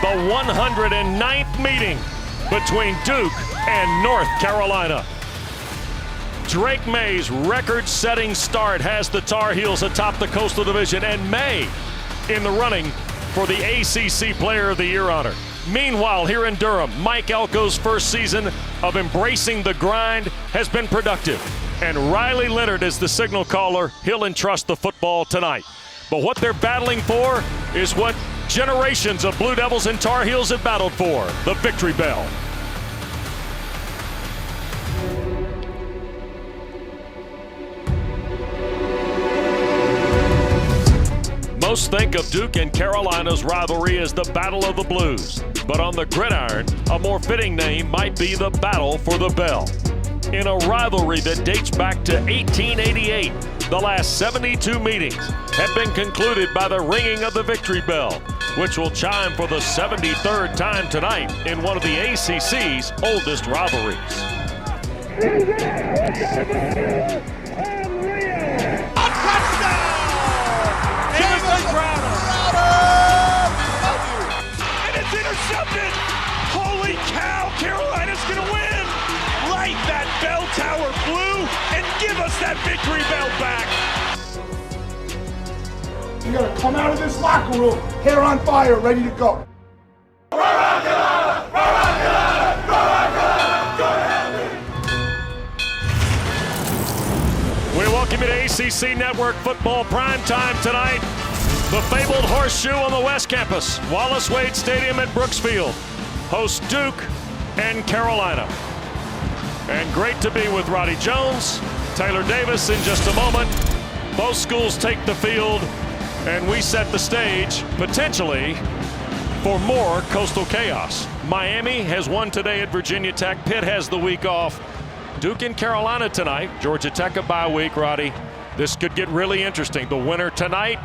the 109th meeting between Duke and North Carolina. Drake Maye's record-setting start has the Tar Heels atop the Coastal Division, and Maye in the running for the ACC Player of the Year honor. Meanwhile, here in Durham, Mike Elko's first season of embracing the grind has been productive. And Riley Leonard is the signal caller. He'll entrust the football tonight. But what they're battling for is what generations of Blue Devils and Tar Heels have battled for, the victory bell. Most think of Duke and Carolina's rivalry as the Battle of the Blues. But on the gridiron, a more fitting name might be the Battle for the Bell. In a rivalry that dates back to 1888, the last 72 meetings have been concluded by the ringing of the victory bell, which will chime for the 73rd time tonight in one of the ACC's oldest rivalries. Intercepted! Holy cow, Carolina's gonna win! Light that bell tower blue and give us that victory bell back! You gotta come out of this locker room, hair on fire, ready to go. We welcome you to ACC Network Football Primetime tonight. The fabled horseshoe on the West Campus, Wallace Wade Stadium at Brooksfield, hosts Duke and Carolina. And great to be with Roddy Jones, Taylor Davis in just a moment. Both schools take the field, and we set the stage, potentially, for more coastal chaos. Miami has won today at Virginia Tech. Pitt has the week off. Duke and Carolina tonight. Georgia Tech a bye week, Roddy. This could get really interesting. The winner tonight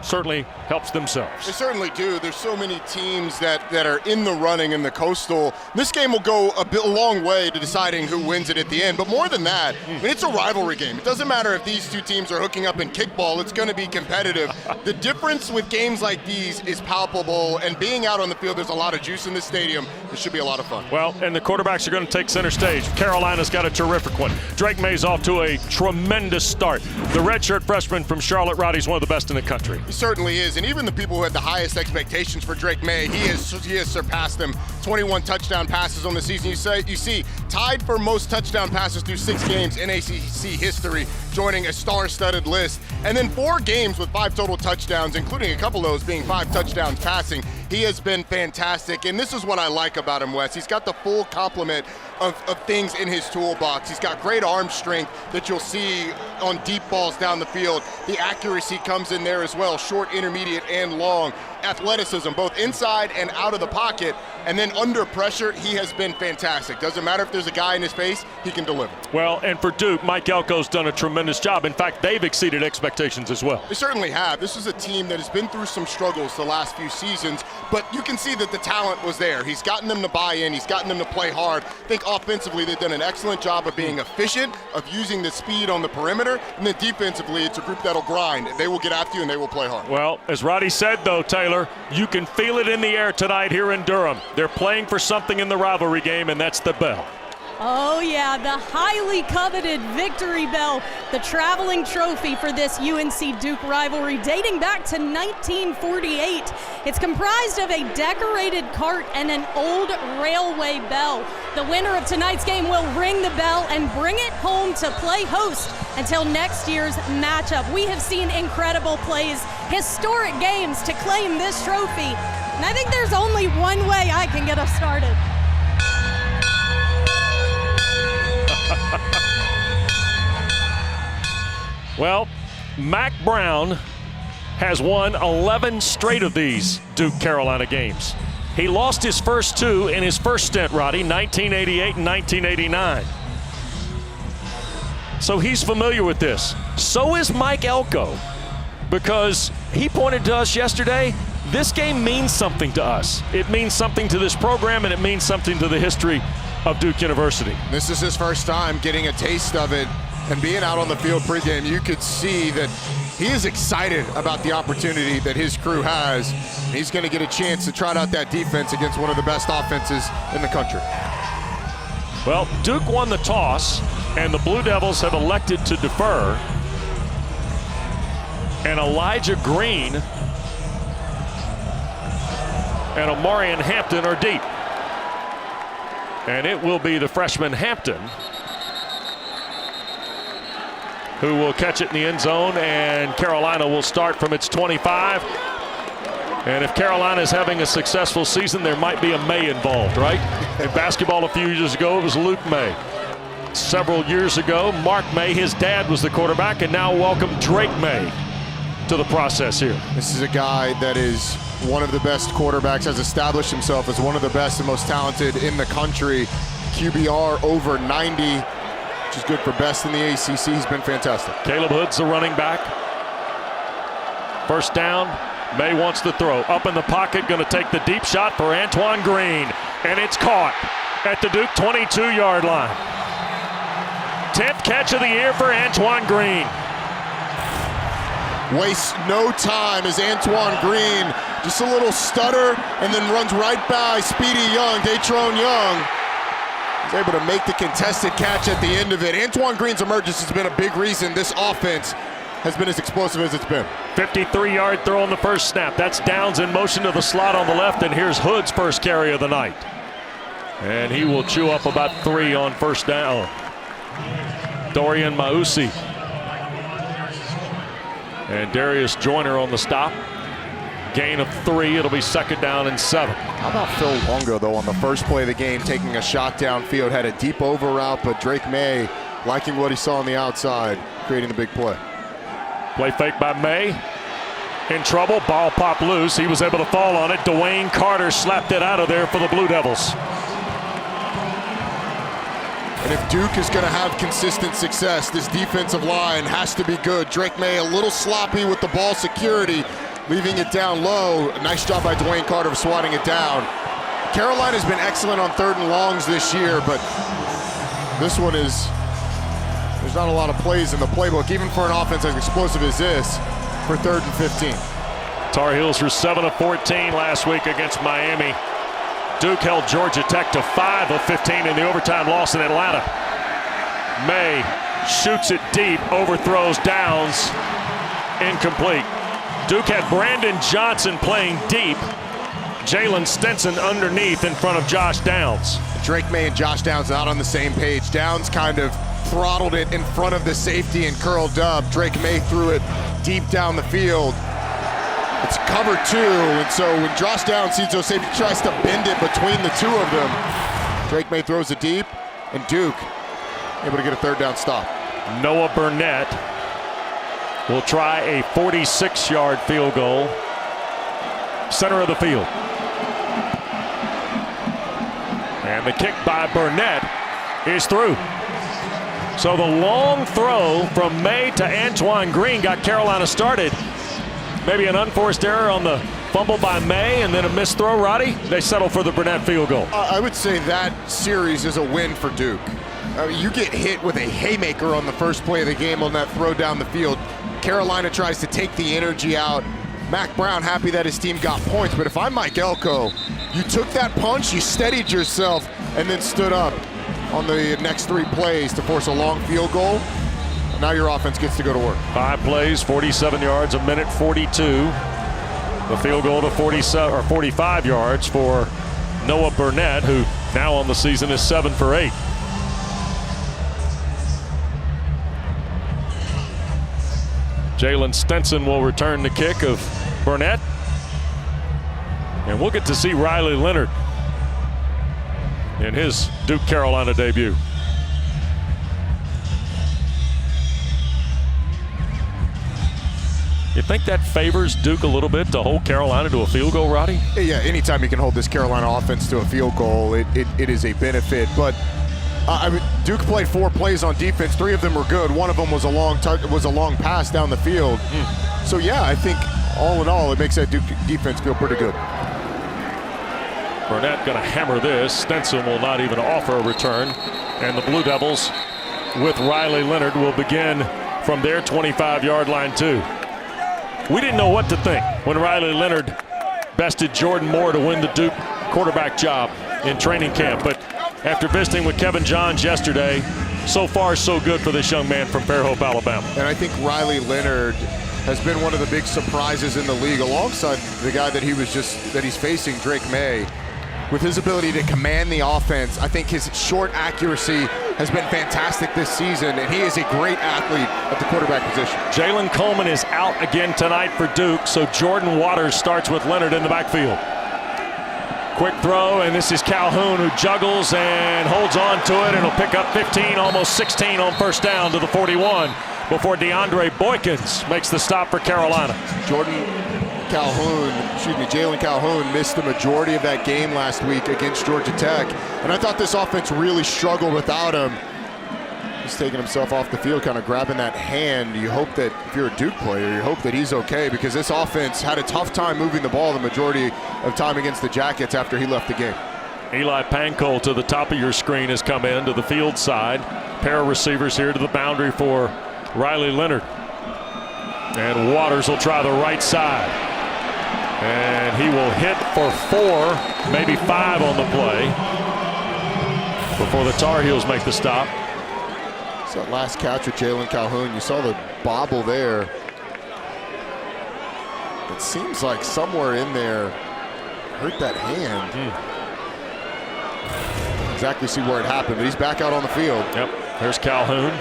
certainly helps themselves. They certainly do. There's so many teams that are in the running in the Coastal. This game will go a long way to deciding who wins it at the end. But more than that, I mean, it's a rivalry game. It doesn't matter if these two teams are hooking up in kickball. It's going to be competitive. The difference with games like these is palpable, and being out on the field, there's a lot of juice in this stadium. It should be a lot of fun. Well, and the quarterbacks are going to take center stage. Carolina's got a terrific one. Drake Maye's off to a tremendous start. The redshirt freshman from Charlotte, Roddy's one of the best in the country. He certainly is, and even the people who had the highest expectations for Drake Maye, he has surpassed them. 21 touchdown passes on the season. You see, tied for most touchdown passes through 6 games in ACC history, joining a star-studded list. And then 4 games with 5 total touchdowns, including a couple of those being 5 touchdowns passing. He has been fantastic, and this is what I like about him, Wes. He's got the full complement of things in his toolbox. He's got great arm strength that you'll see on deep balls down the field. The accuracy comes in there as well, short, intermediate, and long. Athleticism, both inside and out of the pocket, and then under pressure, he has been fantastic. Doesn't matter if there's a guy in his face, he can deliver. Well, and for Duke, Mike Elko's done a tremendous job. In fact, they've exceeded expectations as well. They certainly have. This is a team that has been through some struggles the last few seasons, but you can see that the talent was there. He's gotten them to buy in. He's gotten them to play hard. I think offensively, they've done an excellent job of being efficient, of using the speed on the perimeter, and then defensively, it's a group that'll grind. They will get after you, and they will play hard. Well, as Roddy said, though, Taylor, you can feel it in the air tonight here in Durham. They're playing for something in the rivalry game, and that's the bell. Oh yeah, the highly coveted victory bell, the traveling trophy for this UNC-Duke rivalry dating back to 1948. It's comprised of a decorated cart and an old railway bell. The winner of tonight's game will ring the bell and bring it home to play host until next year's matchup. We have seen incredible plays, historic games to claim this trophy, and I think there's only one way I can get us started. Well, Mack Brown has won 11 straight of these Duke Carolina games. He lost his first 2 in his first stint, Roddy, 1988 and 1989. So he's familiar with this. So is Mike Elko, because he pointed to us yesterday, this game means something to us. It means something to this program, and it means something to the history of Duke University. This is his first time getting a taste of it And being out on the field pregame, you could see that he is excited about the opportunity that his crew has. He's going to get a chance to trot out that defense against one of the best offenses in the country. Well, Duke won the toss, and the Blue Devils have elected to defer. And Elijah Green and Omarion Hampton are deep. And it will be the freshman Hampton who will catch it in the end zone, and Carolina will start from its 25. And if Carolina is having a successful season, there might be a May involved, right? In basketball a few years ago, it was Luke May. Several years ago, Mark May, his dad, was the quarterback, and now welcome Drake May to the process here. This is a guy that is one of the best quarterbacks, has established himself as one of the best and most talented in the country. QBR over 90, which is good for best in the ACC. He's been fantastic. Caleb Hood's the running back. First down. May wants to throw. Up in the pocket, going to take the deep shot for Antoine Green. And it's caught at the Duke 22-yard line. 10th catch of the year for Antoine Green. Wastes no time as Antoine Green, just a little stutter, and then runs right by Speedy Young, Datrone Young. He's able to make the contested catch at the end of it. Antoine Green's emergence has been a big reason this offense has been as explosive as it's been. 53-yard throw on the first snap. That's Downs in motion to the slot on the left, and here's Hood's first carry of the night. And he will chew up about 3 on first down. Dorian Mausi. And Darius Joyner on the stop. Gain of 3. It'll be second down and 7. How about Phil Longo, though, on the first play of the game, taking a shot downfield, had a deep over route, but Drake May liking what he saw on the outside, creating the big play. Play fake by May. In trouble. Ball popped loose. He was able to fall on it. Dwayne Carter slapped it out of there for the Blue Devils. And if Duke is going to have consistent success, this defensive line has to be good. Drake May a little sloppy with the ball security, leaving it down low. Nice job by Dwayne Carter of swatting it down. Carolina's been excellent on 3rd and longs this year, but this one is, there's not a lot of plays in the playbook, even for an offense as explosive as this, for 3rd and 15. Tar Heels were 7 of 14 last week against Miami. Duke held Georgia Tech to 5 of 15 in the overtime loss in Atlanta. May shoots it deep, overthrows Downs, incomplete. Duke had Brandon Johnson playing deep. Jalen Stinson underneath in front of Josh Downs. Drake May and Josh Downs not on the same page. Downs kind of throttled it in front of the safety and curled up. Drake May threw it deep down the field. It's cover 2, and so when Josh Downs sees those safety, tries to bend it between the two of them. Drake May throws it deep, and Duke able to get a 3rd down stop. Noah Burnett will try a 46-yard field goal. Center of the field. And the kick by Burnett is through. So the long throw from May to Antoine Green got Carolina started. Maybe an unforced error on the fumble by May and then a missed throw, Roddy. They settle for the Burnett field goal. I would say that series is a win for Duke. You get hit with a haymaker on the first play of the game on that throw down the field. Carolina tries to take the energy out. Mack Brown happy that his team got points, but if I'm Mike Elko, you took that punch, you steadied yourself, and then stood up on the next 3 plays to force a long field goal. Now your offense gets to go to work. 5 plays, 47 yards, a minute 42. The field goal to 47 or 45 yards for Noah Burnett, who now on the season is 7 for 8. Jalen Stinson will return the kick of Burnett. And we'll get to see Riley Leonard in his Duke Carolina debut. You think that favors Duke a little bit to hold Carolina to a field goal, Roddy? Yeah, anytime you can hold this Carolina offense to a field goal, it is a benefit. But Duke played 4 plays on defense. 3 of them were good. One of them was a long pass down the field. So yeah, I think all in all, it makes that Duke defense feel pretty good. Burnett going to hammer this. Stinson will not even offer a return. And the Blue Devils with Riley Leonard will begin from their 25-yard line too. We didn't know what to think when Riley Leonard bested Jordan Moore to win the Duke quarterback job in training camp. But after visiting with Kevin Johns yesterday, so far so good for this young man from Fairhope, Alabama. And I think Riley Leonard has been one of the big surprises in the league, alongside the guy that he's facing, Drake May. With his ability to command the offense, I think his short accuracy has been fantastic this season, and he is a great athlete at the quarterback position. Jalen Coleman is out again tonight for Duke, so Jordan Waters starts with Leonard in the backfield. Quick throw, and this is Calhoun, who juggles and holds on to it, and he'll pick up 15, almost 16 on first down to the 41 before DeAndre Boykins makes the stop for Carolina. Jalen Calhoun missed the majority of that game last week against Georgia Tech, and I thought this offense really struggled without him. He's taking himself off the field, kind of grabbing that hand. You hope that if you're a Duke player, you hope that he's okay, because this offense had a tough time moving the ball the majority of time against the Jackets after he left the game. Eli Pancol to the top of your screen has come in to the field side. Pair of receivers here to the boundary for Riley Leonard. And Waters will try the right side. And he will hit for 4, maybe 5 on the play before the Tar Heels make the stop. So that last catch with Jalen Calhoun, you saw the bobble there. It seems like somewhere in there hurt that hand. Exactly see where it happened, but he's back out on the field. Yep, there's Calhoun.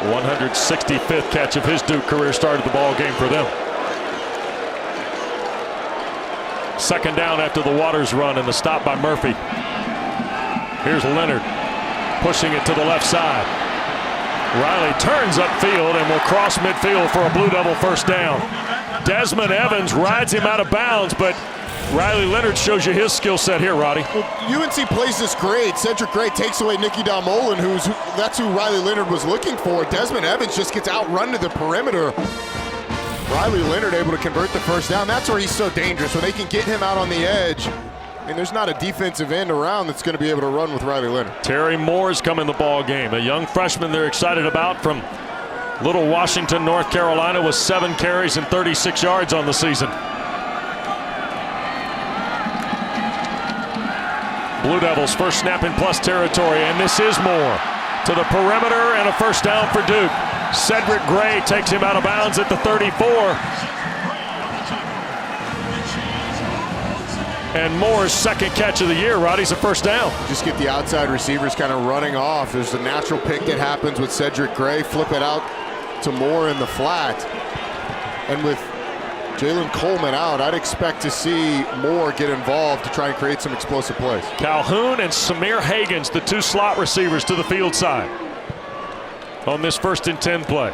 165th catch of his Duke career started the ball game for them. Second down after the Waters run and the stop by Murphy. Here's Leonard pushing it to the left side. Riley turns upfield and will cross midfield for a Blue Devil first down. Desmond Evans rides him out of bounds, but Riley Leonard shows you his skill set here, Roddy. Well, UNC plays this great. Cedric Gray takes away Nicky Dalmolin, that's who Riley Leonard was looking for. Desmond Evans just gets outrun to the perimeter. Riley Leonard able to convert the first down. That's where he's so dangerous, when they can get him out on the edge. And there's not a defensive end around that's going to be able to run with Riley Leonard. Terry Moore's come in the ball game, a young freshman they're excited about from Little Washington, North Carolina, with 7 carries and 36 yards on the season. Blue Devils first snap in plus territory, and this is Moore to the perimeter and a first down for Duke. Cedric Gray takes him out of bounds at the 34. And Moore's second catch of the year, Roddy's a first down. Just get the outside receivers kind of running off. There's a natural pick that happens with Cedric Gray. Flip it out to Moore in the flat. And with Jalen Coleman out, I'd expect to see Moore get involved to try and create some explosive plays. Calhoun and Samir Hagans, the 2 slot receivers, to the field side on this 1st and 10 play.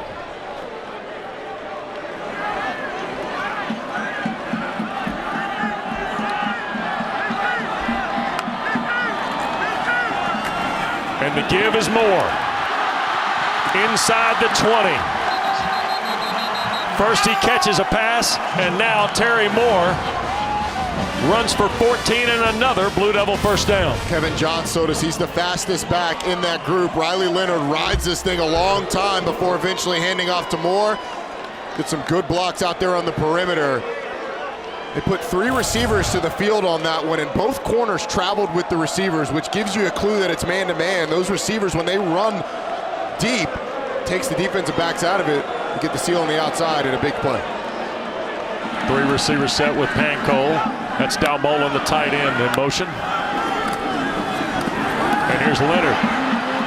And the give is Moore. Inside the 20. First he catches a pass, and now Terry Moore runs for 14 and another Blue Devil first down. Kevin Johns told us he's the fastest back in that group. Riley Leonard rides this thing a long time before eventually handing off to Moore. Did some good blocks out there on the perimeter. They put 3 receivers to the field on that one, and both corners traveled with the receivers, which gives you a clue that it's man-to-man. Those receivers, when they run deep, takes the defensive backs out of it. You get the seal on the outside and a big play. 3 receivers set with Pancol. That's Dalmolin, the tight end, in motion. And here's Leonard.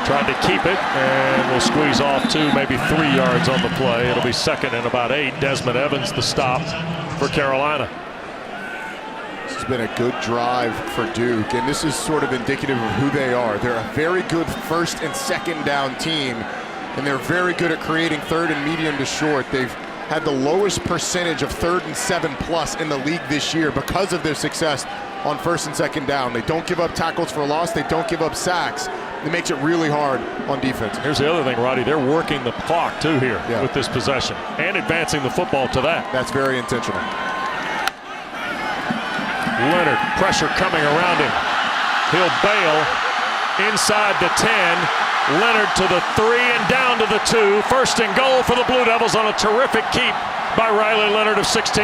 Tried to keep it, and will squeeze off 2, maybe 3 yards on the play. It'll be 2nd and about 8. Desmond Evans, the stop for Carolina. This has been a good drive for Duke, and this is sort of indicative of who they are. They're a very good 1st and 2nd down team, and they're very good at creating 3rd and medium to short. They've had the lowest percentage of 3rd and 7+ in the league this year because of their success on 1st and 2nd down. They don't give up tackles for loss. They don't give up sacks. It makes it really hard on defense. Here's the other thing, Roddy. They're working the clock, too, here with this possession and advancing the football to that. That's very intentional. Leonard, pressure coming around him. He'll bail, inside the 10. Leonard to the 3 and down to the 2. First and goal for the Blue Devils on a terrific keep by Riley Leonard of 16.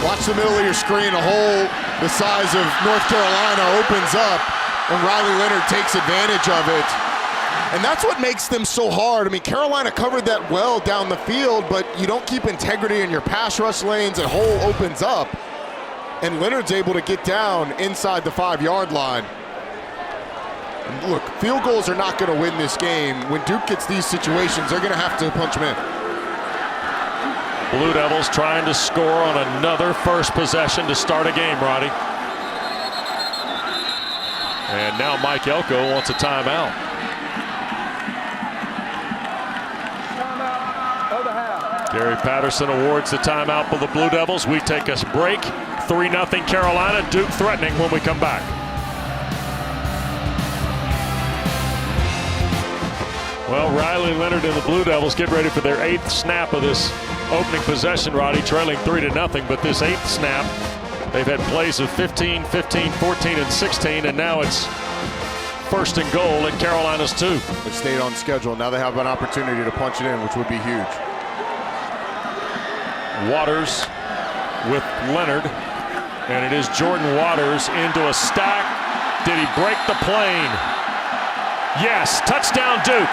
Watch the middle of your screen. A hole the size of North Carolina opens up, and Riley Leonard takes advantage of it. And that's what makes them so hard. I mean, Carolina covered that well down the field, but you don't keep integrity in your pass rush lanes, and hole opens up. And Leonard's able to get down inside the 5-yard line. And look, field goals are not going to win this game. When Duke gets these situations, they're going to have to punch them in. Blue Devils trying to score on another first possession to start a game, Roddy. And now Mike Elko wants a timeout. Gary Patterson awards the timeout for the Blue Devils. We take a break. 3-0 Carolina. Duke threatening when we come back. Well, Riley Leonard and the Blue Devils get ready for their 8th snap of this opening possession, Roddy, trailing 3-0. But this 8th snap, they've had plays of 15, 15, 14, and 16, and now it's first and goal at Carolina's 2. They stayed on schedule. Now they have an opportunity to punch it in, which would be huge. Waters with Leonard, and it is Jordan Waters into a stack. Did he break the plane? Yes, touchdown Duke.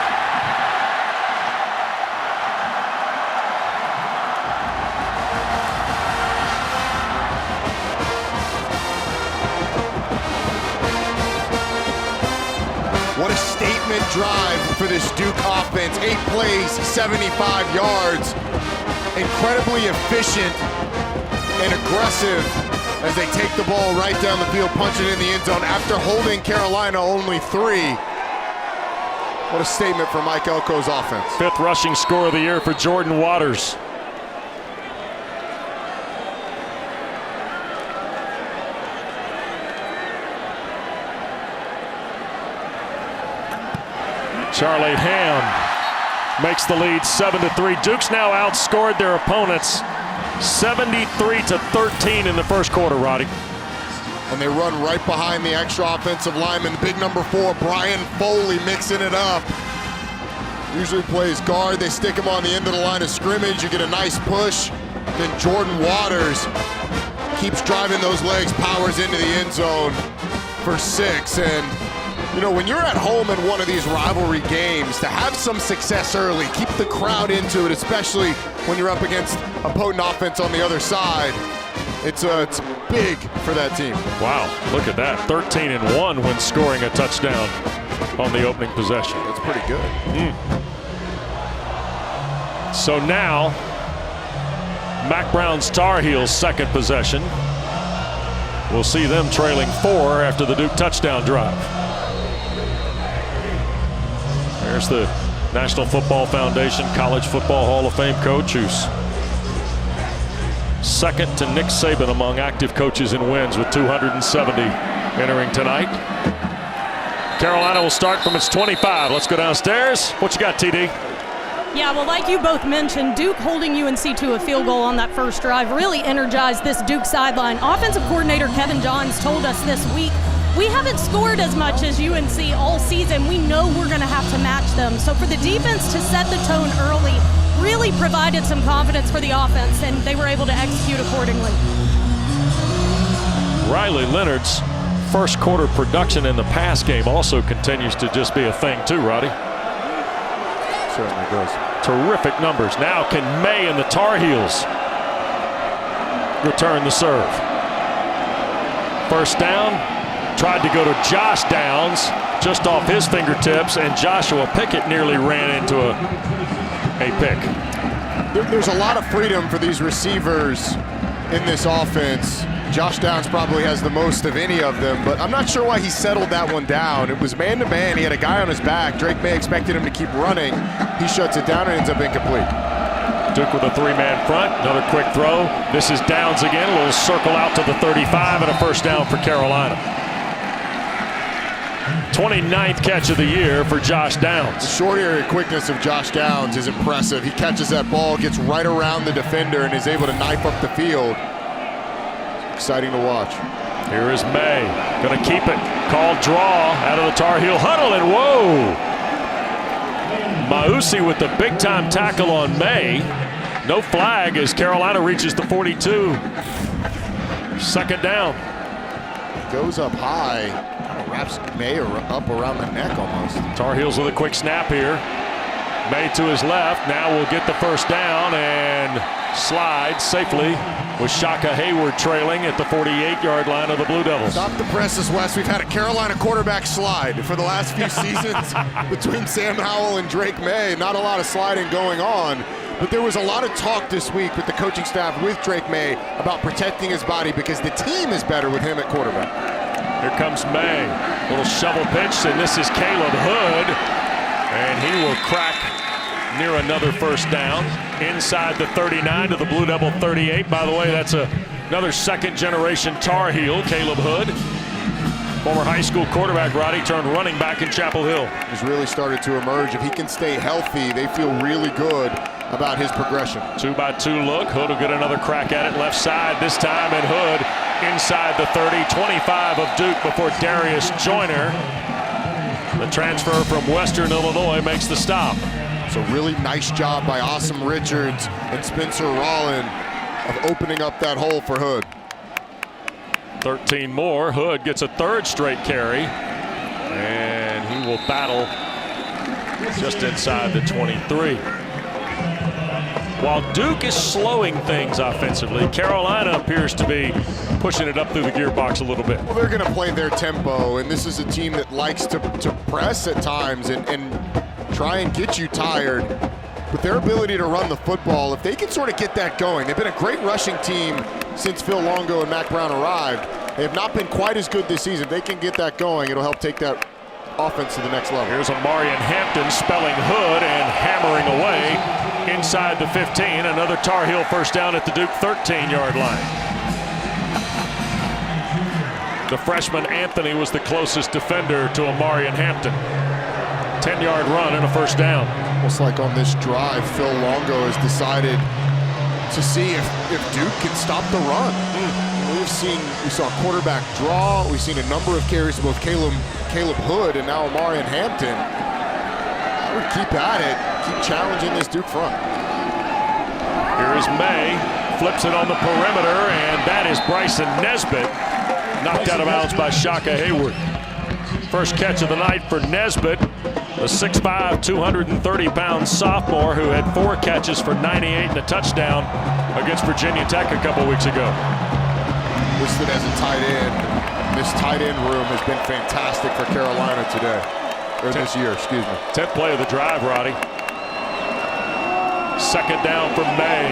What a statement drive for this Duke offense. 8 plays, 75 yards. Incredibly efficient and aggressive as they take the ball right down the field, punch it in the end zone after holding Carolina only 3. What a statement for Mike Elko's offense. 5th rushing score of the year for Jordan Waters. Charlie Ham makes the lead 7-3. Duke's now outscored their opponents 73-13 in the first quarter, Roddy. And they run right behind the extra offensive lineman, big number 4, Brian Foley, mixing it up. Usually plays guard. They stick him on the end of the line of scrimmage. You get a nice push. Then Jordan Waters keeps driving those legs, powers into the end zone for 6. And you know, when you're at home in one of these rivalry games, to have some success early, keep the crowd into it, especially when you're up against a potent offense on the other side, it's big for that team. Wow, look at that. 13-1 when scoring a touchdown on the opening possession. That's pretty good. So now, Mack Brown's Tar Heels' second possession. We'll see them trailing 4 after the Duke touchdown drive. There's the National Football Foundation College Football Hall of Fame coach, who's second to Nick Saban among active coaches in wins with 270 entering tonight. Carolina will start from its 25. Let's go downstairs. What you got, TD? Yeah, well, like you both mentioned, Duke holding UNC to a field goal on that first drive really energized this Duke sideline. Offensive coordinator Kevin Johns told us this week, we haven't scored as much as UNC all season. We know we're going to have to match them. So for the defense to set the tone early really provided some confidence for the offense, and they were able to execute accordingly. Riley Leonard's first quarter production in the pass game also continues to just be a thing too, Roddy. Certainly does. Terrific numbers. Now can May and the Tar Heels return the serve? First down. Tried to go to Josh Downs just off his fingertips, and Joshua Pickett nearly ran into a pick. There's a lot of freedom for these receivers in this offense. Josh Downs probably has the most of any of them, but I'm not sure why he settled that one down. It was man-to-man. He had a guy on his back. Drake May expected him to keep running. He shuts it down and ends up incomplete. Duke with a 3-man front. Another quick throw. This is Downs again. A little circle out to the 35 and a first down for Carolina. 29th catch of the year for Josh Downs. The short area quickness of Josh Downs is impressive. He catches that ball, gets right around the defender, and is able to knife up the field. Exciting to watch. Here is May, going to keep it. Called draw out of the Tar Heel huddle, and whoa! Mausi with the big-time tackle on May. No flag as Carolina reaches the 42. Second down. Goes up high, kind of wraps May up around the neck almost. Tar Heels with a quick snap here. May to his left. Now we'll get the first down and slide safely with Shaka Hayward trailing at the 48-yard line of the Blue Devils. Stop the presses, Wes. We've had a Carolina quarterback slide for the last few seasons between Sam Howell and Drake May. Not a lot of sliding going on, but there was a lot of talk this week with the coaching staff with Drake May about protecting his body because the team is better with him at quarterback. Here comes May. Little shovel pitch, and this is Caleb Hood, and he will crack near another first down inside the 39 to the Blue Devil 38. By the way, that's another second-generation Tar Heel, Caleb Hood. Former high school quarterback, Roddy, turned running back in Chapel Hill. He's really started to emerge. If he can stay healthy, they feel really good about his progression. 2-by-2 look. Hood will get another crack at it left side this time, and Hood inside the 30, 25 of Duke before Darius Joyner, the transfer from Western Illinois, makes the stop. So really nice job by Awesome Richards and Spencer Rollin of opening up that hole for Hood. 13 more. Hood gets a third straight carry, and he will battle just inside the 23. While Duke is slowing things offensively, Carolina appears to be pushing it up through the gearbox a little bit. Well, they're going to play their tempo, and this is a team that likes to press at times and try and get you tired. With their ability to run the football, if they can sort of get that going, they've been a great rushing team since Phil Longo and Mack Brown arrived. They have not been quite as good this season. If they can get that going, it'll help take that offense to the next level. Here's Amarian Hampton spelling Hood and hammering away inside the 15. Another Tar Heel first down at the Duke 13-yard line. The freshman Anthony was the closest defender to Amarian Hampton. 10-yard run and a first down. Almost like on this drive, Phil Longo has decided to see if Duke can stop the run. We saw quarterback draw. We've seen a number of carries of both Caleb Hood and now Amarian Hampton. I would keep at it, keep challenging this Duke front. Here is May, flips it on the perimeter, and that is Bryson Nesbitt, knocked out of bounds by Shaka Hayward. First catch of the night for Nesbitt, the 6'5", 230-pound sophomore who had 4 catches for 98 and a touchdown against Virginia Tech a couple weeks ago. Listed as a tight end. This tight end room has been fantastic for Carolina today, or this year, excuse me. 10th play of the drive, Roddy. Second down from May.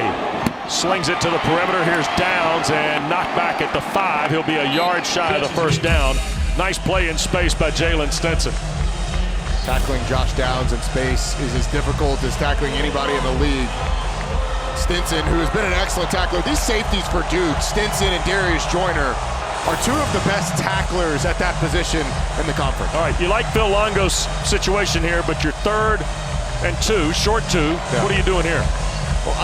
Slings it to the perimeter. Here's Downs and knocked back at the 5. He'll be a yard shy of the first down. Nice play in space by Jalen Stinson. Tackling Josh Downs in space is as difficult as tackling anybody in the league. Stinson, who has been an excellent tackler. These safeties for Duke, Stinson and Darius Joyner, are 2 of the best tacklers at that position in the conference. All right, you like Phil Longo's situation here, but you're 3rd and 2, short 2. Yeah. What are you doing here? Well,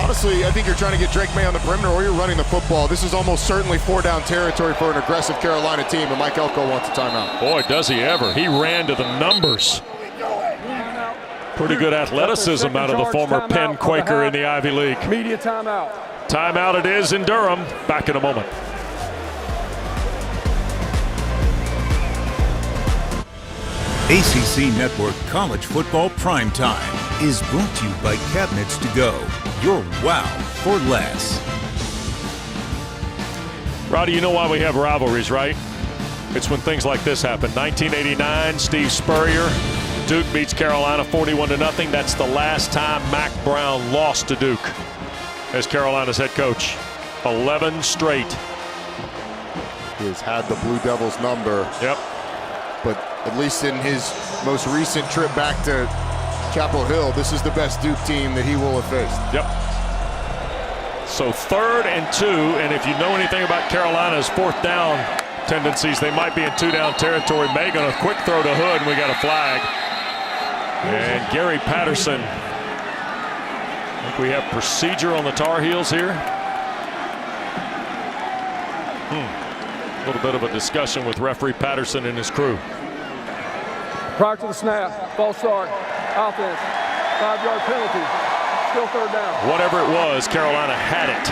honestly, I think you're trying to get Drake May on the perimeter or you're running the football. This is almost certainly 4-down territory for an aggressive Carolina team, and Mike Elko wants a timeout. Boy, does he ever. He ran to the numbers. Pretty good athleticism out of the former Penn Quaker in the Ivy League. Media timeout. Timeout it is in Durham. Back in a moment. ACC Network College Football Primetime is brought to you by Cabinets to Go. Your wow for less. Roddy, you know why we have rivalries, right? It's when things like this happen. 1989, Steve Spurrier. Duke beats Carolina 41-0. That's the last time Mack Brown lost to Duke as Carolina's head coach. 11 straight. He has had the Blue Devils number. Yep. But at least in his most recent trip back to Chapel Hill, this is the best Duke team that he will have faced. Yep. So 3rd and 2, and if you know anything about Carolina's 4th down tendencies, they might be in 2-down territory. May going a quick throw to Hood, and we got a flag. And Gary Patterson. I think we have procedure on the Tar Heels here. A little bit of a discussion with referee Patterson and his crew. Prior to the snap, false start, offense, 5-yard penalty, still third down. Whatever it was, Carolina had it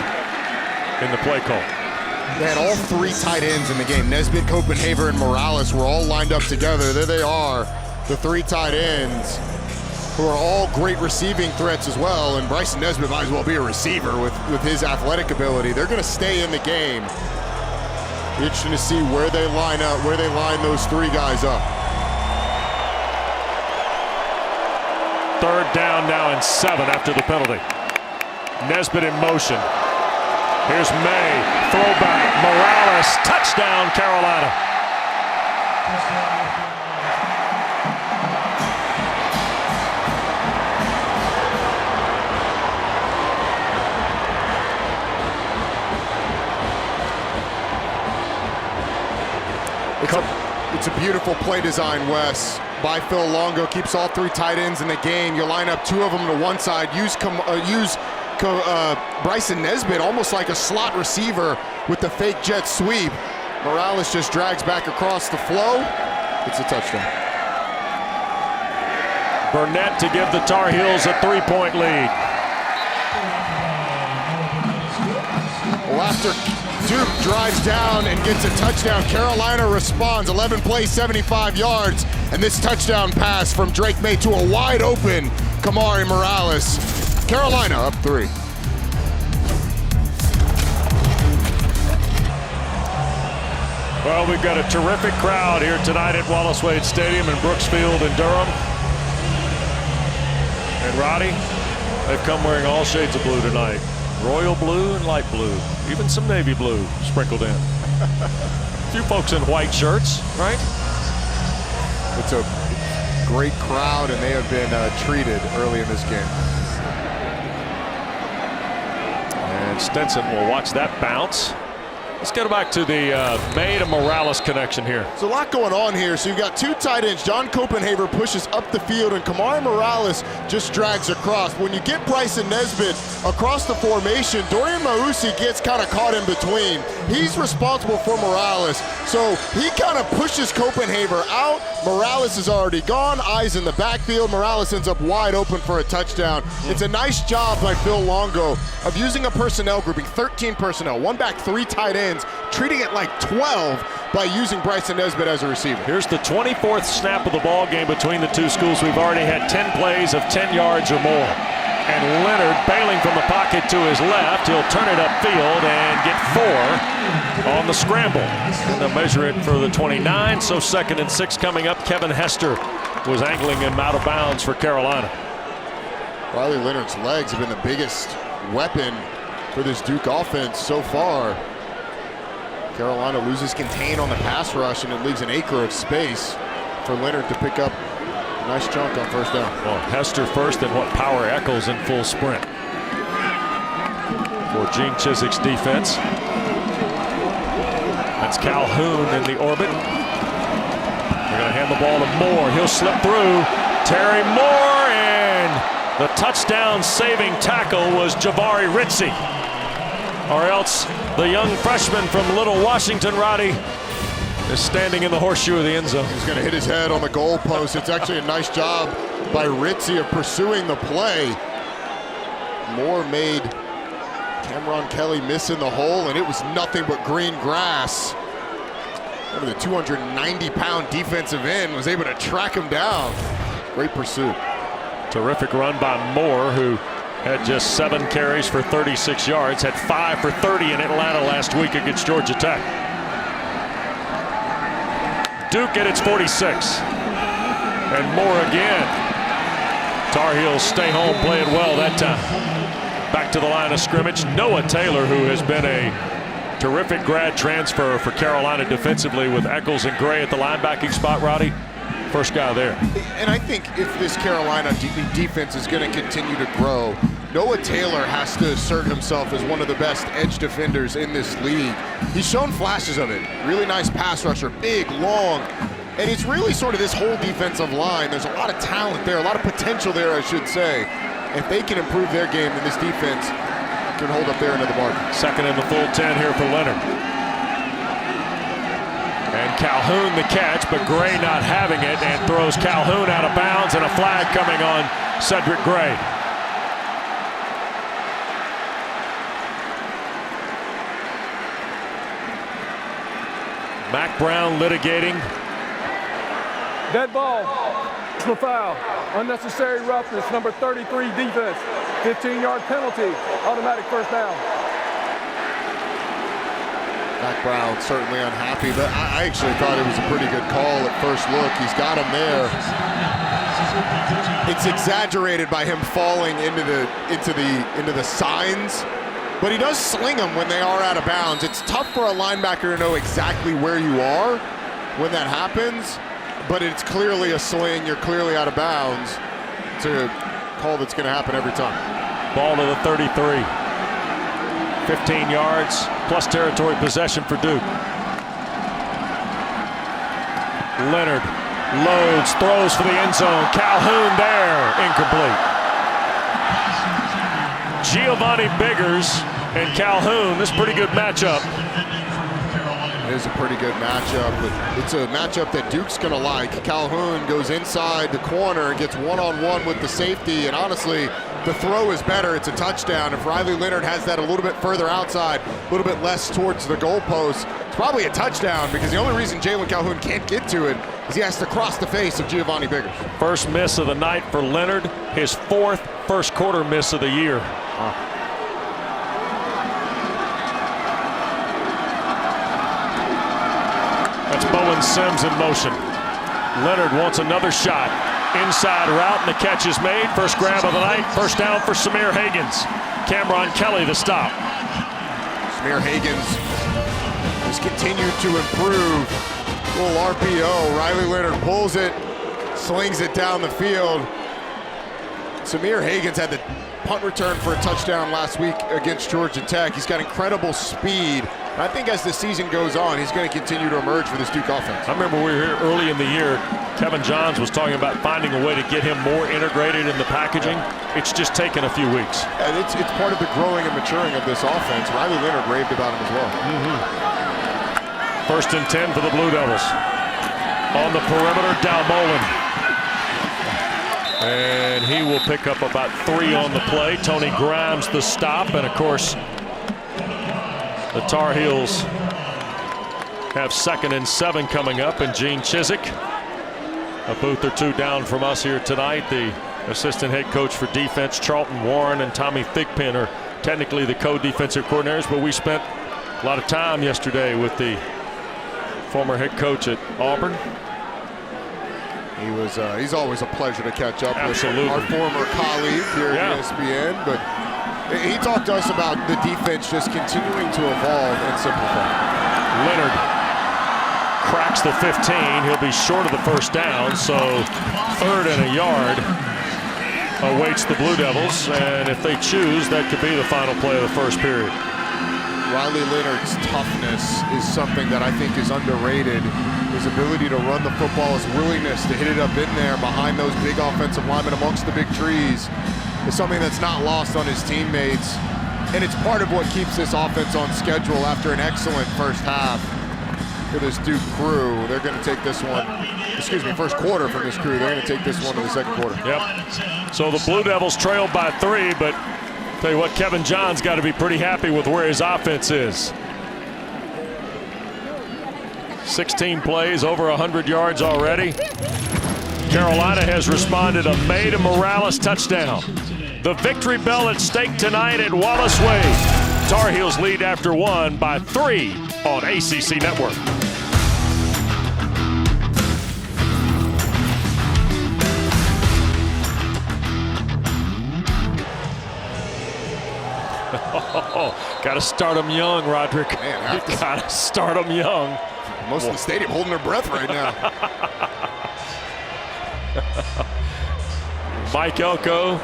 in the play call. They had all 3 tight ends in the game. Nesbitt, Copenhaver, and Morales were all lined up together. There they are, the 3 tight ends, who are all great receiving threats as well. And Bryson Nesbitt might as well be a receiver with his athletic ability. They're going to stay in the game. Be interesting to see where they line up, where they line those 3 guys up. Third down now and 7 after the penalty. Nesbitt in motion. Here's May, throwback, Morales, touchdown, Carolina. It's a beautiful play design, Wes, by Phil Longo. Keeps all 3 tight ends in the game. You line up 2 of them to one side. Use Bryson Nesbitt almost like a slot receiver with the fake jet sweep. Morales just drags back across the flow. It's a touchdown. Burnett to give the Tar Heels a 3-point lead. Well, after Duke drives down and gets a touchdown, Carolina responds. 11 plays, 75 yards, and this touchdown pass from Drake May to a wide open Kamari Morales. Carolina up 3. Well, we've got a terrific crowd here tonight at Wallace Wade Stadium in Brooksfield in Durham. And Roddy, they've come wearing all shades of blue tonight. Royal blue and light blue, even some navy blue sprinkled in. A few folks in white shirts, right? It's a great crowd, and they have been treated early in this game. And Stetson will watch that bounce. Let's get back to the May to Morales connection here. There's a lot going on here. So you've got 2 tight ends. John Copenhaver pushes up the field, and Kamari Morales just drags across. When you get Bryson Nesbitt across the formation, Dorian Mausi gets kind of caught in between. He's responsible for Morales. So he kind of pushes Copenhaver out. Morales is already gone. Eyes in the backfield. Morales ends up wide open for a touchdown. It's a nice job by Phil Longo of using a personnel grouping, 13 personnel, 1 back, 3 tight ends, treating it like 12 by using Bryson Nesbitt as a receiver. Here's the 24th snap of the ball game between the 2 schools. We've already had 10 plays of 10 yards or more. And Leonard bailing from the pocket to his left. He'll turn it upfield and get 4 on the scramble. And they'll measure it for the 29. So 2nd and 6 coming up. Kevin Hester was angling him out of bounds for Carolina. Riley Leonard's legs have been the biggest weapon for this Duke offense so far. Carolina loses contain on the pass rush, and it leaves an acre of space for Leonard to pick up a nice chunk on first down. Well, Hester first, and what power Eccles in full sprint for Gene Chizik's defense. That's Calhoun in the orbit. They're going to hand the ball to Moore. He'll slip through. Terry Moore, and the touchdown saving tackle was Jabari Ritzie. Or else the young freshman from Little Washington, Roddy, is standing in the horseshoe of the end zone. He's going to hit his head on the goalpost. It's actually a nice job by Ritzie of pursuing the play. Moore made Cameron Kelly miss in the hole, and it was nothing but green grass. The 290-pound defensive end was able to track him down. Great pursuit. Terrific run by Moore, who had just 7 carries for 36 yards, had 5 for 30 in Atlanta last week against Georgia Tech. Duke at its 46. And Moore again. Tar Heels stay home, play it well that time. Back to the line of scrimmage. Noah Taylor, who has been a terrific grad transfer for Carolina defensively with Eccles and Gray at the linebacking spot, Roddy. First guy there. And I think if this Carolina defense is going to continue to grow, Noah Taylor has to assert himself as one of the best edge defenders in this league. He's shown flashes of it. Really nice pass rusher, big, long. And it's really sort of this whole defensive line. There's a lot of talent there, a lot of potential there, I should say. If they can improve their game, then this defense can hold up their end of the bargain. 2nd and the full 10 here for Leonard. Calhoun the catch, but Gray not having it and throws Calhoun out of bounds, and a flag coming on Cedric Gray. Mack Brown litigating. Dead ball. Personal foul. Unnecessary roughness. Number 33 defense. 15-yard penalty. Automatic first down. Mack Brown certainly unhappy, but I actually thought it was a pretty good call at first look. He's got him there. It's exaggerated by him falling into the signs, but he does sling them when they are out of bounds. It's tough for a linebacker to know exactly where you are when that happens, but it's clearly a sling. You're clearly out of bounds. It's a call that's going to happen every time. Ball to the 33. 15 yards plus territory possession for Duke. Leonard loads, throws for the end zone. Calhoun there, incomplete. Giovanni Biggers and Calhoun, this is a pretty good matchup. It is a pretty good matchup, but it's a matchup that Duke's gonna like. Calhoun goes inside the corner and gets one-on-one with the safety, and honestly, the throw is better. It's a touchdown. If Riley Leonard has that a little bit further outside, a little bit less towards the goalpost, it's probably a touchdown, because the only reason Jalen Calhoun can't get to it is he has to cross the face of Giovanni Biggers. First miss of the night for Leonard, his fourth first quarter miss of the year. That's Bowen Sims in motion. Leonard wants another shot. Inside route, and the catch is made. First grab of the night. First down for Samir Hagans. Cameron Kelly the stop. Samir Hagans has continued to improve. Little RPO. Riley Leonard pulls it, slings it down the field. Samir Hagans had the punt return for a touchdown last week against Georgia Tech. He's got incredible speed. And I think as the season goes on, he's going to continue to emerge for this Duke offense. I remember we were here early in the year. Kevin Johns was talking about finding a way to get him more integrated in the packaging. It's just taken a few weeks. And it's part of the growing and maturing of this offense. Riley Leonard raved about him as well. First and 10 for the Blue Devils. On the perimeter, Dalmolin. And he will pick up about 3 on the play. Tony Grimes the stop, and of course, the Tar Heels have 2nd and 7 coming up, and Gene Chizik, a booth or two down from us here tonight. The assistant head coach for defense, Charlton Warren, and Tommy Thigpen are technically the co-defensive coordinators, but we spent a lot of time yesterday with the former head coach at Auburn. He's always a pleasure to catch up Absolutely. with our former colleague here at ESPN, but he talked to us about the defense just continuing to evolve and simplify. Leonard cracks the 15. He'll be short of the first down, so 3rd and a yard awaits the Blue Devils, and if they choose, that could be the final play of the first period. Riley Leonard's toughness is something that I think is underrated. His ability to run the football, his willingness to hit it up in there behind those big offensive linemen amongst the big trees is something that's not lost on his teammates. And it's part of what keeps this offense on schedule after an excellent first half for this Duke crew. They're going to take this one, first quarter from this crew. They're going to take this one to the second quarter. Yep. So the Blue Devils trailed by 3, but tell you what, Kevin Johns got to be pretty happy with where his offense is. 16 plays, over 100 yards already. Carolina has responded, a May to Morales touchdown. The victory bell at stake tonight at Wallace Wade. Tar Heels lead after 1 by 3 on ACC Network. Got to start them young, Roderick. Man, you got to start them young. Most of the stadium holding their breath right now. Mike Elko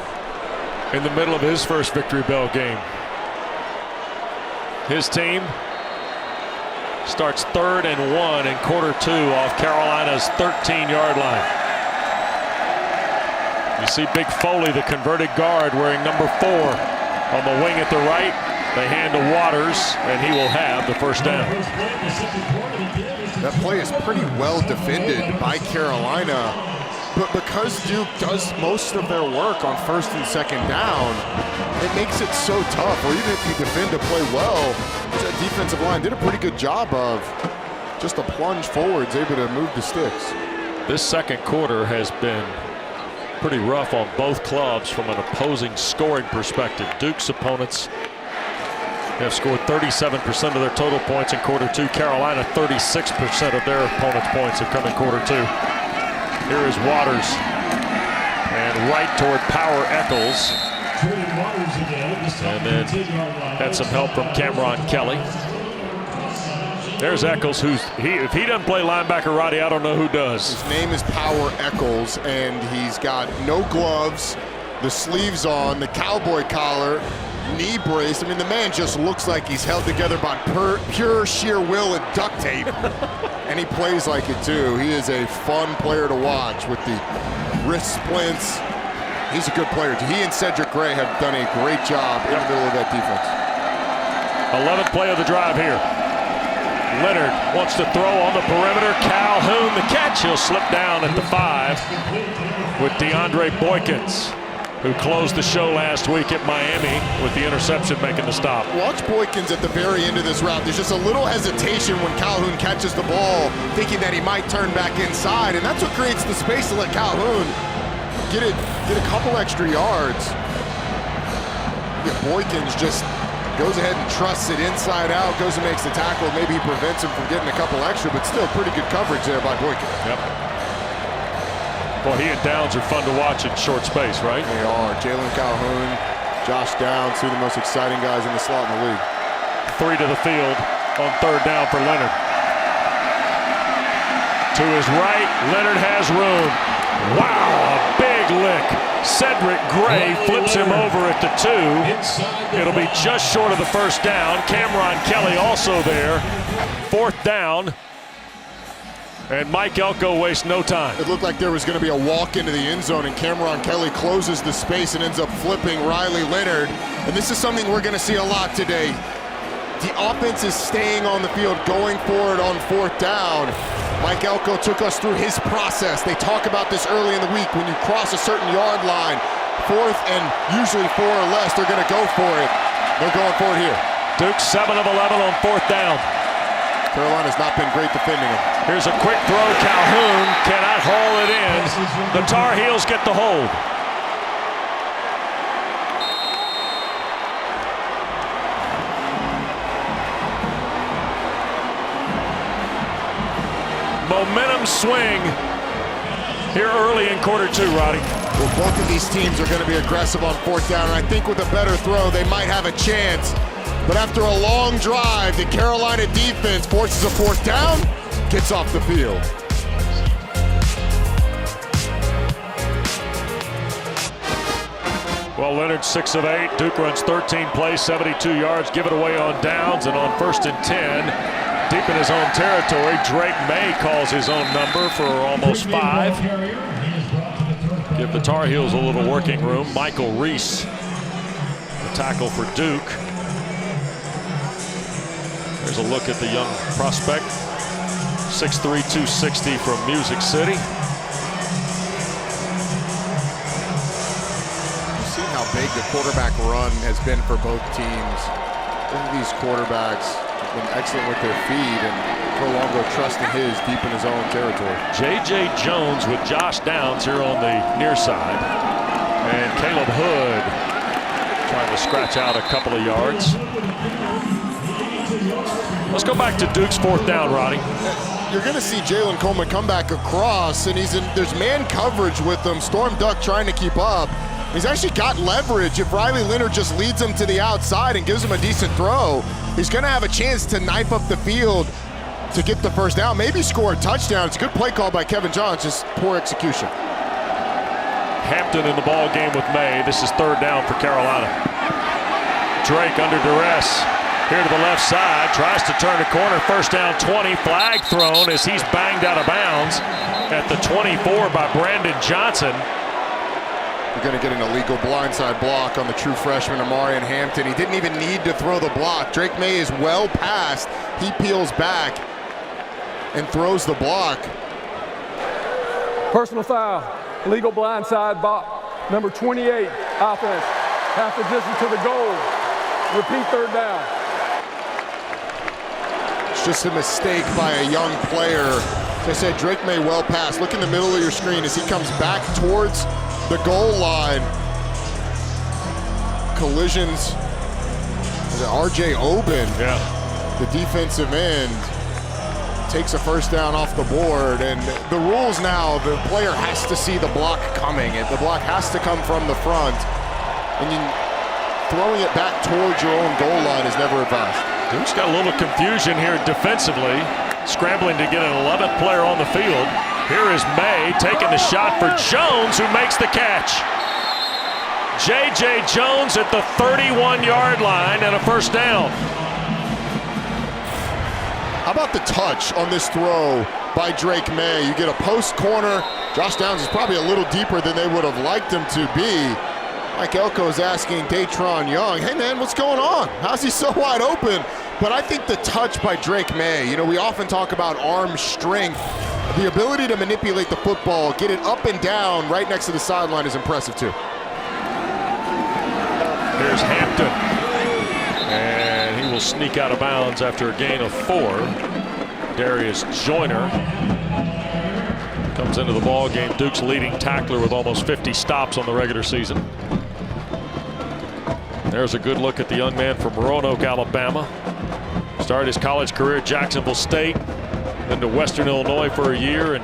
in the middle of his first victory bell game. His team starts 3rd and 1 in quarter 2 off Carolina's 13-yard line. You see Big Foley, the converted guard, wearing number 4 on the wing at the right. They hand to Waters, and he will have the first down. That play is pretty well defended by Carolina, but because Duke does most of their work on first and second down, it makes it so tough. Or even if you defend a play well, that defensive line did a pretty good job of just a plunge forwards, able to move the sticks. This second quarter has been pretty rough on both clubs from an opposing scoring perspective. Duke's opponents have scored 37% of their total points in quarter two. Carolina, 36% of their opponents' points have come in quarter two. Here is Waters, and right toward Power Eccles. And then had some help from Cameron Kelly. There's Eccles, if he doesn't play linebacker, Roddy, I don't know who does. His name is Power Eccles, and he's got no gloves, the sleeves on, the cowboy collar, knee brace. I mean, the man just looks like he's held together by pure sheer will and duct tape. And he plays like it too. He is a fun player to watch with the wrist splints. He's a good player. He and Cedric Gray have done a great job in the middle of that defense. 11th play of the drive here. Leonard wants to throw on the perimeter. Calhoun the catch. He'll slip down at the 5 with DeAndre Boykins, who closed the show last week at Miami with the interception making the stop. Watch Boykins at the very end of this route. There's just a little hesitation when Calhoun catches the ball, thinking that he might turn back inside, and that's what creates the space to let Calhoun get a couple extra yards. Yeah, Boykins just goes ahead and trusts it inside out, goes and makes the tackle. Maybe he prevents him from getting a couple extra, but still pretty good coverage there by Boykins. Yep. Well, he and Downs are fun to watch in short space, right? They are. Jalen Calhoun, Josh Downs, two of the most exciting guys in the slot in the league. 3 to the field on third down for Leonard. To his right, Leonard has room. Wow, a big lick. Cedric Gray flips him over at the 2. It'll be just short of the first down. Cameron Kelly also there. Fourth down. And Mike Elko wastes no time. It looked like there was going to be a walk into the end zone, and Cameron Kelly closes the space and ends up flipping Riley Leonard. And this is something we're going to see a lot today. The offense is staying on the field, going for it on fourth down. Mike Elko took us through his process. They talk about this early in the week. When you cross a certain yard line, fourth and usually 4 or less, they're going to go for it. They're going for it here. Duke 7 of 11 on fourth down. Carolina's not been great defending him. Here's a quick throw. Calhoun cannot haul it in. The Tar Heels get the hold. Momentum swing here early in quarter two, Roddy. Well, both of these teams are going to be aggressive on fourth down, and I think with a better throw, they might have a chance. But after a long drive, the Carolina defense forces a fourth down, gets off the field. Well, Leonard 6 of 8. Duke runs 13 plays, 72 yards. Give it away on downs, and on 1st and 10. Deep in his own territory, Drake May calls his own number for almost 5. Give the Tar Heels a little working room. Michael Reese, the tackle for Duke. There's a look at the young prospect. 6'3", 260 from Music City. You've seen how big the quarterback run has been for both teams. Both of these quarterbacks been excellent with their feet, and Prolongo trusting his deep in his own territory. J.J. Jones with Josh Downs here on the near side. And Caleb Hood trying to scratch out a couple of yards. Let's go back to Duke's fourth down, Roddy. You're going to see Jalen Coleman come back across, and there's man coverage with him. Storm Duck trying to keep up. He's actually got leverage. If Riley Leonard just leads him to the outside and gives him a decent throw, he's going to have a chance to knife up the field to get the first down, maybe score a touchdown. It's a good play call by Kevin Johns, just poor execution. Hampton in the ball game with May. This is third down for Carolina. Drake under duress. Here to the left side, tries to turn the corner. First down 20, flag thrown as he's banged out of bounds at the 24 by Brandon Johnson. You're going to get an illegal blindside block on the true freshman, Omarion Hampton. He didn't even need to throw the block. Drake Maye is well past. He peels back and throws the block. Personal foul, illegal blindside block. Number 28, offense. Half the distance to the goal. Repeat third down. It's just a mistake by a young player. As I said, Drake Maye well past. Look in the middle of your screen as he comes back towards the goal line. Collisions. RJ Oben, the defensive end, takes a first down off the board. And the rules now, the player has to see the block coming. The block has to come from the front. And throwing it back towards your own goal line is never advised. Duke's got a little confusion here defensively, scrambling to get an 11th player on the field. Here is Maye taking the shot for Jones, who makes the catch. J.J. Jones at the 31-yard line and a first down. How about the touch on this throw by Drake Maye? You get a post corner. Josh Downs is probably a little deeper than they would have liked him to be. Mike Elko is asking Datron Young, hey man, what's going on? How's he so wide open? But I think the touch by Drake Maye, you know, we often talk about arm strength. The ability to manipulate the football, get it up and down right next to the sideline is impressive too. Here's Hampton. And he will sneak out of bounds after a gain of 4. Darius Joyner comes into the ball game. Duke's leading tackler with almost 50 stops on the regular season. There's a good look at the young man from Roanoke, Alabama. Started his college career at Jacksonville State, then to Western Illinois for a year, and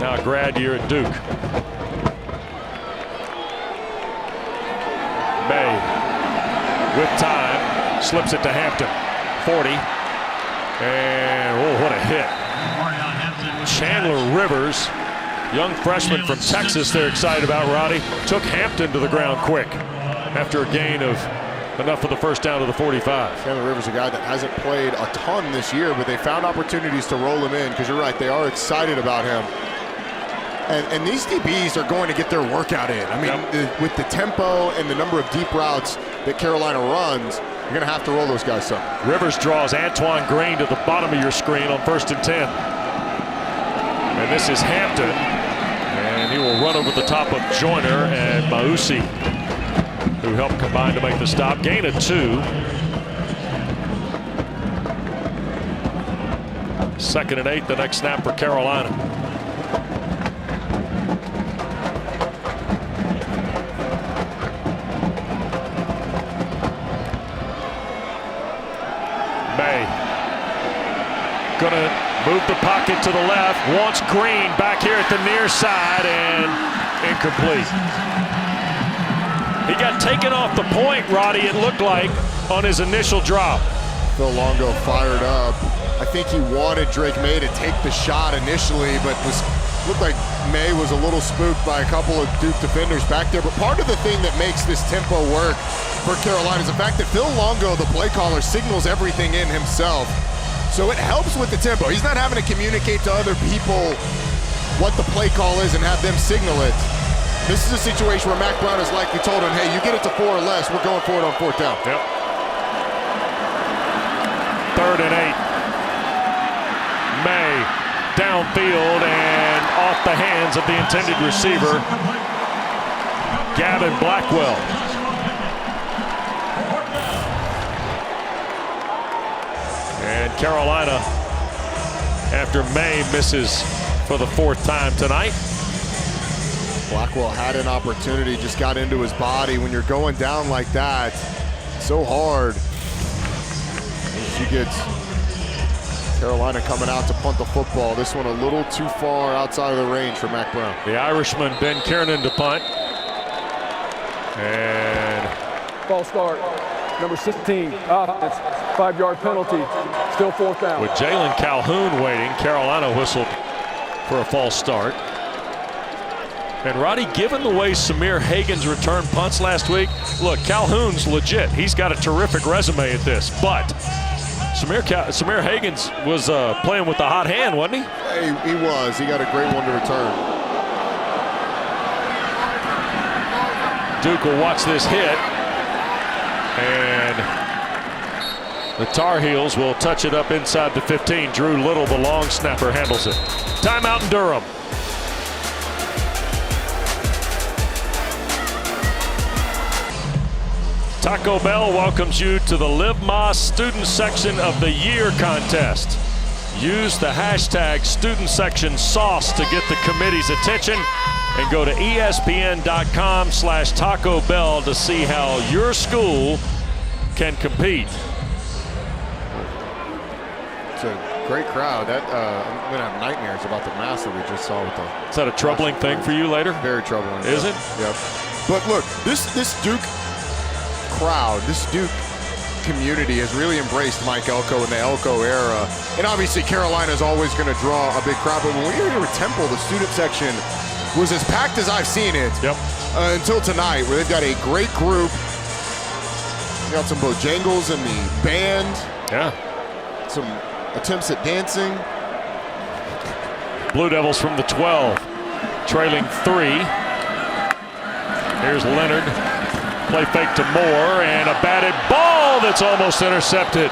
now a grad year at Duke. Maye with time, slips it to Hampton. 40. And oh, what a hit. Chandler Rivers, young freshman from Texas they're excited about, Roddy, took Hampton to the ground quick after a gain of enough for the first down to the 45. Chandler Rivers, a guy that hasn't played a ton this year, but they found opportunities to roll him in, because you're right, they are excited about him. And these DBs are going to get their workout in. I mean, with the tempo and the number of deep routes that Carolina runs, you're going to have to roll those guys up. Rivers draws Antoine Green to the bottom of your screen on 1st and 10. And this is Hampton. And he will run over the top of Joyner and Mausi, who helped combine to make the stop. Gain of 2. 2nd and 8, the next snap for Carolina. Maye gonna move the pocket to the left, wants Green back here at the near side, and incomplete. He got taken off the point, Roddy, it looked like, on his initial drop. Phil Longo fired up. I think he wanted Drake Maye to take the shot initially, but looked like Maye was a little spooked by a couple of Duke defenders back there. But part of the thing that makes this tempo work for Carolina is the fact that Phil Longo, the play caller, signals everything in himself. So it helps with the tempo. He's not having to communicate to other people what the play call is and have them signal it. This is a situation where Mack Brown has likely told him, hey, you get it to 4 or less, we're going for it on 4th down. Yep. 3rd and 8. Maye downfield and off the hands of the intended receiver, Gavin Blackwell. And Carolina, after Maye misses for the 4th time tonight. Blackwell had an opportunity, just got into his body. When you're going down like that, so hard. She gets Carolina coming out to punt the football. This one a little too far outside of the range for Mack Brown. The Irishman, Ben Kiernan, to punt. And False start. Number 16, offense. 5-yard penalty. Still 4th down. with Jalen Calhoun waiting, Carolina whistled for a false start. And Roddy, given the way Samir Hagens returned punts last week, look, Calhoun's legit. He's got a terrific resume at this, but Samir Hagens was playing with the hot hand, wasn't he? He was. He got a great one to return. Duke will watch this hit. And the Tar Heels will touch it up inside the 15. Drew Little, the long snapper, handles it. Timeout in Durham. Taco Bell welcomes you to the Live Más Student Section of the Year contest. Use the hashtag Student Section Sauce to get the committee's attention, and go to ESPN.com/Taco Bell to see how your school can compete. It's a great crowd. I'm going to have nightmares about the mass that we just saw with the. Is that a troubling thing for you later? Very troubling. Is it? Yep. But look, this Duke crowd, this Duke community has really embraced Mike Elko in the Elko era. And obviously Carolina's always going to draw a big crowd. But when we were here at Temple, the student section was as packed as I've seen it. Yep. Until tonight, where they've got a great group. They got some Bojangles in the band. Yeah. Some attempts at dancing. Blue Devils from the 12, trailing 3. Here's Leonard. Play fake to Moore, and a batted ball that's almost intercepted.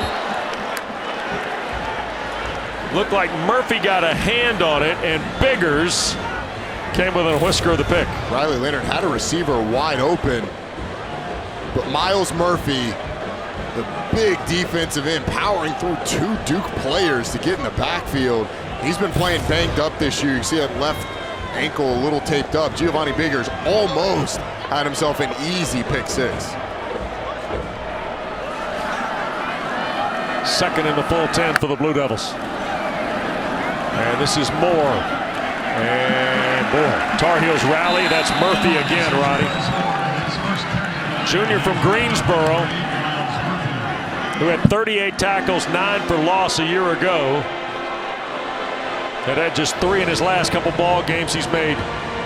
Looked like Murphy got a hand on it, and Biggers came within a whisker of the pick. Riley Leonard had a receiver wide open, but Miles Murphy, the big defensive end, powering through 2 Duke players to get in the backfield. He's been playing banged up this year. You see that left ankle a little taped up. Giovanni Biggers almost had himself an easy pick 6. Second in the full 10 for the Blue Devils. And this is Moore. And boy, Tar Heels rally. That's Murphy again, Roddy. Junior from Greensboro, who had 38 tackles, 9 for loss a year ago. Had just 3 in his last couple ball games. He's made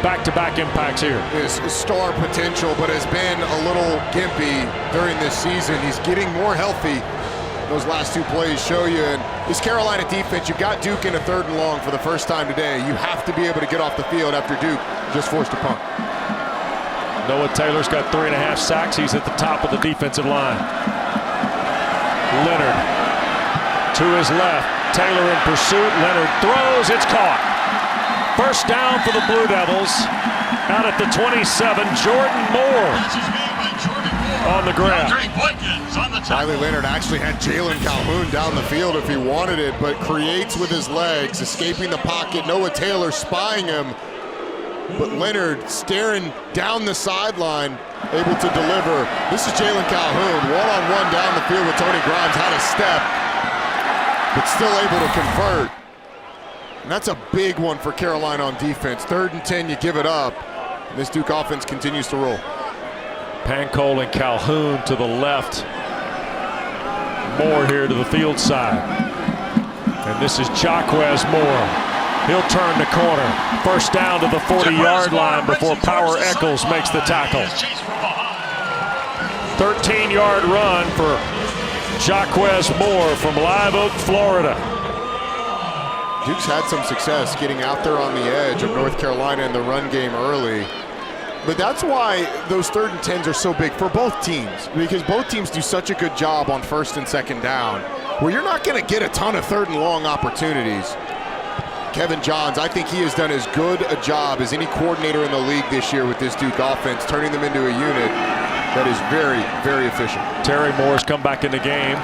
back-to-back impacts here. His star potential, but has been a little gimpy during this season. He's getting more healthy. Those last 2 plays show you. And this Carolina defense, you've got Duke in a 3rd and long for the first time today. You have to be able to get off the field after Duke just forced a punt. Noah Taylor's got 3.5 sacks. He's at the top of the defensive line. Leonard to his left. Taylor in pursuit. Leonard throws. It's caught. First down for the Blue Devils. Out at the 27, Jordan Moore on the grab. Riley Leonard actually had Jalen Calhoun down the field if he wanted it, but creates with his legs, escaping the pocket. Noah Taylor spying him, but Leonard staring down the sideline, able to deliver. This is Jalen Calhoun, one-on-one down the field with Tony Grimes, had a step, but still able to convert. And that's a big one for Carolina on defense. 3rd and 10, you give it up. And this Duke offense continues to roll. Pancol and Calhoun to the left. Moore here to the field side. And this is Jaquez Moore. He'll turn the corner. First down to the 40-yard line before Power Eccles makes the tackle. 13-yard run for Jaquez Moore from Live Oak, Florida. Duke's had some success getting out there on the edge of North Carolina in the run game early. But that's why those 3rd and 10s are so big for both teams, because both teams do such a good job on 1st and 2nd down, where you're not going to get a ton of 3rd and long opportunities. Kevin Johns, I think he has done as good a job as any coordinator in the league this year with this Duke offense, turning them into a unit that is very, very efficient. Terry Moore's come back in the game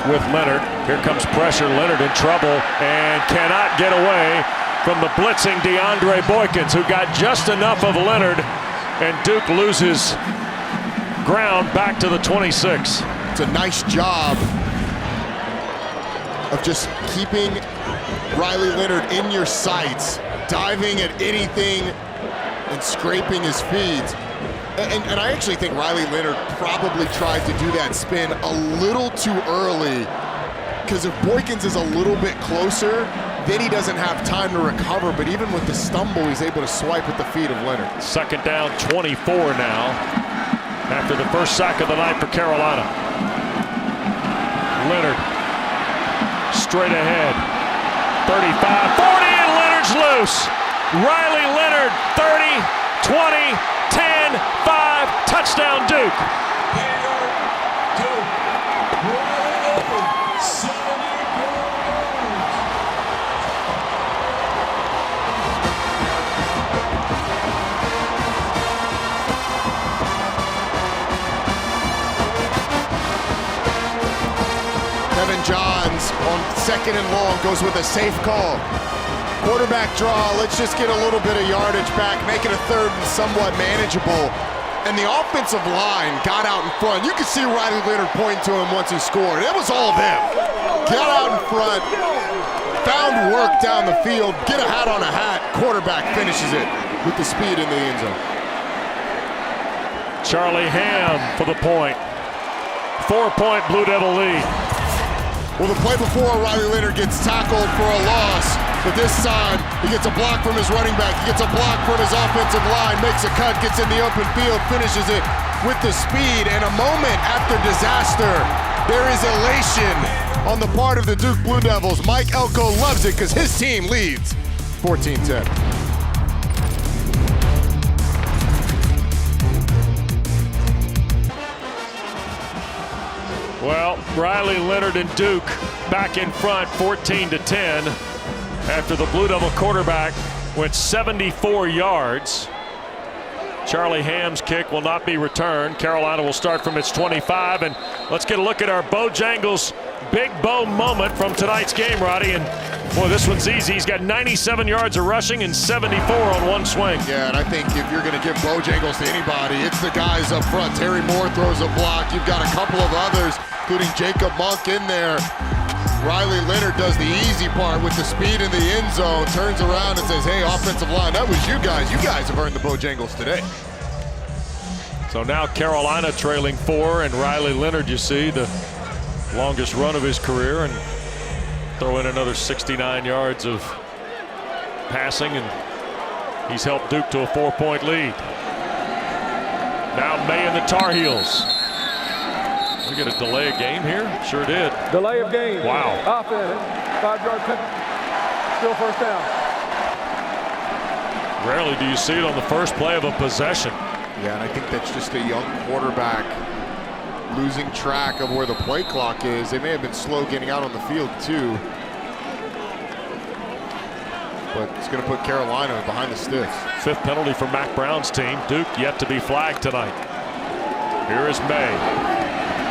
with Leonard. Here comes pressure. Leonard in trouble and cannot get away from the blitzing DeAndre Boykins, who got just enough of Leonard, and Duke loses ground back to the 26. It's a nice job of just keeping Riley Leonard in your sights, diving at anything and scraping his feet. And I actually think Riley Leonard probably tried to do that spin a little too early, because if Boykins is a little bit closer, then he doesn't have time to recover. But even with the stumble, he's able to swipe at the feet of Leonard. 2nd down, 24 now, after the first sack of the night for Carolina. Leonard straight ahead. 35, 40, and Leonard's loose. Riley Leonard, 30, 20, 10-5, touchdown Duke. Kevin Johns on 2nd and long goes with a safe call. Quarterback draw, let's just get a little bit of yardage back, make it a 3rd and somewhat manageable. And the offensive line got out in front. You could see Riley Leonard pointing to him once he scored. It was all them. Got out in front, found work down the field, get a hat on a hat, quarterback finishes it with the speed in the end zone. Charlie Ham for the point. 4-point Blue Devil lead. Well, the play before, Riley Leonard gets tackled for a loss, but this time he gets a block from his running back, he gets a block from his offensive line, makes a cut, gets in the open field, finishes it with the speed, and a moment after disaster, there is elation on the part of the Duke Blue Devils. Mike Elko loves it because his team leads 14-10. Well, Riley Leonard and Duke back in front 14-10 after the Blue Devil quarterback went 74 yards. Charlie Ham's kick will not be returned. Carolina will start from its 25, and let's get a look at our Bojangles Big Bo moment from tonight's game, Roddy. And boy, this one's easy. He's got 97 yards of rushing and 74 on one swing. Yeah, and I think if you're going to give Bojangles to anybody, it's the guys up front. Terry Moore throws a block. You've got a couple of others, including Jacob Monk in there. Riley Leonard does the easy part with the speed in the end zone, turns around and says, hey, offensive line, that was you guys. You guys have earned the Bojangles today. So now Carolina trailing 4, and Riley Leonard, you see, the longest run of his career, and throw in another 69 yards of passing, and he's helped Duke to a 4-point lead. Now May and the Tar Heels. We get a delay of game here? Sure did. Delay of game. Wow. Offense, 5-yard penalty. Still first down. Rarely do you see it on the first play of a possession. Yeah, and I think that's just a young quarterback losing track of where the play clock is. They may have been slow getting out on the field too. But it's going to put Carolina behind the sticks. 5th penalty for Mack Brown's team. Duke yet to be flagged tonight. Here is May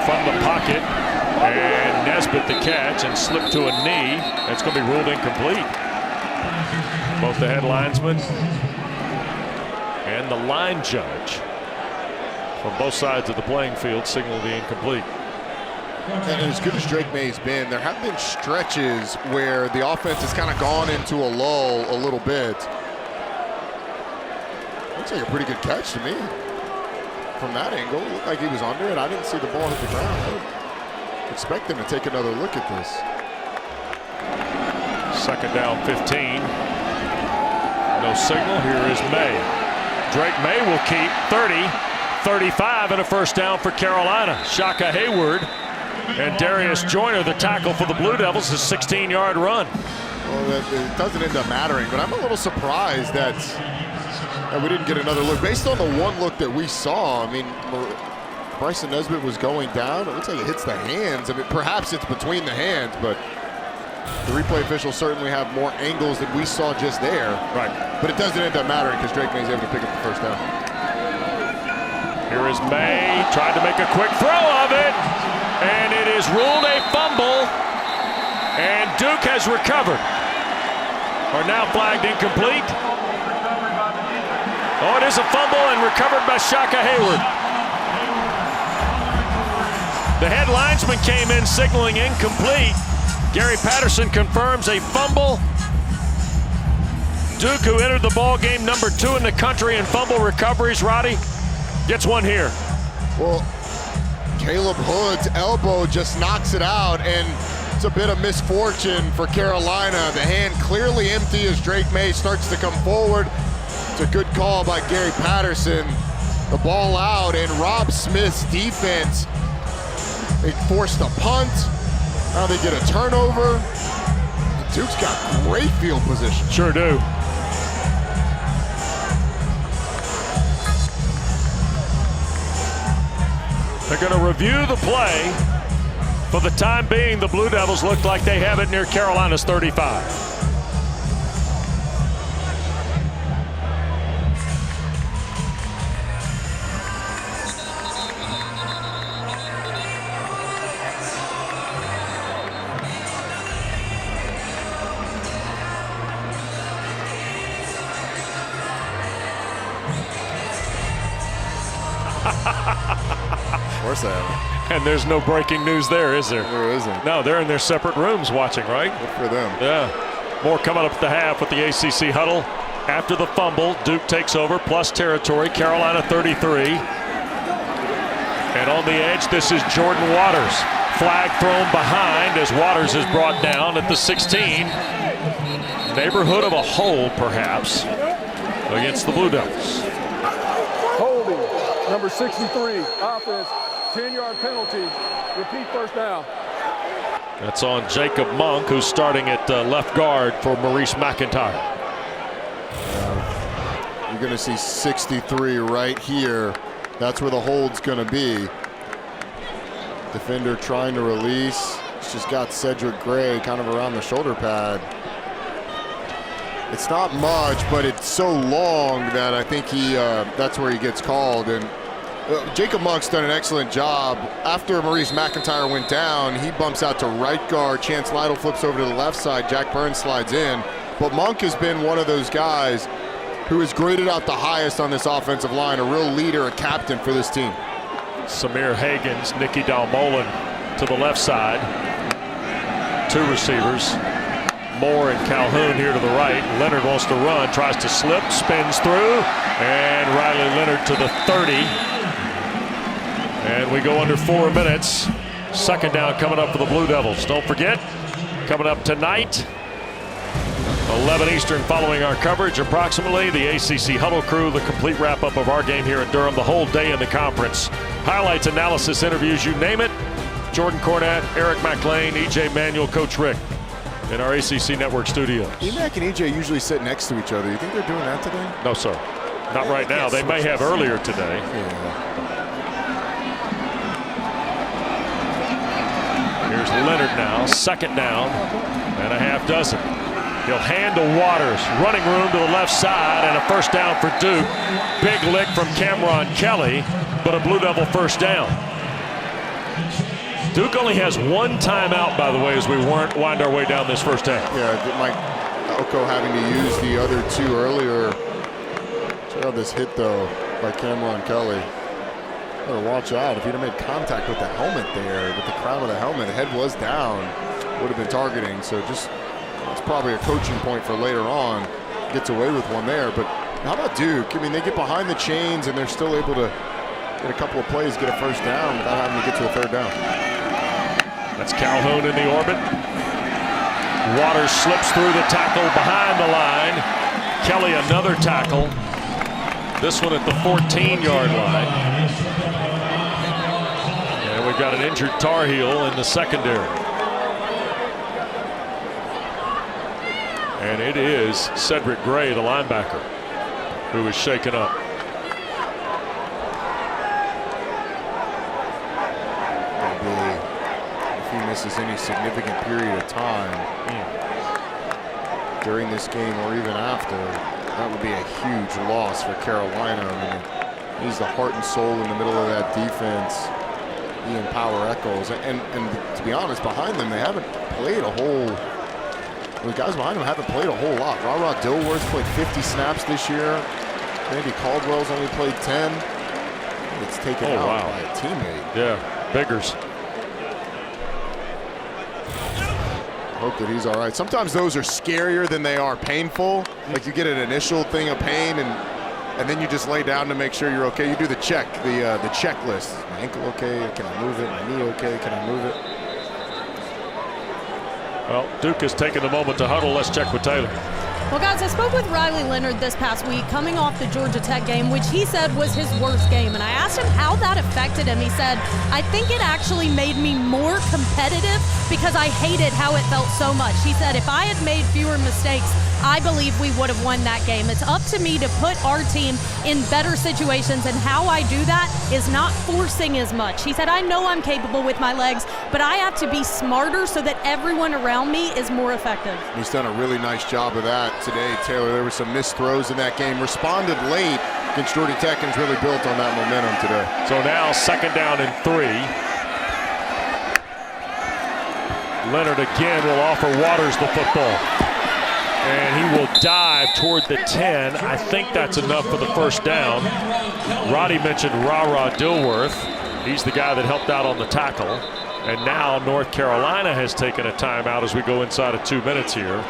from the pocket, and Nesbitt the catch and slipped to a knee. That's going to be ruled incomplete. Both the head linesman and the line judge from both sides of the playing field signal the incomplete. And as good as Drake May's been, there have been stretches where the offense has kind of gone into a lull a little bit. Looks like a pretty good catch to me. From that angle, it looked like he was under it. I didn't see the ball hit the ground. I would expect them to take another look at this. 2nd down 15. No signal. Here is May. Drake May will keep 30, 35, and a first down for Carolina. Shaka Hayward and Darius Joyner, the tackle for the Blue Devils, his 16-yard run. Well, it doesn't end up mattering, but I'm a little surprised that we didn't get another look. Based on the one look that we saw, I mean, Bryson Nesbitt was going down. It looks like it hits the hands. I mean, perhaps it's between the hands, but the replay officials certainly have more angles than we saw just there. Right. But it doesn't end up mattering because Drake May's able to pick up the first down. Here is May, tried to make a quick throw of it, and it is ruled a fumble, and Duke has recovered. Are now flagged incomplete. Oh, it is a fumble and recovered by Shaka Hayward. The head linesman came in signaling incomplete. Gary Patterson confirms a fumble. Duke, who entered the ball game number 2 in the country in fumble recoveries, Roddy, gets one here. Well, Caleb Hood's elbow just knocks it out, and it's a bit of misfortune for Carolina. The hand clearly empty as Drake May starts to come forward. It's a good call by Gary Patterson. The ball out, and Rob Smith's defense, they forced a punt. Now they get a turnover. Duke's got great field position. Sure do. They're going to review the play. For the time being, the Blue Devils look like they have it near Carolina's 35. Of course I am. And there's no breaking news there, is there? There isn't. No, they're in their separate rooms watching, right? Good for them. Yeah. More coming up at the half with the ACC huddle. After the fumble, Duke takes over, plus territory, Carolina 33. And on the edge, this is Jordan Waters. Flag thrown behind as Waters is brought down at the 16. Neighborhood of a hold, perhaps, against the Blue Devils. Holding, number 63, offense, 10-yard penalty, repeat first down. That's on Jacob Monk, who's starting at left guard for Maurice McIntyre. You're going to see 63 right here. That's where the hold's going to be. Defender trying to release. It's just got Cedric Gray kind of around the shoulder pad. It's not much, but it's so long that I think that's where he gets called. And Jacob Monk's done an excellent job. After Maurice McIntyre went down, he bumps out to right guard. Chance Lytle flips over to the left side. Jack Burns slides in. But Monk has been one of those guys who has graded out the highest on this offensive line, a real leader, a captain for this team. Samir Hagans, Nicky Dalmolin to the left side. Two receivers. Moore and Calhoun here to the right. Leonard wants to run, tries to slip, spins through, and Riley Leonard to the 30. And we go under 4 minutes. Second down coming up for the Blue Devils. Don't forget, coming up tonight, 11 Eastern following our coverage approximately. The ACC Huddle Crew, the complete wrap-up of our game here in Durham, the whole day in the conference. Highlights, analysis, interviews, you name it. Jordan Cornette, Eric McLean, EJ Manuel, Coach Rick in our ACC Network studios. EMAC and EJ usually sit next to each other. You think they're doing that today? No, sir. Not right now. They may have earlier today. Yeah. Here's Leonard now, second down and a half dozen. He'll hand to Waters, running room to the left side, and a first down for Duke. Big lick from Cameron Kelly, but a Blue Devil first down. Duke only has one timeout, by the way, as we wind our way down this first half. Yeah, Mike Elko having to use the other two earlier. Check out this hit, though, by Cameron Kelly. Better watch out. If he'd have made contact with the helmet there, with the crown of the helmet, the head was down, would have been targeting. So just, it's probably a coaching point for later on. Gets away with one there. But how about Duke? I mean, they get behind the chains, and they're still able to get a couple of plays, get a first down without having to get to a third down. That's Calhoun in the orbit. Waters slips through the tackle behind the line. Kelly another tackle. This one at the 14-yard line. And we've got an injured Tar Heel in the secondary. And it is Cedric Gray, the linebacker, who is shaken up. If he misses any significant period of time during this game or even after, that would be a huge loss for Carolina. I mean, he's the heart and soul in the middle of that defense. Ian Power Echols, and to be honest, behind them they haven't played a whole. The guys behind them haven't played a whole lot. Ra Dilworth played 50 snaps this year. Randy Caldwell's only played 10. It's taken out by a teammate. Yeah, Biggers. Hope that he's all right. Sometimes those are scarier than they are painful. Like you get an initial thing of pain and then you just lay down to make sure you're okay. You do the check, the checklist. My ankle okay? Can I move it? My knee okay? Can I move it? Well, Duke has taken the moment to huddle. Let's check with Taylor. Well, guys, I spoke with Riley Leonard this past week coming off the Georgia Tech game, which he said was his worst game. And I asked him how that affected him. He said, I think it actually made me more competitive competitive because I hated how it felt so much. He said, if I had made fewer mistakes, I believe we would have won that game. It's up to me to put our team in better situations, and how I do that is not forcing as much. He said, I know I'm capable with my legs, but I have to be smarter so that everyone around me is more effective. He's done a really nice job of that today, Taylor. There were some missed throws in that game. Responded late against Georgia Tech and really built on that momentum today. So now 2nd down and 3. Leonard again will offer Waters the football. And he will dive toward the 10. I think that's enough for the 1st down. Roddy mentioned Ra Dilworth. He's the guy that helped out on the tackle. And now North Carolina has taken a timeout as we go inside of 2 minutes here.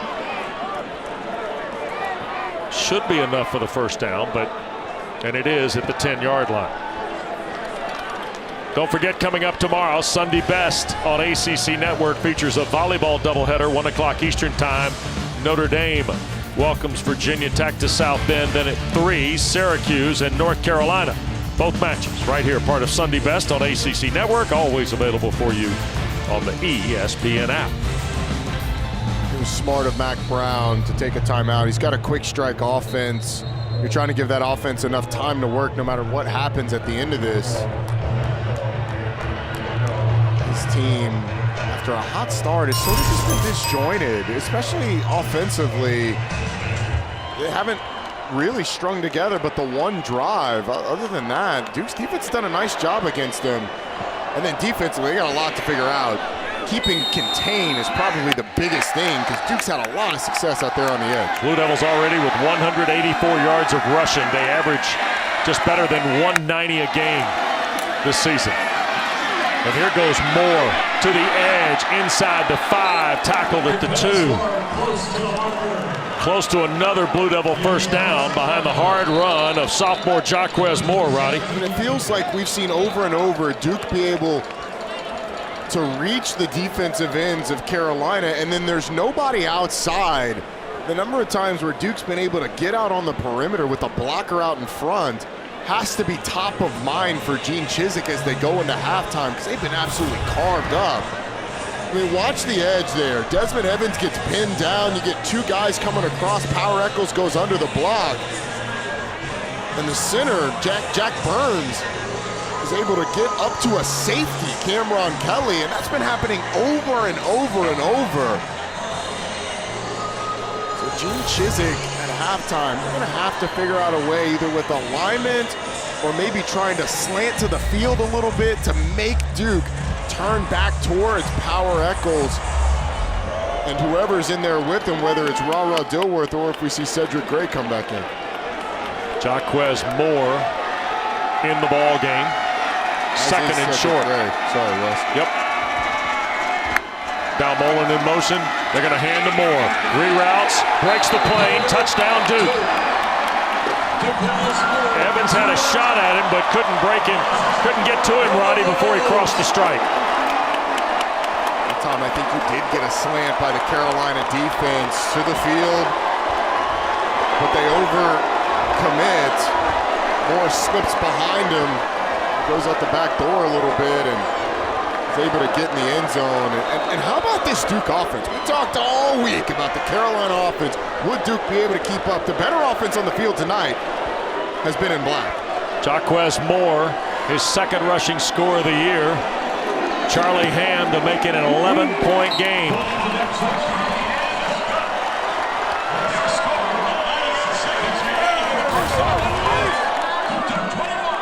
Should be enough for the 1st down, and it is at the 10-yard line. Don't forget, coming up tomorrow, Sunday Best on ACC Network features a volleyball doubleheader, 1 o'clock Eastern Time. Notre Dame welcomes Virginia Tech to South Bend. Then at 3, Syracuse and North Carolina. Both matches right here, part of Sunday Best on ACC Network, always available for you on the ESPN app. It was smart of Mack Brown to take a timeout. He's got a quick strike offense. You're trying to give that offense enough time to work no matter what happens at the end of this. His team, after a hot start, has sort of just been disjointed, especially offensively. They haven't really strung together, but the one drive, other than that, Duke's defense done a nice job against them. And then defensively, they got a lot to figure out. Keeping contained is probably the biggest thing because Duke's had a lot of success out there on the edge. Blue Devils already with 184 yards of rushing. They average just better than 190 a game this season. And here goes Moore to the edge, inside the 5, tackled at the 2. Close to another Blue Devil 1st down behind the hard run of sophomore Jaquez Moore, Roddy. And it feels like we've seen over and over Duke be able to reach the defensive ends of Carolina, and then there's nobody outside. The number of times where Duke's been able to get out on the perimeter with a blocker out in front has to be top of mind for Gene Chizik as they go into halftime, because they've been absolutely carved up. I mean, watch the edge there. Desmond Evans gets pinned down. You get 2 guys coming across. Power Echols goes under the block. And the center, Jack Burns, is able to get up to a safety, Cameron Kelly, and that's been happening over and over and over. So Gene Chizik at halftime, we're going to have to figure out a way, either with alignment or maybe trying to slant to the field a little bit to make Duke turn back towards Power Echols and whoever's in there with him, whether it's Ra Dilworth or if we see Cedric Gray come back in. Jaquez Moore in the ball game. 2nd and short. Sorry, Wes. Yep. Now Mullen in motion. They're going to hand to Moore. Reroutes, breaks the plane, touchdown Duke. Evans had a shot at him, but couldn't break him. Couldn't get to him, Roddy, before he crossed the strike. Tom, I think you did get a slant by the Carolina defense to the field, but they overcommit. Moore slips behind him, goes out the back door a little bit, and is able to get in the end zone. And how about this Duke offense? We talked all week about the Carolina offense. Would Duke be able to keep up? The better offense on the field tonight has been in black. Jaquez Moore, his 2nd rushing score of the year. Charlie Ham to make it an 11-point game.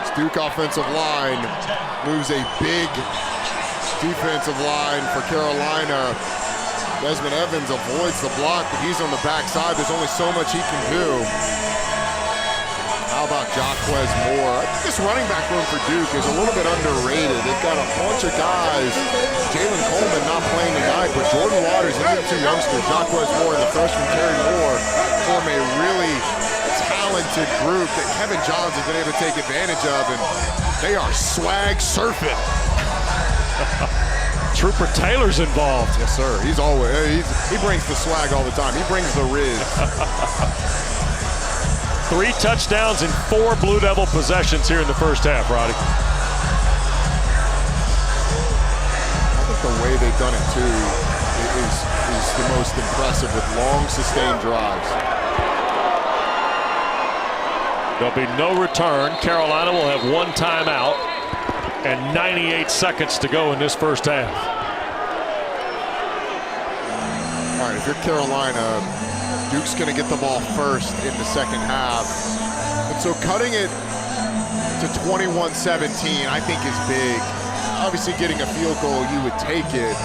This Duke offensive line moves a big defensive line for Carolina. Desmond Evans avoids the block, but he's on the backside. There's only so much he can do. How about Jaquez Moore? I think this running back room for Duke is a little bit underrated. They've got a bunch of guys. Jalen Coleman not playing tonight, but Jordan Waters and the 2 youngsters, Jaquez Moore and the freshman Terry Moore, form a really talented group that Kevin Johns has been able to take advantage of, and they are swag surfing. Trooper Taylor's involved. Yes, sir. He brings the swag all the time. He brings the riz. 3 touchdowns and 4 Blue Devil possessions here in the 1st half, Roddy. think the way they've done it too is the most impressive with long, sustained drives. There'll be no return. Carolina will have one timeout and 98 seconds to go in this first half. All right, if you're Carolina, Duke's going to get the ball first in the second half. And so cutting it to 21-17, I think is big. Obviously getting a field goal, you would take it.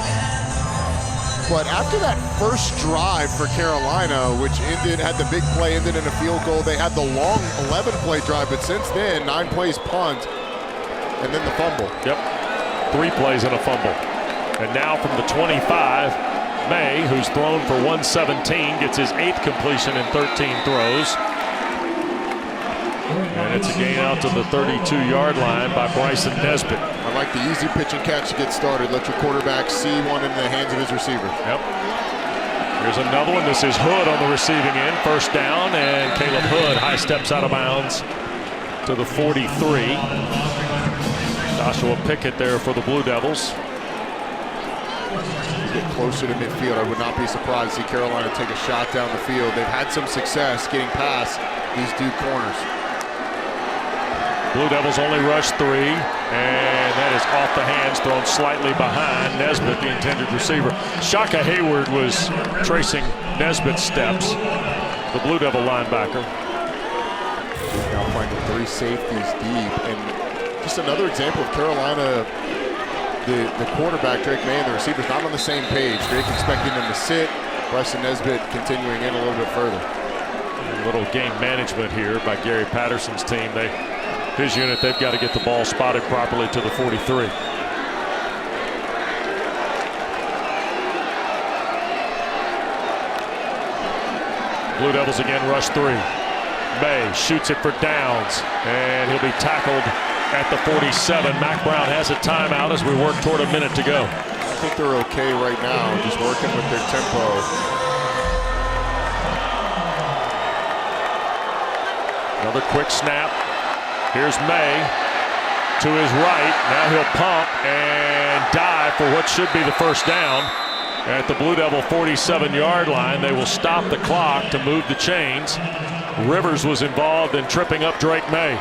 But after that first drive for Carolina, which had the big play, ended in a field goal, they had the long 11-play drive, but since then, 9 plays punt, and then the fumble. Yep, 3 plays and a fumble. And now from the 25, May, who's thrown for 117, gets his 8th completion in 13 throws. And it's a gain out to the 32-yard line by Bryson Nesbitt. I like the easy pitch and catch to get started. Let your quarterback see one in the hands of his receiver. Yep. Here's another one. This is Hood on the receiving end. First down, and Caleb Hood high steps out of bounds to the 43. Joshua Pickett there for the Blue Devils. Get closer to midfield. I would not be surprised to see Carolina take a shot down the field. They've had some success getting past these Duke corners. Blue Devils only rush 3, and that is off the hands, thrown slightly behind Nesbitt, the intended receiver. Shaka Hayward was tracing Nesbitt's steps, the Blue Devil linebacker. Now playing with 3 safeties deep, and just another example of Carolina, the quarterback, Drake May, and the receivers not on the same page. Drake expecting them to sit, Bryson Nesbitt continuing in a little bit further. A little game management here by Gary Patterson's team. His unit, they've got to get the ball spotted properly to the 43. Blue Devils again rush 3. May shoots it for downs, and he'll be tackled at the 47. Mack Brown has a timeout as we work toward a minute to go. I think they're okay right now, just working with their tempo. Another quick snap. Here's May to his right. Now he'll pump and dive for what should be the first down. At the Blue Devil 47-yard line, they will stop the clock to move the chains. Rivers was involved in tripping up Drake May.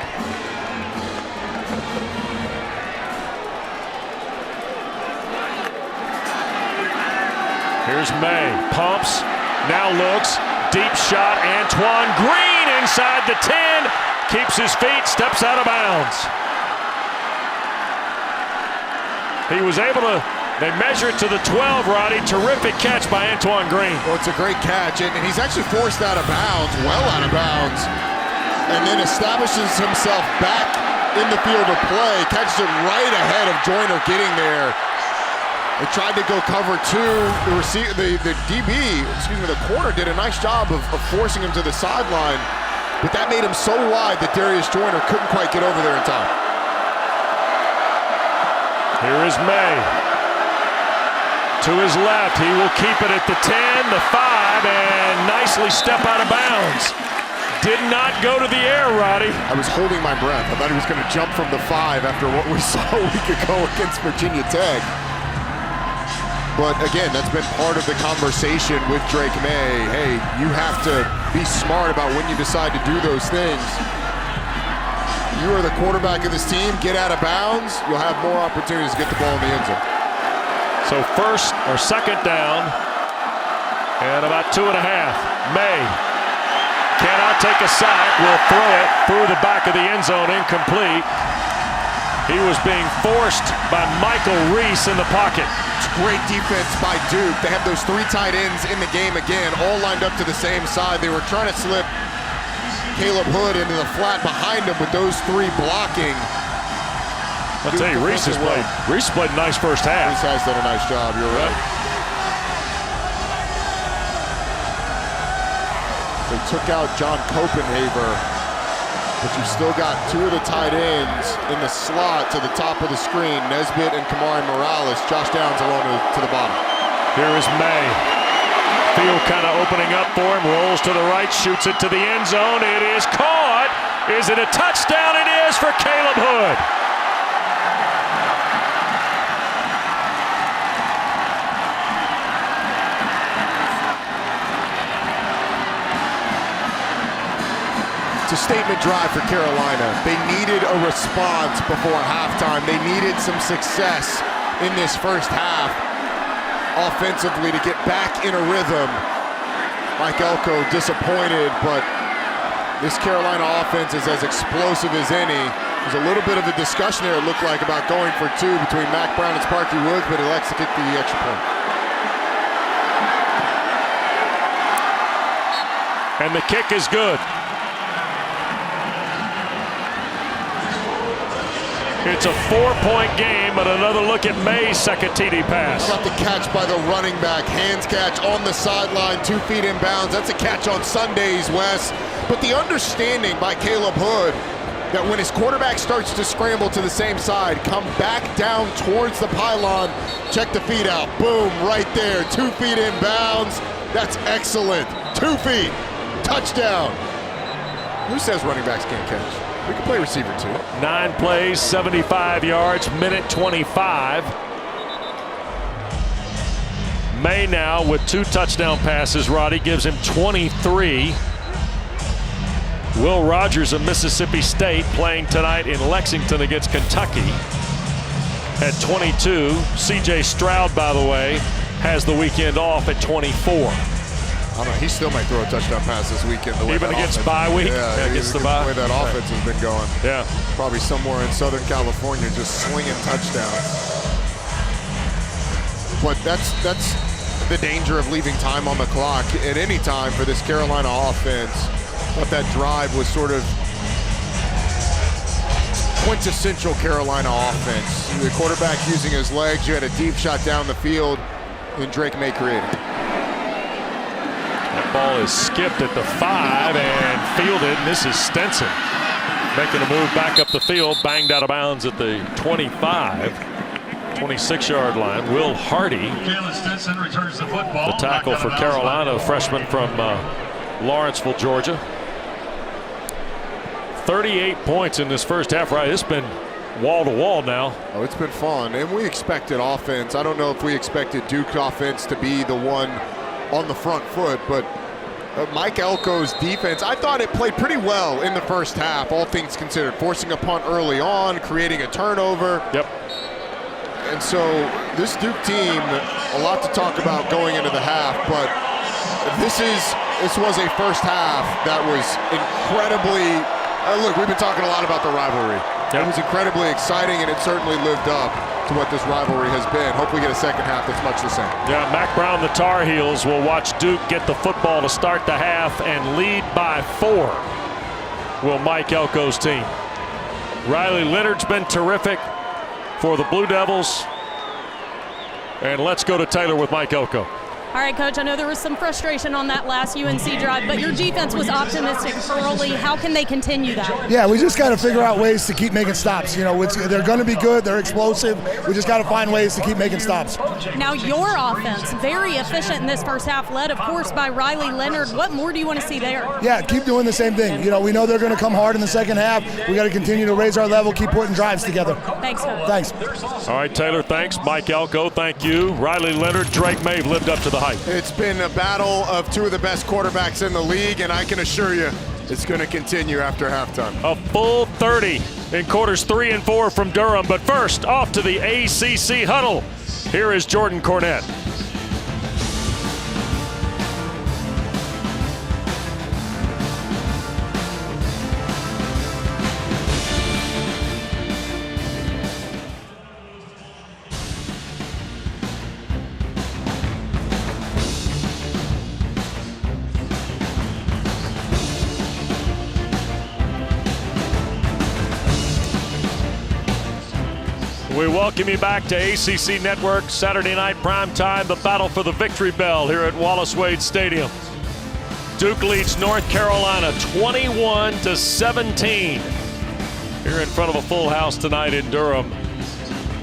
Here's May, pumps, now looks, deep shot, Antoine Green inside the 10, keeps his feet, steps out of bounds. He was able to, they measure it to the 12, Roddy. Terrific catch by Antoine Green. Well, it's a great catch, and he's actually forced out of bounds, well out of bounds, and then establishes himself back in the field of play, catches it right ahead of Joyner getting there. They tried to go cover 2. The DB, the corner did a nice job of forcing him to the sideline, but that made him so wide that Darius Joyner couldn't quite get over there in time. Here is May. To his left, he will keep it at the 10, the 5, and nicely step out of bounds. Did not go to the air, Roddy. I was holding my breath. I thought he was going to jump from the 5 after what we saw a week ago against Virginia Tech. But again, that's been part of the conversation with Drake May. Hey, you have to be smart about when you decide to do those things. You are the quarterback of this team. Get out of bounds. You'll have more opportunities to get the ball in the end zone. So first or second down and about 2.5. May cannot take a sack. Will throw it through the back of the end zone, incomplete. He was being forced by Michael Reese in the pocket. Great defense by Duke. They have those 3 tight ends in the game again, all lined up to the same side. They were trying to slip Caleb Hood into the flat behind him with those 3 blocking. I'll tell you, Reese played a nice first half. Reese has done a nice job, you're right. They took out John Copenhaver, but you still got 2 of the tight ends in the slot to the top of the screen, Nesbitt and Kamari Morales. Josh Downs alone to the bottom. Here is May. Field kind of opening up for him, rolls to the right, shoots it to the end zone. It is caught. Is it a touchdown? It is for Caleb Hood. It's a statement drive for Carolina. They needed a response before halftime. They needed some success in this first half offensively to get back in a rhythm. Mike Elko disappointed, but this Carolina offense is as explosive as any. There's a little bit of a discussion there, it looked like, about going for two between Mack Brown and Sparky Woods, but elects to kick the extra point. And the kick is good. It's a 4-point game, and another look at May's second TD pass. Got the catch by the running back. Hands catch on the sideline, 2 feet in bounds. That's a catch on Sundays, Wes. But the understanding by Caleb Hood that when his quarterback starts to scramble to the same side, come back down towards the pylon, check the feet out. Boom, right there. 2 feet in bounds. That's excellent. 2 feet. Touchdown. Who says running backs can't catch? We can play receiver too. 9 plays, 75 yards, minute 25. May now with 2 touchdown passes. Roddy gives him 23. Will Rogers of Mississippi State playing tonight in Lexington against Kentucky at 22. CJ Stroud, by the way, has the weekend off at 24. I don't know, he still might throw a touchdown pass this weekend. The way Even against bye week? Yeah, against the bye. The way that offense has been going. Yeah. Probably somewhere in Southern California just slinging touchdowns. But that's the danger of leaving time on the clock at any time for this Carolina offense. But that drive was sort of quintessential Carolina offense. The quarterback using his legs, you had a deep shot down the field, and Drake May created. That ball is skipped at the 5 and fielded, and this is Stinson making a move back up the field, banged out of bounds at the 25, 26-yard line. Will Hardy, Stinson returns the football. the tackle for Carolina, a freshman from Lawrenceville, Georgia. 38 points in this first half. Right, it's been wall to wall now. Oh, it's been fun, and we expected offense. I don't know if we expected Duke offense to be the one on the front foot, but Mike Elko's defense, I thought it played pretty well in the first half, all things considered. Forcing a punt early on, creating a turnover. Yep. And so this Duke team, a lot to talk about going into the half, but this was a first half that was incredibly, look, we've been talking a lot about the rivalry. It was incredibly exciting, and it certainly lived up to what this rivalry has been. Hope we get a second half that's much the same. Yeah, Mack Brown, the Tar Heels, will watch Duke get the football to start the half and lead by 4. Will Mike Elko's team. Riley Leonard's been terrific for the Blue Devils. And let's go to Taylor with Mike Elko. All right, Coach, I know there was some frustration on that last UNC drive, but your defense was optimistic early. How can they continue that? Yeah, we just got to figure out ways to keep making stops. You know, they're going to be good. They're explosive. We just got to find ways to keep making stops. Now, your offense, very efficient in this first half, led, of course, by Riley Leonard. What more do you want to see there? Yeah, keep doing the same thing. You know, we know they're going to come hard in the second half. We got to continue to raise our level, keep putting drives together. Thanks, Coach. Thanks. All right, Taylor, thanks. Mike Elko, thank you. Riley Leonard, Drake May have lived up to the hype. It's been a battle of 2 of the best quarterbacks in the league, and I can assure you it's going to continue after halftime. A full 30 in quarters 3 and 4 from Durham. But first, off to the ACC huddle. Here is Jordan Cornette. We welcome you back to ACC Network Saturday night primetime, the battle for the victory bell here at Wallace Wade Stadium. Duke leads North Carolina 21-17 here in front of a full house tonight in Durham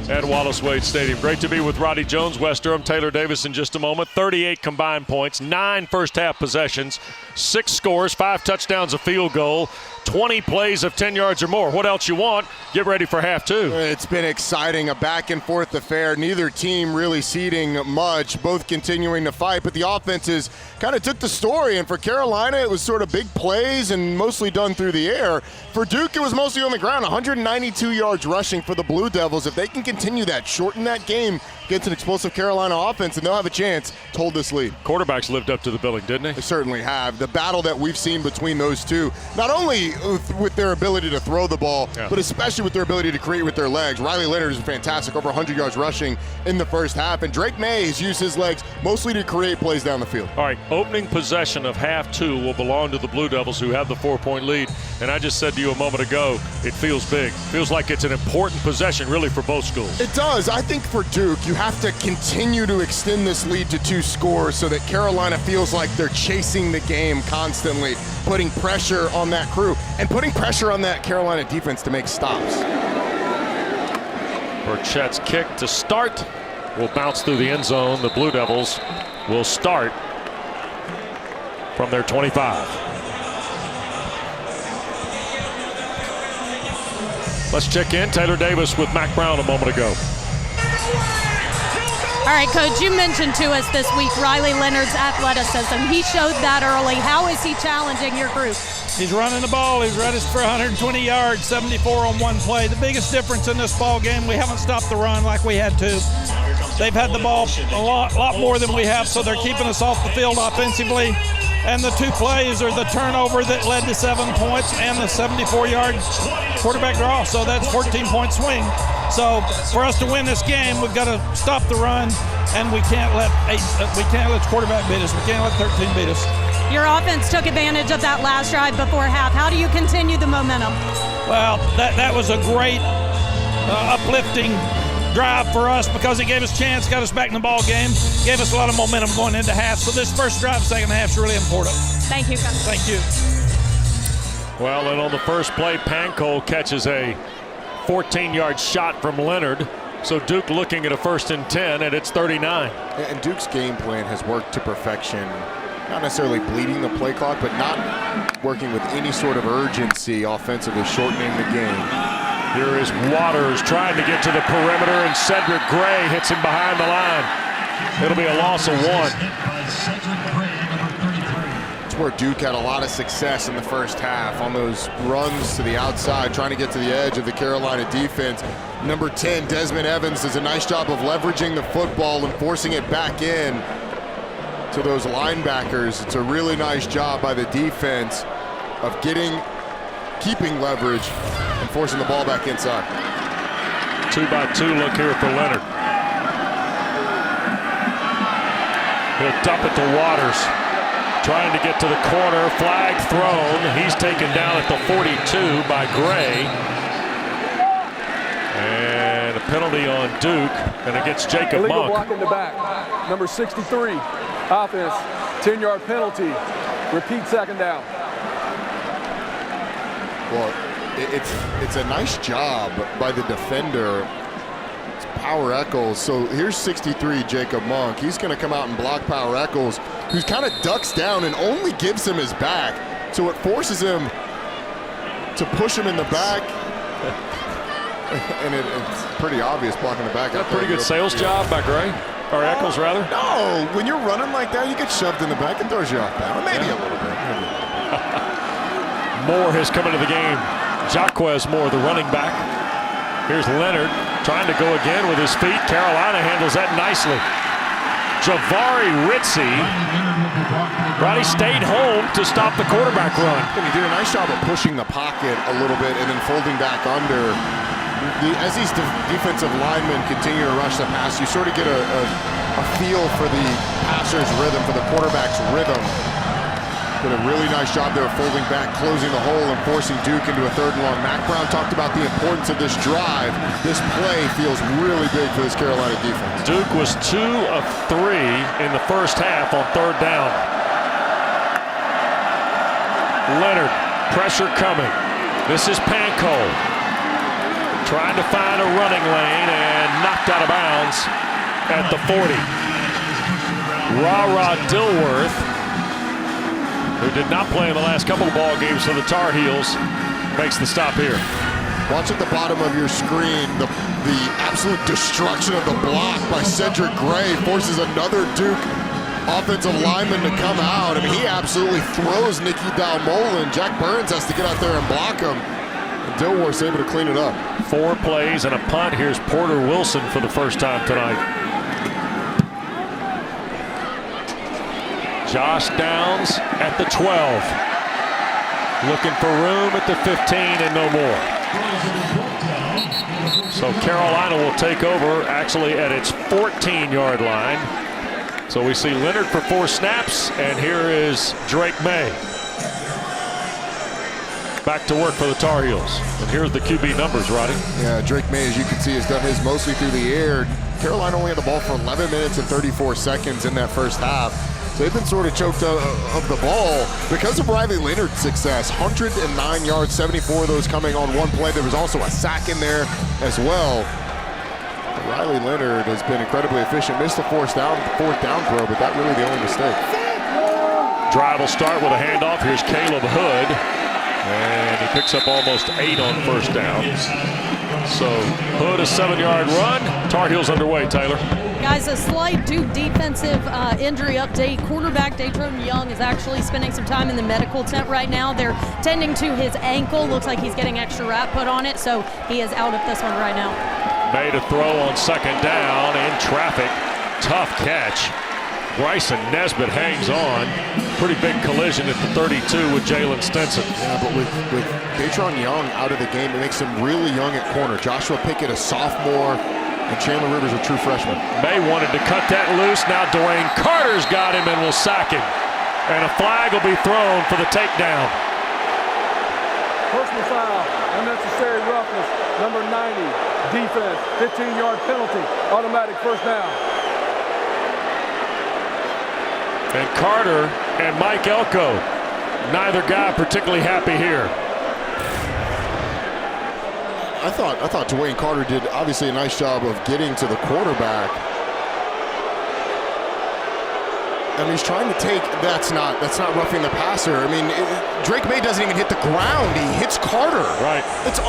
at Wallace Wade Stadium. Great to be with Roddy Jones, Wes Durham, Taylor Davis in just a moment. 38 combined points, 9 first half possessions. 6 scores, 5 touchdowns, a field goal, 20 plays of 10 yards or more. What else you want? Get ready for half 2. It's been exciting, a back and forth affair. Neither team really ceding much, both continuing to fight, but the offenses kind of took the story. And for Carolina, it was sort of big plays and mostly done through the air. For Duke, it was mostly on the ground, 192 yards rushing for the Blue Devils. If they can continue that, shorten that game against an explosive Carolina offense, and they'll have a chance to hold this lead. Quarterbacks lived up to the billing, didn't they? They certainly have. The battle that we've seen between those two, not only with their ability to throw the ball, but especially with their ability to create with their legs. Riley Leonard is fantastic, over 100 yards rushing in the first half, and Drake May has used his legs mostly to create plays down the field. All right, opening possession of half 2 will belong to the Blue Devils, who have the 4-point lead. And I just said to you a moment ago, it feels big. Feels like it's an important possession, really, for both schools. It does. I think for Duke, you have to continue to extend this lead to 2 scores so that Carolina feels like they're chasing the game constantly, putting pressure on that crew and putting pressure on that Carolina defense to make stops. Burchett's kick to start will bounce through the end zone. The Blue Devils will start from their 25. Let's check in. Taylor Davis with Mack Brown a moment ago. All right, Coach, you mentioned to us this week Riley Leonard's athleticism. He showed that early. How is he challenging your group? He's running the ball. He's ready for 120 yards, 74 on one play. The biggest difference in this ball game, we haven't stopped the run like we had to. They've had the ball a lot more than we have, so they're keeping us off the field offensively. And the 2 plays are the turnover that led to 7 points and the 74-yard quarterback draw. So that's 14-point swing. So for us to win this game, we've got to stop the run, and we can't let the quarterback beat us. We can't let 13 beat us. Your offense took advantage of that last drive before half. How do you continue the momentum? Well, that was a great uplifting drive for us because it gave us a chance, got us back in the ball game, gave us a lot of momentum going into half. So this first drive, second half is really important. Thank you, Coach. Thank you. Well, and on the first play, Pancol catches a 14-yard shot from Leonard. So Duke looking at a 1st and 10, and it's 39. And Duke's game plan has worked to perfection. Not necessarily bleeding the play clock, but not working with any sort of urgency offensively, shortening the game. Here is Waters trying to get to the perimeter, and Cedric Gray hits him behind the line. It'll be a loss of 1. It's where Duke had a lot of success in the first half on those runs to the outside, trying to get to the edge of the Carolina defense. Number 10, Desmond Evans, does a nice job of leveraging the football and forcing it back in to those linebackers. It's a really nice job by the defense of keeping leverage and forcing the ball back inside. 2-by-2 look here for Leonard. He'll dump it to Waters. Trying to get to the corner, flag thrown. He's taken down at the 42 by Gray. And a penalty on Duke, and it gets Jacob Illegal Monk. block in the back. Number 63, offense, 10-yard penalty. Repeat 2nd down. Well, it's a nice job by the defender. It's Power Echols. So here's 63, Jacob Monk. He's going to come out and block Power Echols, who's kind of ducks down and only gives him his back. So it forces him to push him in the back. And it's pretty obvious blocking the back. A pretty good sales job by Gray, or Eccles rather. No, when you're running like that, you get shoved in the back and throws you off balance. Maybe a little bit. Moore has come into the game. Jaquez Moore, the running back. Here's Leonard trying to go again with his feet. Carolina handles that nicely. Javari Ritzy. Roddy stayed home to stop the quarterback run. And he did a nice job of pushing the pocket a little bit and then folding back under. As these defensive linemen continue to rush the pass, you sort of get a feel for the passer's rhythm, for the quarterback's rhythm. Did a really nice job there of folding back, closing the hole, and forcing Duke into a 3rd and long. Mack Brown talked about the importance of this drive. This play feels really big for this Carolina defense. Duke was 2 of 3 in the first half on 3rd down. Leonard, pressure coming. This is Pancol. Trying to find a running lane and knocked out of bounds at the 40. Ra-Ra Dilworth who did not play in the last couple of ball games for the Tar Heels, makes the stop here. Watch at the bottom of your screen the absolute destruction of the block by Cedric Gray forces another Duke offensive lineman to come out. I mean, he absolutely throws Nicky Dalmolin. Jack Burns has to get out there and block him. And Dilworth's able to clean it up. 4 plays and a punt. Here's Porter Wilson for the first time tonight. Josh Downs at the 12. Looking for room at the 15 and no more. So Carolina will take over actually at its 14-yard line. So we see Leonard for 4 snaps, and here is Drake May. Back to work for the Tar Heels. And here's the QB numbers, Roddy. Yeah, Drake May, as you can see, has done his mostly through the air. Carolina only had the ball for 11 minutes and 34 seconds in that first half. So they've been sort of choked of the ball because of Riley Leonard's success. 109 yards, 74 of those coming on one play. There was also a sack in there as well. Riley Leonard has been incredibly efficient. Missed the fourth down throw, but that really the only mistake. Drive will start with a handoff. Here's Caleb Hood. And he picks up almost 8 on first down. So Hood, a 7-yard run. Tar Heels underway, Taylor. Guys, a slight Duke defensive injury update. Quarterback Datrone Young is actually spending some time in the medical tent right now. They're tending to his ankle. Looks like he's getting extra wrap put on it, so he is out of this one right now. Made a throw on second down in traffic. Tough catch. Bryson Nesbitt hangs on. Pretty big collision at the 32 with Jalen Stinson. Yeah, but with Datrone Young out of the game, it makes him really young at corner. Joshua Pickett, a sophomore, and Chandler Rivers, a true freshman. May wanted to cut that loose. Now Dwayne Carter's got him and will sack him. And a flag will be thrown for the takedown. Personal foul, unnecessary roughness, number 90, defense, 15-yard penalty, automatic first down. And Carter and Mike Elko, neither guy particularly happy here. I thought Dwayne Carter did obviously a nice job of getting to the quarterback. I mean, he's trying to take, that's not roughing the passer. I mean, Drake May doesn't even hit the ground. He hits Carter. Right. It's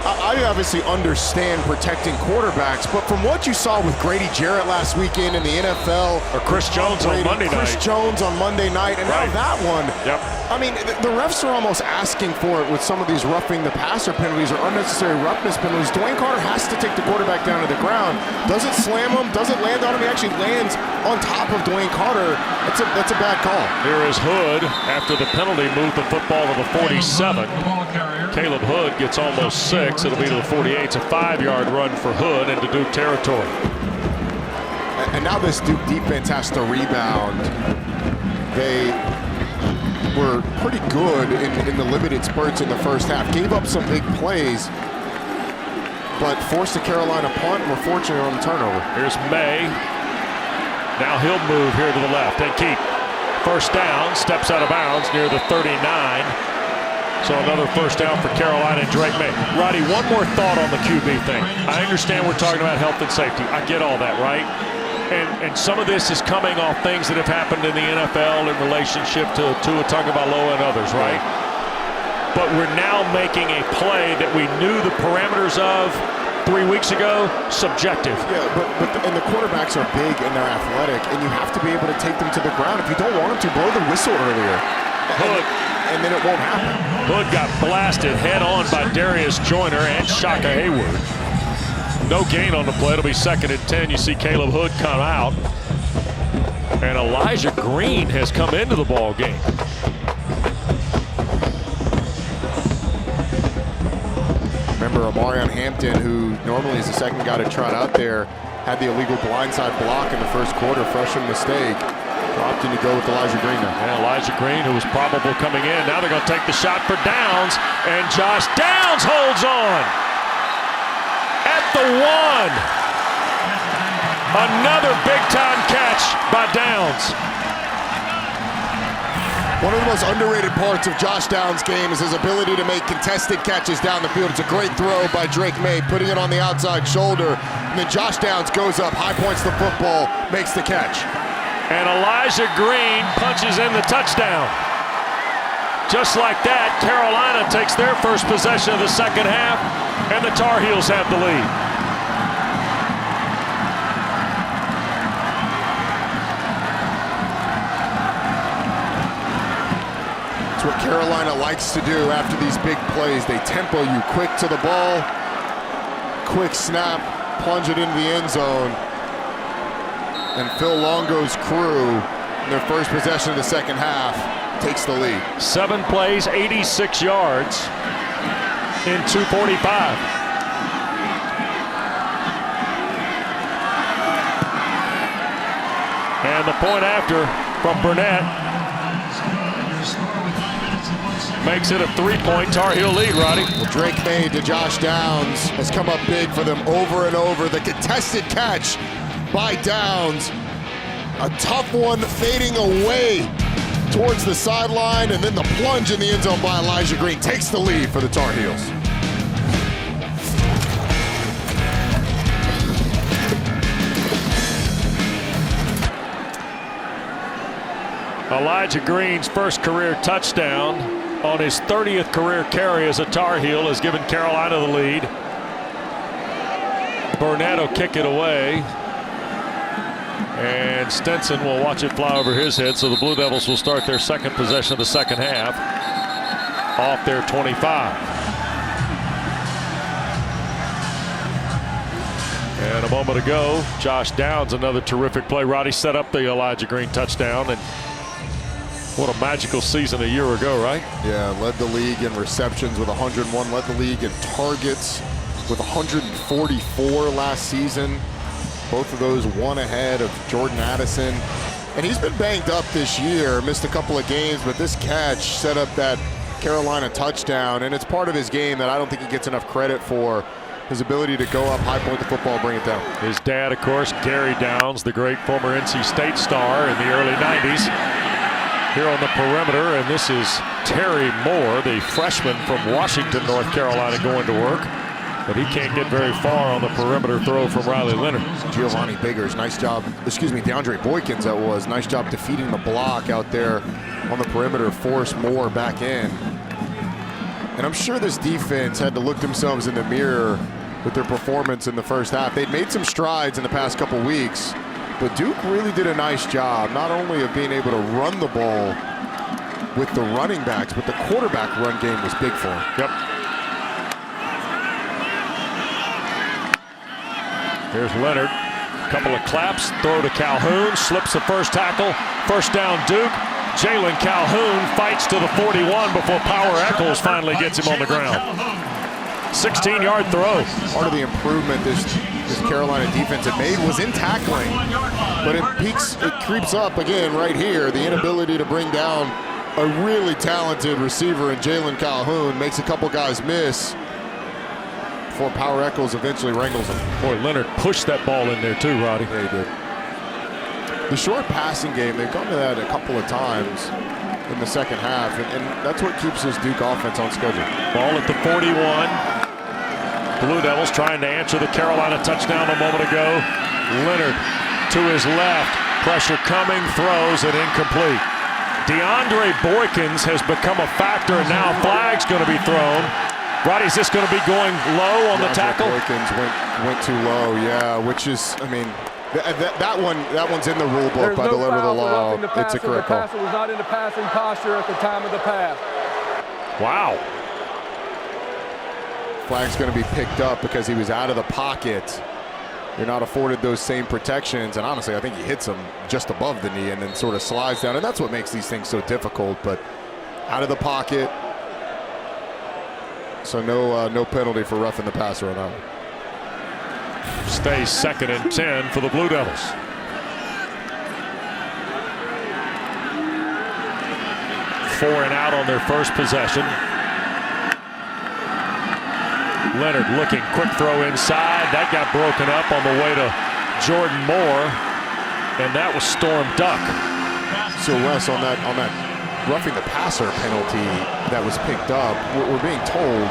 I obviously understand protecting quarterbacks, but from what you saw with Grady Jarrett last weekend in the NFL, or Chris Jones on Monday night. Chris Jones on Monday night, and now that one. Yep. I mean, the refs are almost asking for it with some of these roughing the passer penalties or unnecessary roughness penalties. Dwayne Carter has to take the quarterback down to the ground. Doesn't slam him, doesn't land on him. He actually lands on top of Dwayne Carter. That's a bad call. Here is Hood after the penalty, moved the football to the 47. Caleb Hood gets almost 6. It'll be to the 48. It's a 5-yard run for Hood into Duke territory. And now this Duke defense has to rebound. They were pretty good in the limited spurts in the first half. Gave up some big plays, but forced a Carolina punt and were fortunate on the turnover. Here's May. Now he'll move here to the left and keep. First down, steps out of bounds near the 39. So another first down for Carolina and Drake May. Roddy, one more thought on the QB thing. I understand we're talking about health and safety. I get all that, right? And some of this is coming off things that have happened in the NFL in relationship to Tua Tagovailoa and others, right? But we're now making a play that we knew the parameters of 3 weeks ago, subjective. Yeah, but and the quarterbacks are big and they're athletic, and you have to be able to take them to the ground. If you don't want them to, blow the whistle earlier. Hood. And then it won't happen. Hood got blasted head on by Darius Joyner and Shaka Hayward. No gain on the play. It'll be 2nd and 10. You see Caleb Hood come out. And Elijah Green has come into the ball game. Remember Amarion Hampton, who normally is the second guy to trot out there, had the illegal blindside block in the first quarter, freshman mistake. Opting to go with Elijah Green now. And Elijah Green, who was probable coming in. Now they're going to take the shot for Downs. And Josh Downs holds on. At the 1. Another big-time catch by Downs. One of the most underrated parts of Josh Downs' game is his ability to make contested catches down the field. It's a great throw by Drake May, putting it on the outside shoulder. And then Josh Downs goes up, high points the football, makes the catch. And Elijah Green punches in the touchdown. Just like that, Carolina takes their first possession of the second half, and the Tar Heels have the lead. It's what Carolina likes to do after these big plays. They tempo you quick to the ball, quick snap, plunge it into the end zone. And Phil Longo's crew, in their first possession of the second half, takes the lead. 7 plays, 86 yards in 2:45. And the point after from Burnett makes it a 3-point Tar Heel lead, Roddy. Well, Drake May to Josh Downs has come up big for them over and over. The contested catch by Downs. A tough one fading away towards the sideline, and then the plunge in the end zone by Elijah Green takes the lead for the Tar Heels. Elijah Green's first career touchdown on his 30th career carry as a Tar Heel has given Carolina the lead. Burnett will kick it away. And Stinson will watch it fly over his head, so the Blue Devils will start their second possession of the second half off their 25. And a moment ago, Josh Downs, another terrific play. Roddy set up the Elijah Green touchdown, and what a magical season a year ago, right? Yeah, led the league in receptions with 101, led the league in targets with 144 last season. Both of those one ahead of Jordan Addison. And he's been banged up this year, missed a couple of games, but this catch set up that Carolina touchdown, and it's part of his game that I don't think he gets enough credit for. His ability to go up, high point the football, bring it down. His dad, of course, Gary Downs, the great former NC State star in the early 90s. Here on the perimeter, and this is Terry Moore, the freshman from Washington, North Carolina, going to work. But he can't get very far on the perimeter throw from Riley Leonard. Giovanni Biggers, nice job. Excuse me, DeAndre Boykins, that was. Nice job defeating the block out there on the perimeter, force Moore back in. And I'm sure this defense had to look themselves in the mirror with their performance in the first half. They'd made some strides in the past couple weeks, but Duke really did a nice job, not only of being able to run the ball with the running backs, but the quarterback run game was big for them. Yep. Here's Leonard, couple of claps, throw to Calhoun, slips the first tackle, first down Duke. Jalen Calhoun fights to the 41 before Power Echols finally gets him on the ground. 16-yard throw. Part of the improvement this Carolina defense had made was in tackling, but it creeps up again right here. The inability to bring down a really talented receiver in Jalen Calhoun makes a couple guys miss before Power Echols eventually wrangles him. Boy, Leonard pushed that ball in there too, Roddy. Yeah, he did. The short passing game, they've gone to that a couple of times in the second half, and that's what keeps this Duke offense on schedule. Ball at the 41. Blue Devils trying to answer the Carolina touchdown a moment ago. Leonard to his left, pressure coming, throws it incomplete. DeAndre Boykins has become a factor, and now flag's going to be thrown. Roddy, is this going to be going low on the tackle? Boykins went too low, yeah, which is, I mean, that one's in the rule book by the letter of the law. It's a correct call. The passer was not in the passing posture at the time of the pass. Wow. Flag's going to be picked up because he was out of the pocket. You're not afforded those same protections, and honestly, I think he hits him just above the knee and then sort of slides down, and that's what makes these things so difficult. But out of the pocket, so no penalty for roughing the passer on that one. Stays 2nd and 10 for the Blue Devils. Four and out on their first possession. Leonard looking, quick throw inside. That got broken up on the way to Jordan Moore, and that was Storm Duck. So Wes, on that roughing the passer penalty that was picked up, we're being told,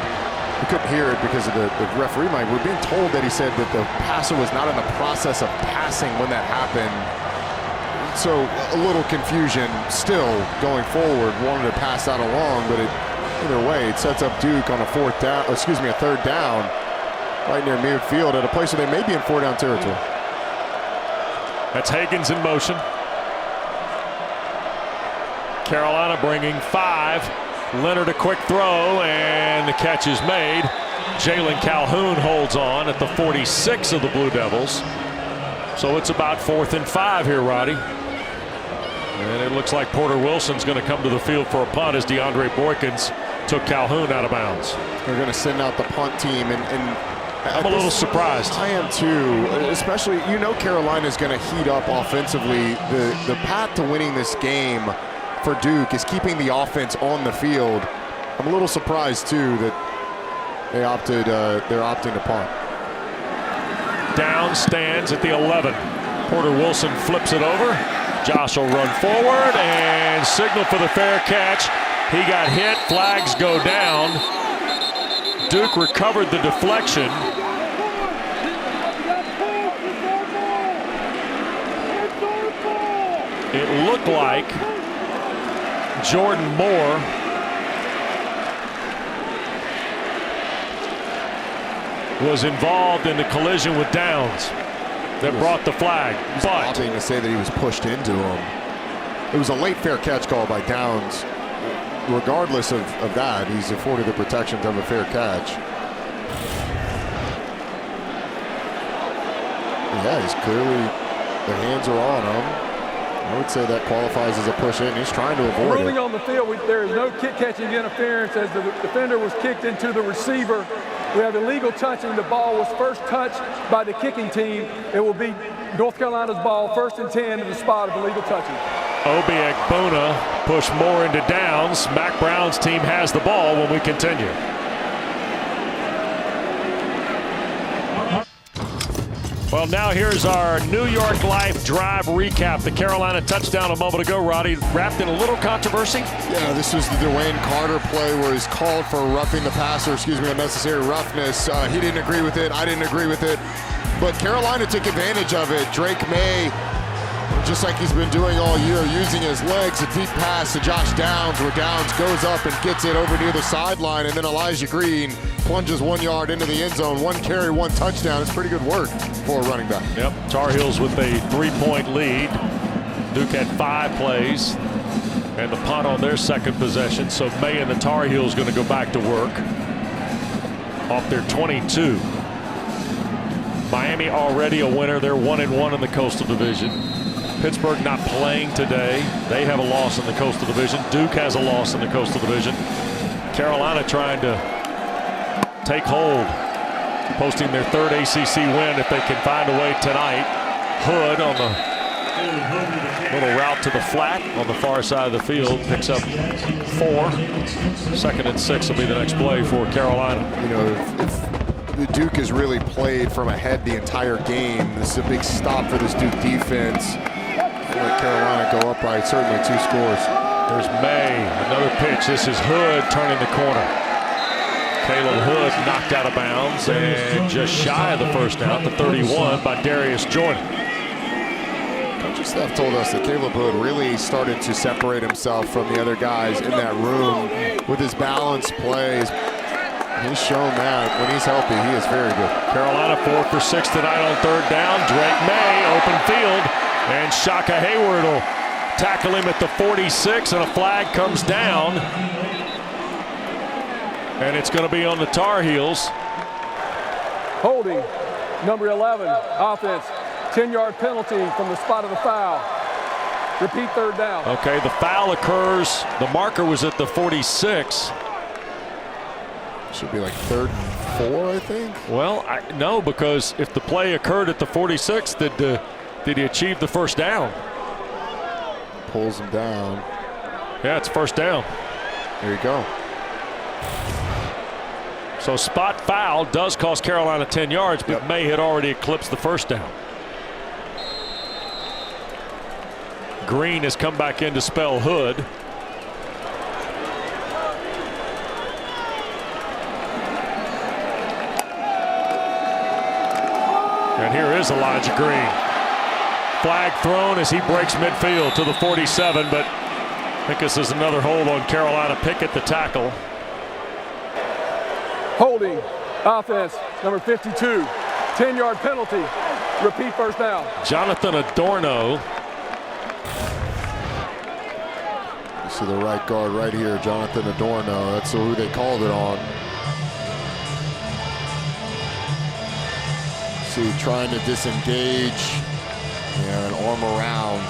we couldn't hear it because of the referee mic, we're being told that he said that the passer was not in the process of passing when that happened. So a little confusion still going forward. Wanted to pass that along, but either way, it sets up Duke on a third down, right near midfield at a place where they may be in 4-down territory. That's Higgins in motion. Carolina bringing 5. Leonard a quick throw, and the catch is made. Jalen Calhoun holds on at the 46 of the Blue Devils. So it's about 4th and 5 here, Roddy. And it looks like Porter Wilson's going to come to the field for a punt as DeAndre Boykins took Calhoun out of bounds. They're going to send out the punt team, and I'm a little surprised. I am too, especially, Carolina's going to heat up offensively. The path to winning this game for Duke is keeping the offense on the field. I'm a little surprised too that they're opting to punt. Down stands at the 11. Porter Wilson flips it over. Josh will run forward and signal for the fair catch. He got hit, flags go down. Duke recovered the deflection. It looked like Jordan Moore was involved in the collision with Downs that brought the flag. But opting to say that he was pushed into him. It was a late fair catch call by Downs. Regardless of that, he's afforded the protection to have a fair catch. Yeah, he's clearly, the hands are on him. I would say that qualifies as a push in. He's trying to avoid Ruling it. on the field, there is no kick-catching interference as the defender was kicked into the receiver. We have illegal touching. The ball was first touched by the kicking team. It will be North Carolina's ball, 1st and 10 in the spot of illegal touching. Obi Ekbuna pushed Moore into Downs. Mac Brown's team has the ball when we continue. Well, now here's our New York Life Drive recap. The Carolina touchdown a moment ago, Roddy, wrapped in a little controversy. Yeah, this was the Dwayne Carter play where he's called for roughing the passer, unnecessary roughness. He didn't agree with it. I didn't agree with it. But Carolina took advantage of it. Drake May, just like he's been doing all year, using his legs, a deep pass to Josh Downs, where Downs goes up and gets it over near the sideline, and then Elijah Green plunges 1 yard into the end zone. 1 carry, 1 touchdown. It's pretty good work for a running back. Yep, Tar Heels with a 3-point lead. Duke had 5 plays and the punt on their second possession. So May and the Tar Heels going to go back to work off their 22. Miami already a winner. They're 1-1 in the Coastal Division. Pittsburgh not playing today. They have a loss in the Coastal Division. Duke has a loss in the Coastal Division. Carolina trying to take hold, posting their 3rd ACC win if they can find a way tonight. Hood on the little route to the flat on the far side of the field picks up 4. 2nd and 6 will be the next play for Carolina. If Duke has really played from ahead the entire game, this is a big stop for this Duke defense. Let Carolina go up by certainly 2 scores. There's May, another pitch. This is Hood turning the corner. Caleb Hood knocked out of bounds and just shy of the first down, the 31 by Darius Jordan. Coaching staff told us that Caleb Hood really started to separate himself from the other guys in that room with his balanced plays. He's shown that when he's healthy, he is very good. Carolina 4 for 6 tonight on 3rd down. Drake May, open field, and Shaka Hayward will tackle him at the 46, and a flag comes down. And it's going to be on the Tar Heels. Holding, number 11, offense. 10-yard penalty from the spot of the foul. Repeat 3rd down. Okay, the foul occurs. The marker was at the 46. Should be like 3rd and 4, I think. Well, no, because if the play occurred at the 46, did he achieve the 1st down? Pulls him down. Yeah, it's 1st down. There you go. So spot foul does cost Carolina 10 yards, but May had already eclipsed the 1st down. Green has come back in to spell Hood. And here is Elijah Green. flag thrown as he breaks midfield to the 47, but I think this is another hold on Carolina. Pickett, the tackle. Holding, offense, number 52, 10-yard penalty. Repeat first down. Jonathan Adorno. You see the right guard right here, Jonathan Adorno. That's who they called it on. See, trying to disengage and arm around.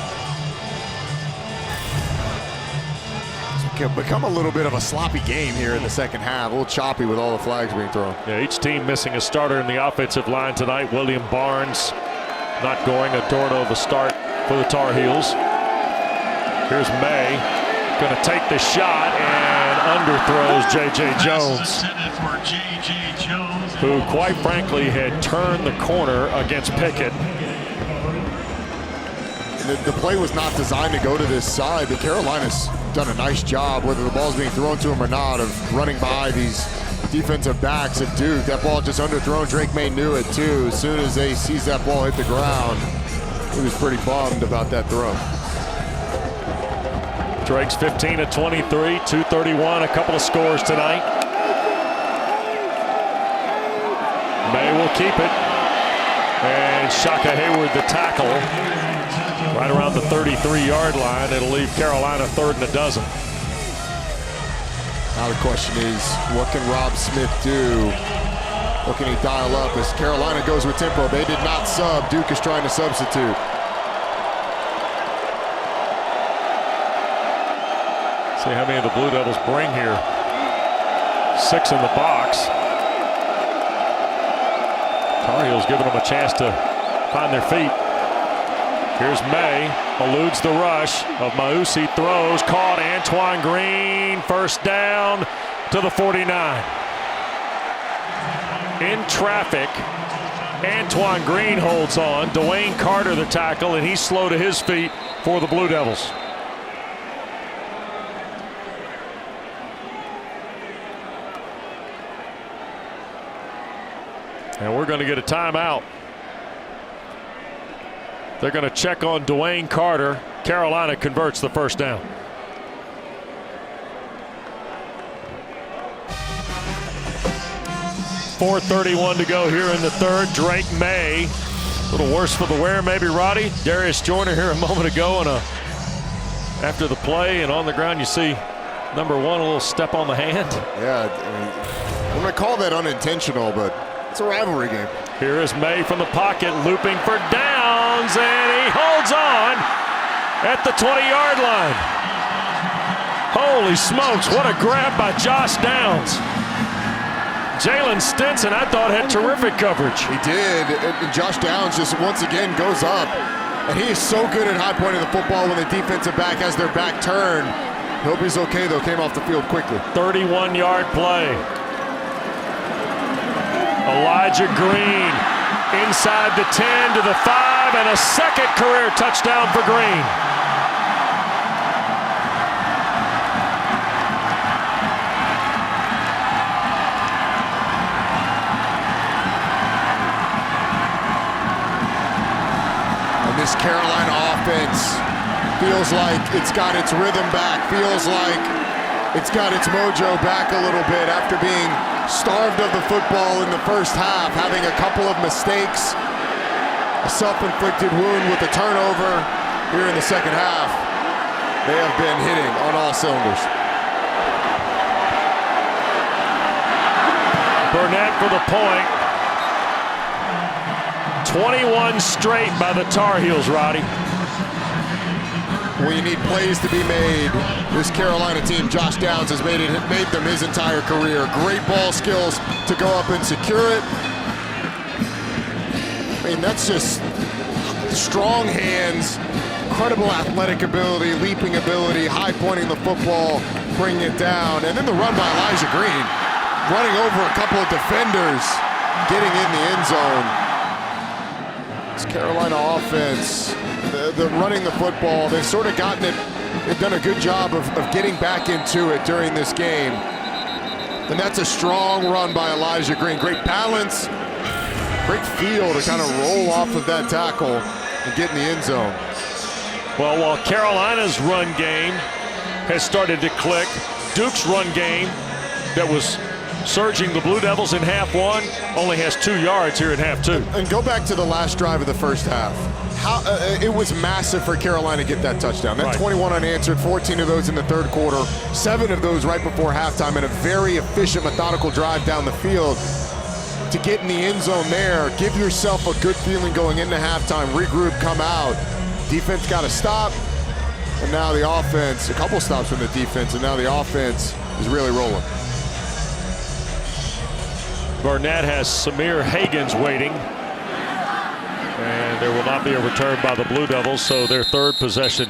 It's become a little bit of a sloppy game here in the second half. A little choppy with all the flags being thrown. Yeah, each team missing a starter in the offensive line tonight. William Barnes not going. Adorno the start for the Tar Heels. Here's May, going to take the shot and underthrows J.J. Jones, who quite frankly had turned the corner against Pickett. The play was not designed to go to this side, but Carolina's done a nice job, whether the ball's being thrown to him or not, of running by these defensive backs at Duke. That ball just underthrown. Drake May knew it too. As soon as they sees that ball hit the ground, he was pretty bummed about that throw. Drake's 15 of 23, 231, a couple of scores tonight. May will keep it. And Shaka Hayward the tackle. Right around the 33-yard line. It'll leave Carolina 3rd and a dozen. Now the question is, what can Rob Smith do? What can he dial up as Carolina goes with tempo? They did not sub. Duke is trying to substitute. See how many of the Blue Devils bring here. 6 in the box. Tar Heels giving them a chance to find their feet. Here's May, eludes the rush of Mausi, throws, caught. Antoine Green, first down to the 49. In traffic, Antoine Green holds on. Dwayne Carter the tackle, and he's slow to his feet for the Blue Devils. And we're going to get a timeout. They're going to check on Dwayne Carter. Carolina converts the first down. .431 to go here in the third. Drake May, a little worse for the wear maybe, Roddy. Darius Joyner here a moment ago, and after the play and on the ground you see number 1 a little step on the hand. Yeah, I'm going to call that unintentional, but it's a rivalry game. Here is May from the pocket, looping for downs, and he holds on at the 20-yard line. Holy smokes, what a grab by Josh Downs. Jalen Stinson, I thought, had terrific coverage. He did, and Josh Downs just once again goes up, and he is so good at high pointing the football when the defensive back has their back turned. Hope he's okay, though, came off the field quickly. 31-yard play. Elijah Green inside the 10 to the 5, and a second career touchdown for Green. And this Carolina offense feels like it's got its rhythm back, feels like it's got its mojo back a little bit after being starved of the football in the first half, having a couple of mistakes, a self-inflicted wound with a turnover here in the second half. They have been hitting on all cylinders. Burnett for the point. 21 straight by the Tar Heels, Roddy. When you need plays to be made, this Carolina team, Josh Downs has made them his entire career. Great ball skills to go up and secure it. I mean, that's just strong hands, incredible athletic ability, leaping ability, high pointing the football, bringing it down. And then the run by Elijah Green, running over a couple of defenders, getting in the end zone. This Carolina offense, the running the football, they've sort of gotten it, they've done a good job of getting back into it during this game. And that's a strong run by Elijah Green. Great balance, great feel to kind of roll off of that tackle. and get in the end zone. Well, while Carolina's run game has started to click, Duke's run game that was surging the Blue Devils in half one only has 2 yards here in half two. And go back to the last drive of the first half. It was massive for Carolina to get that touchdown. That 21 unanswered, 14 of those in the third quarter, 7 of those right before halftime, and a very efficient, methodical drive down the field to get in the end zone there. Give yourself a good feeling going into halftime, regroup, come out. Defense got to stop, and now the offense, a couple stops from the defense, and now the offense is really rolling. Burnett has Samir Hagans waiting. And there will not be a return by the Blue Devils, so their third possession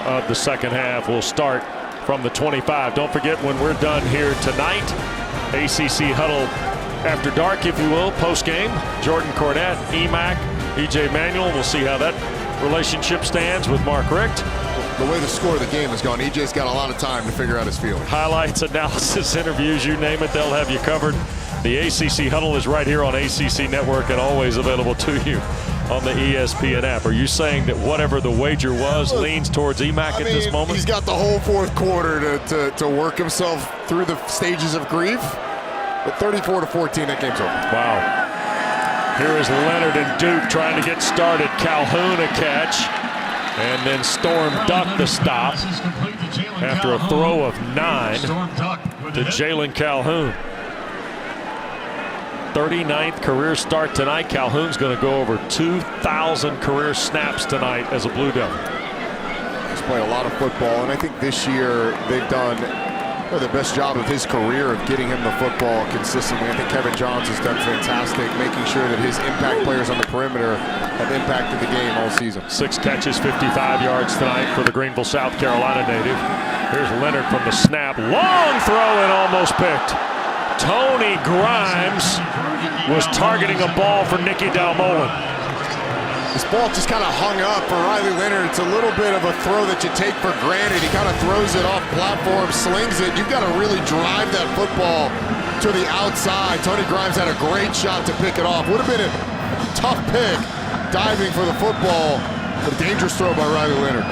of the second half will start from the 25. Don't forget, when we're done here tonight, ACC Huddle After Dark, if you will, post-game, Jordan Cornette, EMAC, EJ Manuel. We'll see how that relationship stands with Mark Richt. The way the score of the game has gone, EJ's got a lot of time to figure out his field. Highlights, analysis, interviews, you name it, they'll have you covered. The ACC Huddle is right here on ACC Network and always available to you on the ESPN app. Are you saying that whatever the wager was leans towards EMAC at this moment? He's got the whole fourth quarter to work himself through the stages of grief. But 34-14, that game's over. Wow. Here is Leonard and Duke trying to get started. Calhoun a catch. And then Storm Duck the stop after a throw of 9 to Jalen Calhoun. 39th career start tonight. Calhoun's going to go over 2,000 career snaps tonight as a Blue Devil. He's played a lot of football, and I think this year they've done the best job of his career of getting him the football consistently. I think Kevin Johns has done fantastic, making sure that his impact players on the perimeter have impacted the game all season. 6 catches, 55 yards tonight for the Greenville, South Carolina native. Here's Leonard from the snap. Long throw and almost picked. Tony Grimes was targeting a ball for Nicky Dalmolin. This ball just kind of hung up for Riley Leonard. It's a little bit of a throw that you take for granted. He kind of throws it off platform, slings it. You've got to really drive that football to the outside. Tony Grimes had a great shot to pick it off. Would have been a tough pick, diving for the football, but a dangerous throw by Riley Leonard.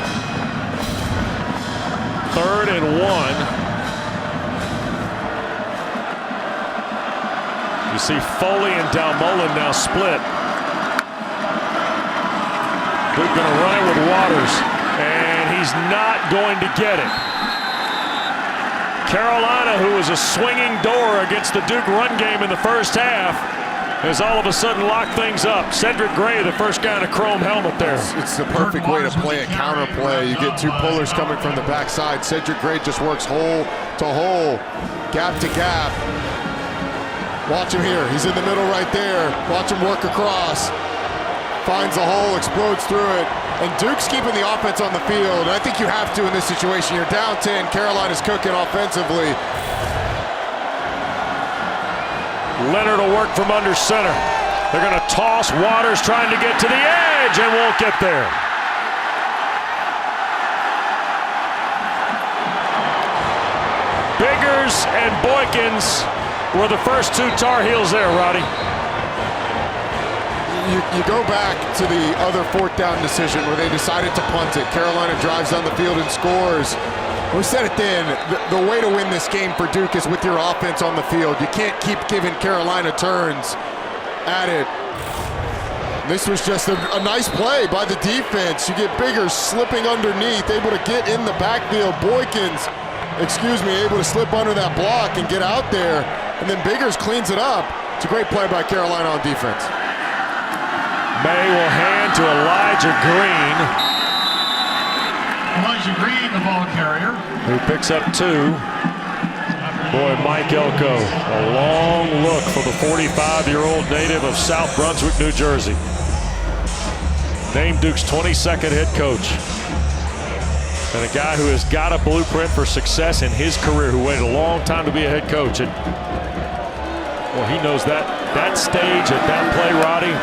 3rd and 1. You see Foley and Dalmolin now split. Duke going to run it with Waters, and he's not going to get it. Carolina, who was a swinging door against the Duke run game in the first half, has all of a sudden locked things up. Cedric Gray, the first guy in a chrome helmet there. It's the perfect way to play a counter play. You get 2 pullers coming from the backside. Cedric Gray just works hole to hole, gap to gap. Watch him here. He's in the middle right there. Watch him work across. Finds the hole, explodes through it. And Duke's keeping the offense on the field. And I think you have to in this situation. You're down 10. Carolina's cooking offensively. Leonard will work from under center. They're going to toss. Waters trying to get to the edge and won't get there. Biggers and Boykins were the first 2 Tar Heels there, Roddy. You go back to the other 4th down decision where they decided to punt it. Carolina drives down the field and scores. We said it then, the way to win this game for Duke is with your offense on the field. You can't keep giving Carolina turns at it. This was just a nice play by the defense. You get Biggers slipping underneath, able to get in the backfield. Boykins, able to slip under that block and get out there. And then Biggers cleans it up. It's a great play by Carolina on defense. May will hand to Elijah Green. Elijah Green, the ball carrier. Who picks up 2. Boy, Mike Elko, a long look for the 45-year-old native of South Brunswick, New Jersey. Named Duke's 22nd head coach. And a guy who has got a blueprint for success in his career, who waited a long time to be a head coach. And, well, he knows that stage at that play, Roddy,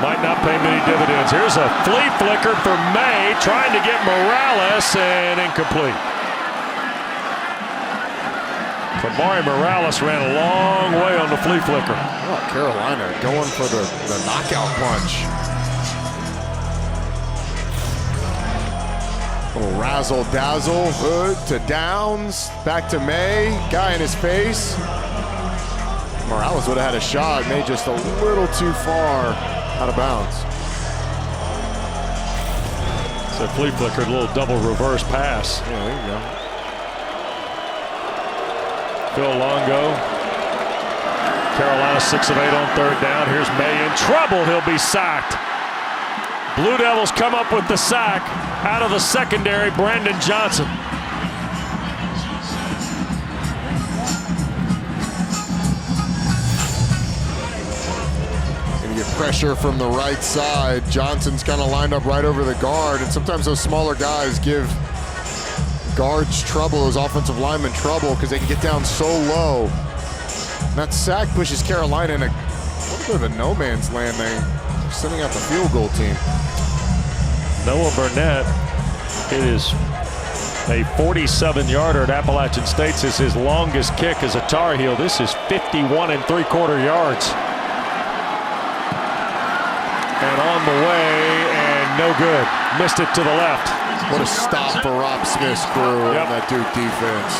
might not pay many dividends. Here's a flea flicker for May, trying to get Morales, and incomplete. Kamari Morales ran a long way on the flea flicker. Oh, Carolina going for the knockout punch. Little razzle dazzle, Hood to Downs, back to May, guy in his face. Morales would have had a shot, May just a little too far out of bounds. So flea flickered, a little double reverse pass. Yeah, there you go. Phil Longo. Carolina 6 of 8 on third down. Here's May in trouble. He'll be sacked. Blue Devils come up with the sack out of the secondary. Brandon Johnson. And you get pressure from the right side. Johnson's kind of lined up right over the guard, and sometimes those smaller guys give guards trouble, those offensive linemen trouble, because they can get down so low. And that sack pushes Carolina in a little bit of a no man's land. They're sending out the field goal team. Noah Burnett, it is a 47-yarder at Appalachian State. This is his longest kick as a Tar Heel. This is 51 3/4 yards. And on the way, and no good. Missed it to the left. What a stop for Rob Smith's crew on that Duke defense.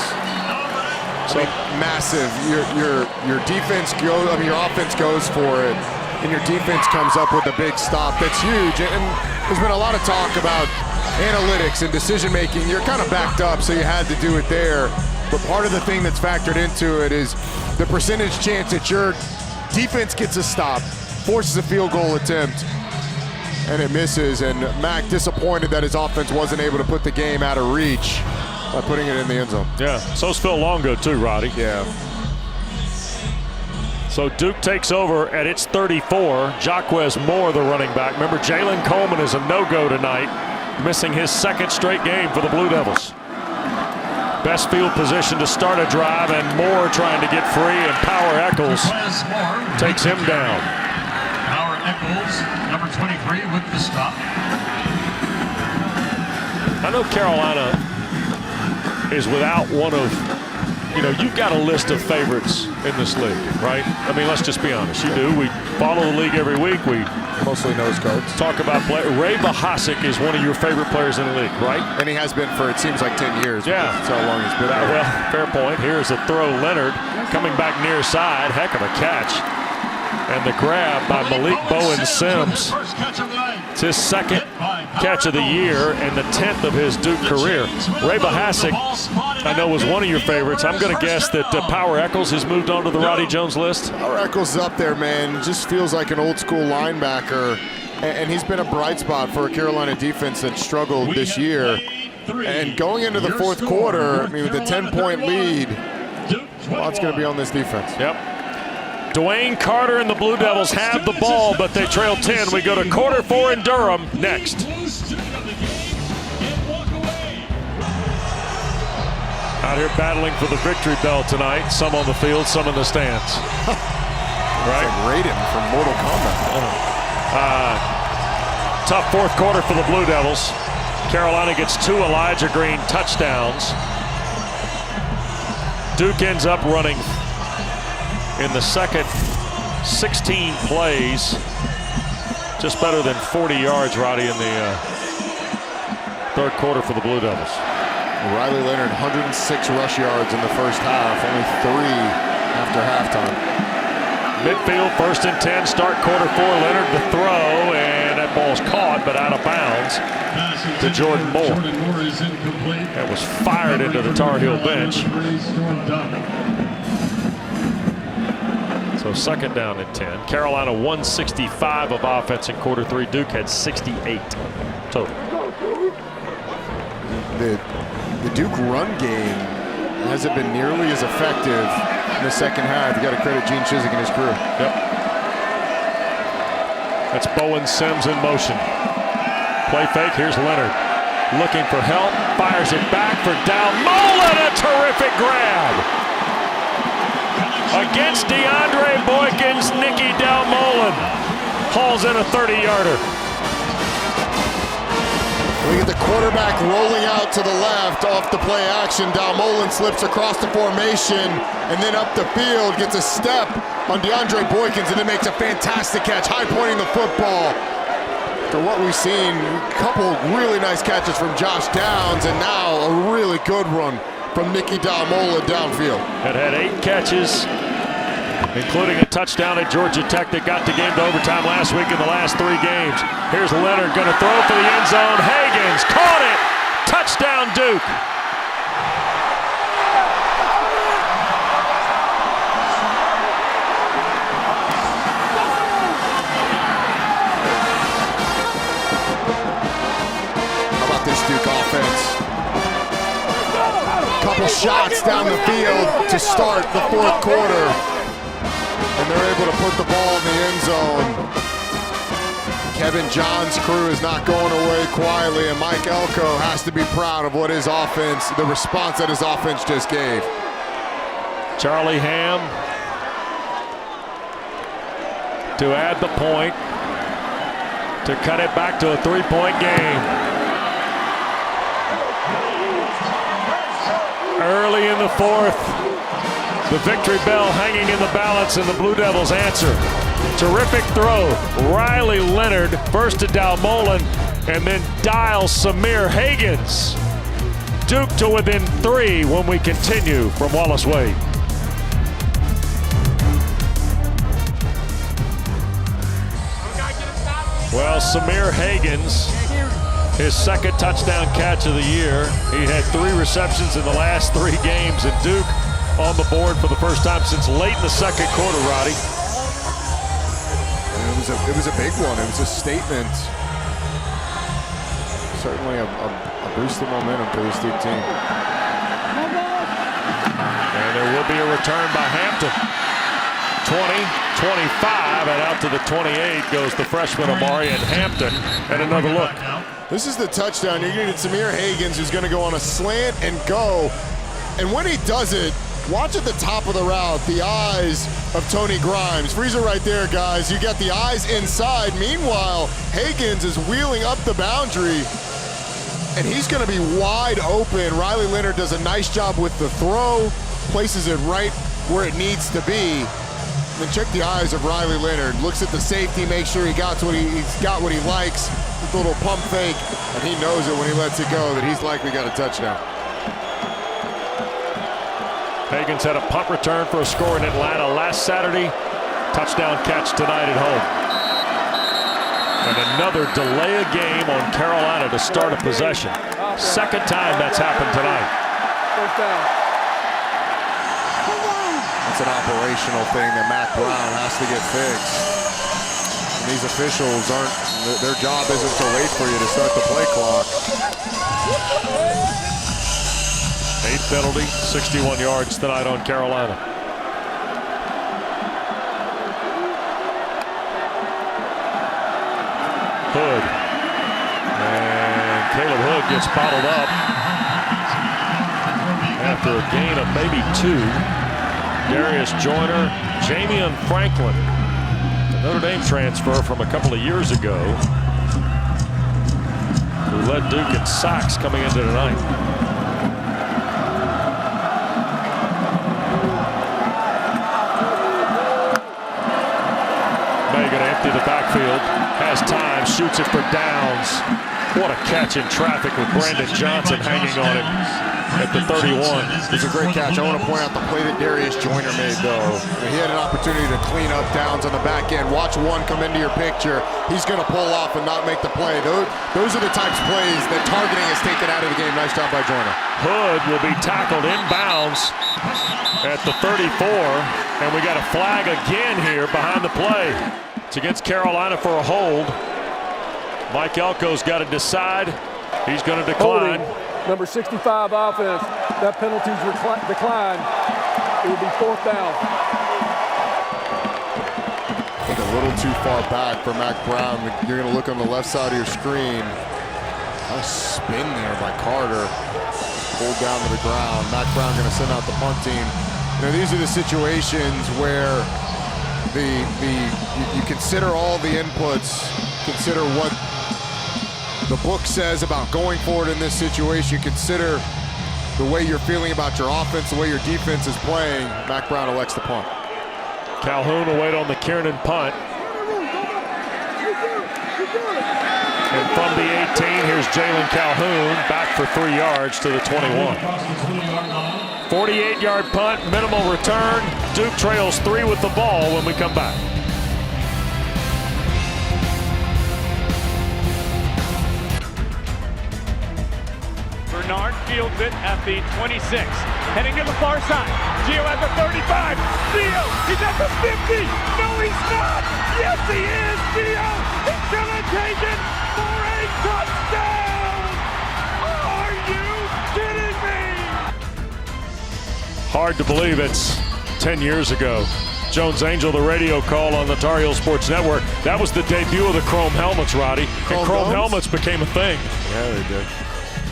So massive. Your defense goes. I mean, your offense goes for it, and your defense comes up with a big stop. That's huge. And there's been a lot of talk about analytics and decision making. You're kind of backed up, so you had to do it there. But part of the thing that's factored into it is the percentage chance that your defense gets a stop, forces a field goal attempt, and it misses. And Mac disappointed that his offense wasn't able to put the game out of reach by putting it in the end zone. Yeah, so's Phil Longo too, Roddy. Yeah. So Duke takes over at its 34. Jaquez Moore, the running back. Remember, Jalen Coleman is a no-go tonight, missing his second straight game for the Blue Devils. Best field position to start a drive, and Moore trying to get free, and Power Eccles takes him down. Power Eccles, number 23, with the stop. I know Carolina is without one of, you've got a list of favorites in this league, right? I mean, let's just be honest. You do. We follow the league every week. We mostly nose codes. Talk about play. Ray Bahasic is one of your favorite players in the league, right? And he has been for, it seems like 10 years. Yeah. That's how long he's been there. Well, fair point. Here's a throw. Leonard coming back near side. Heck of a catch. And the grab by Malik Bowen Sims. It's his second catch of the year and the 10th of his Duke career. Ray Bahasic, I know, was one of your favorites. I'm going to guess that Power Eccles has moved on to the Roddy Jones list. Power Eccles is up there, man. Just feels like an old school linebacker. And he's been a bright spot for a Carolina defense that struggled this year. And going into the fourth quarter, I mean, with a 10-point lead, a lot's going to be on this defense. Yep. Dwayne Carter and the Blue Devils have the ball, but they trail 10. We go to quarter 4 in Durham next. Out here battling for the victory bell tonight. Some on the field, some in the stands. Right? Like Raiden from Mortal Kombat. Tough fourth quarter for the Blue Devils. Carolina gets 2 Elijah Green touchdowns. Duke ends up running in the second 16 plays, just better than 40 yards, Roddy, in the third quarter for the Blue Devils. Riley Leonard, 106 rush yards in the first half, only 3 after halftime. Midfield, 1st and 10, start quarter 4. Leonard the throw, and that ball's caught, but out of bounds to Jordan Moore. That was fired into the Tar Heel bench. So second down and 10. Carolina 165 of offense in quarter 3. Duke had 68 total. The Duke run game hasn't been nearly as effective in the second half. You got to credit Gene Chizik and his crew. Yep. That's Bowen Sims in motion. Play fake. Here's Leonard looking for help. Fires it back for Dalmolin. A terrific grab. Against DeAndre Boykins, Nicky Dalmolin hauls in a 30-yarder. We get the quarterback rolling out to the left off the play action. Dalmolin slips across the formation and then up the field, gets a step on DeAndre Boykins and then makes a fantastic catch, high pointing the football. For what we've seen, a couple really nice catches from Josh Downs and now a really good run from Nicky Dalmolin downfield. It had 8 catches, including a touchdown at Georgia Tech that got the game to overtime last week in the last 3 games. Here's Leonard going to throw for the end zone. Hagans caught it. Touchdown, Duke. How about this Duke offense? Couple shots down the field to start the 4th quarter. And they're able to put the ball in the end zone. Kevin John's crew is not going away quietly, and Mike Elko has to be proud of what his offense, the response that his offense just gave. Charlie Ham to add the point, to cut it back to a 3-point game. Early in the 4th, the victory bell hanging in the balance, and the Blue Devils answer. Terrific throw. Riley Leonard first to Dalmolin and then dials Samir Hagans. Duke to within 3 when we continue from Wallace Wade. Well, Samir Hagans, his 2nd touchdown catch of the year. He had 3 receptions in the last 3 games, and Duke on the board for the first time since late in the 2nd quarter, Roddy. It was a big one. It was a statement. Certainly a boost of momentum for this Duke team. And there will be a return by Hampton. 20, 25, and out to the 28 goes the freshman Amarian Hampton. And another look. This is the touchdown. You're going to get Samir Hagans, who's going to go on a slant and go. And when he does it, watch at the top of the route, the eyes of Tony Grimes. Freeze it right there, guys. You got the eyes inside. Meanwhile, Hagans is wheeling up the boundary, and he's going to be wide open. Riley Leonard does a nice job with the throw, places it right where it needs to be. And then check the eyes of Riley Leonard. Looks at the safety, makes sure he's got what he likes. With a little pump fake, and he knows it when he lets it go that he's likely got a touchdown. Hagans had a punt return for a score in Atlanta last Saturday. Touchdown catch tonight at home. And another delay of game on Carolina to start a possession. 2nd time that's happened tonight. First down. It's an operational thing that Matt Brown has to get fixed. And these officials their job isn't to wait for you to start the play clock. 8th penalty, 61 yards tonight on Carolina. Hood. And Caleb Hood gets bottled up after a gain of maybe 2. Darius Joyner, Jamian Franklin, the Notre Dame transfer from a couple of years ago, who led Duke in sacks coming into tonight. Megan empty the backfield, has time, shoots it for Downs. What a catch in traffic with Brandon Johnson hanging on him at the 31. It's a great catch. I want to point out the play that Darius Joyner made, though. He had an opportunity to clean up Downs on the back end. Watch one come into your picture. He's going to pull off and not make the play. Those are the types of plays that targeting is taken out of the game. Nice job by Joyner. Hood will be tackled inbounds at the 34, and we got a flag again here behind the play. It's against Carolina for a hold. Mike Elko's got to decide. He's going to decline. Holding. Number 65 offense. That penalty's declined. It will be 4th down. I think a little too far back for Mac Brown. You're going to look on the left side of your screen. Nice spin there by Carter. Pulled down to the ground. Mac Brown going to send out the punt team. You know, these are the situations where you consider all the inputs, consider what the book says about going forward in this situation. Consider the way you're feeling about your offense, the way your defense is playing. Mack Brown elects to punt. Calhoun will wait on the Kiernan punt. And from the 18, here's Jalen Calhoun back for 3 yards to the 21. 48-yard punt, minimal return. Duke trails 3 with the ball when we come back. Bernard fields it at the 26. Heading to the far side. Gio at the 35. Gio, he's at the 50. No, he's not. Yes, he is. Gio, he's going to take it for a touchdown. Are you kidding me? Hard to believe it's 10 years ago. Jones Angell, the radio call on the Tar Heel Sports Network. That was the debut of the chrome helmets, Roddy. And chrome helmets became a thing. Yeah, they did.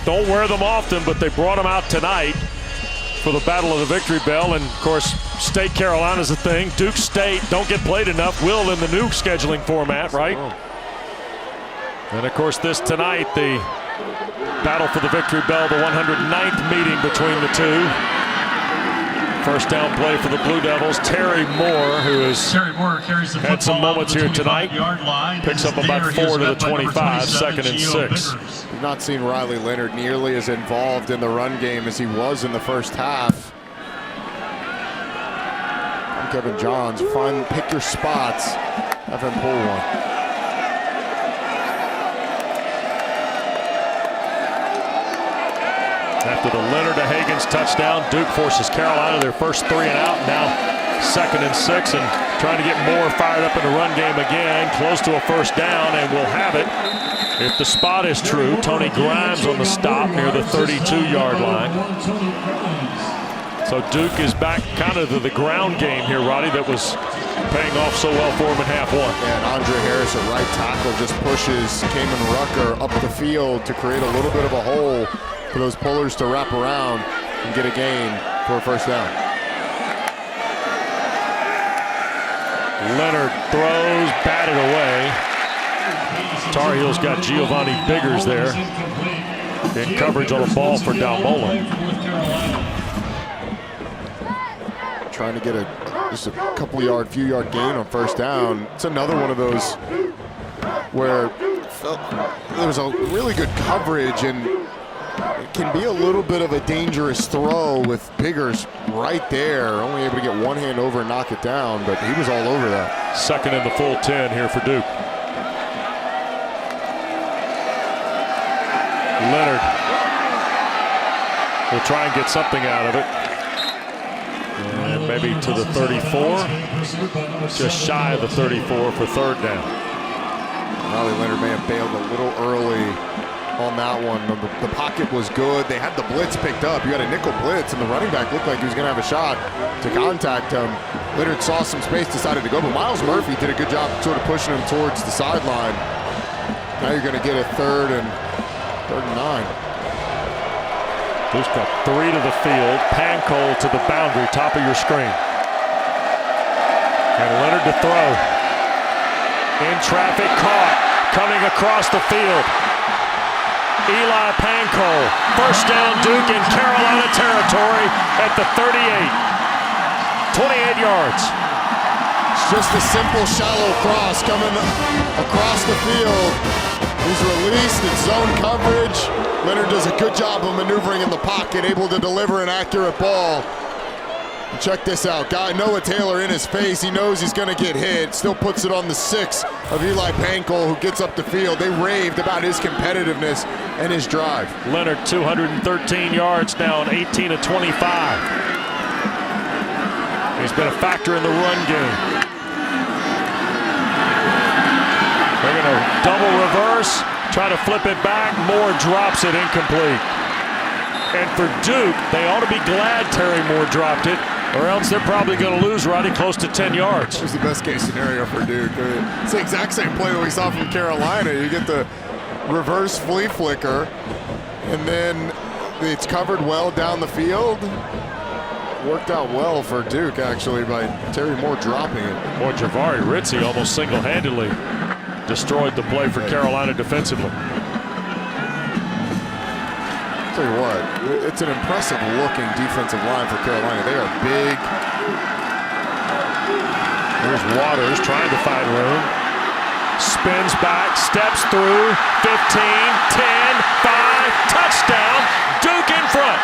Don't wear them often, but they brought them out tonight for the Battle of the Victory Bell. And, of course, State Carolina's a thing. Duke State don't get played enough. Will in the new scheduling format, right? Oh. And, of course, this tonight, the Battle for the Victory Bell, the 109th meeting between the two. First down play for the Blue Devils. Terry Moore, who has had some moments here tonight, picks up about 4 to the 25, 2nd and 6. We've not seen Riley Leonard nearly as involved in the run game as he was in the first half. I'm Kevin Johns, pick your spots, have him pull one. After the Leonard to Hagens touchdown, Duke forces Carolina their first 3 and out. Now 2nd and 6, and trying to get Moore fired up in the run game again. Close to a first down, and we'll have it. If the spot is true, Tony Grimes on the stop near the 32-yard line. So Duke is back kind of to the ground game here, Roddy, that was paying off so well for him in half one. And Andre Harris, a right tackle, just pushes Kamen Rucker up the field to create a little bit of a hole for those pullers to wrap around and get a gain for a first down. Leonard throws, batted away. Tar Heels got Giovanni Biggers there in coverage on a ball for Dalmolin. Trying to get just a few yard gain on first down. It's another one of those where there was a really good coverage, and it can be a little bit of a dangerous throw with Biggers right there, only able to get one hand over and knock it down, but he was all over that. 2nd and the full 10 here for Duke. Leonard will try and get something out of it. And maybe to the 34. Just shy of the 34 for 3rd down. Riley Leonard may have bailed a little early on that one. The pocket was good. They had the blitz picked up. You had a nickel blitz, and the running back looked like he was going to have a shot to contact him. Leonard saw some space, decided to go, but Miles Murphy did a good job sort of pushing him towards the sideline. Now you're going to get a 3rd and 9. Duke's got 3 to the field. Pancol to the boundary, top of your screen. And Leonard to throw. In traffic, caught. Coming across the field. Eli Pancol. First down, Duke in Carolina territory at the 38. 28 yards. It's just a simple shallow cross coming across the field. He's released, it's zone coverage. Leonard does a good job of maneuvering in the pocket, able to deliver an accurate ball. And check this out, guy Noah Taylor in his face. He knows he's gonna get hit. Still puts it on the 6 of Eli Pancol, who gets up the field. They raved about his competitiveness and his drive. Leonard 213 yards now, 18 of 25. He's been a factor in the run game. They're going to double reverse, try to flip it back. Moore drops it incomplete. And for Duke, they ought to be glad Terry Moore dropped it, or else they're probably going to lose, Roddy, close to 10 yards. It was the best case scenario for Duke. It's the exact same play that we saw from Carolina. You get the reverse flea flicker, and then it's covered well down the field. Worked out well for Duke, actually, by Terry Moore dropping it. Boy, Javari Ritzie almost single-handedly destroyed the play for Carolina defensively. tell you what, it's an impressive looking defensive line for Carolina. They are big. Here's Waters trying to find room. Spins back, steps through, 15, 10, 5, touchdown, Duke in front.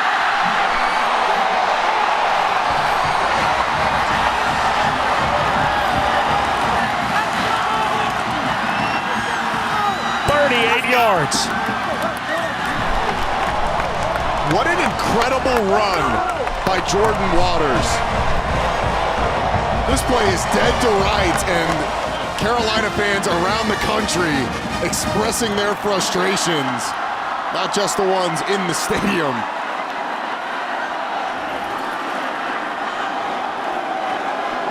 Yards. What an incredible run by Jordan Waters. This play is dead to rights, and Carolina fans around the country expressing their frustrations, not just the ones in the stadium.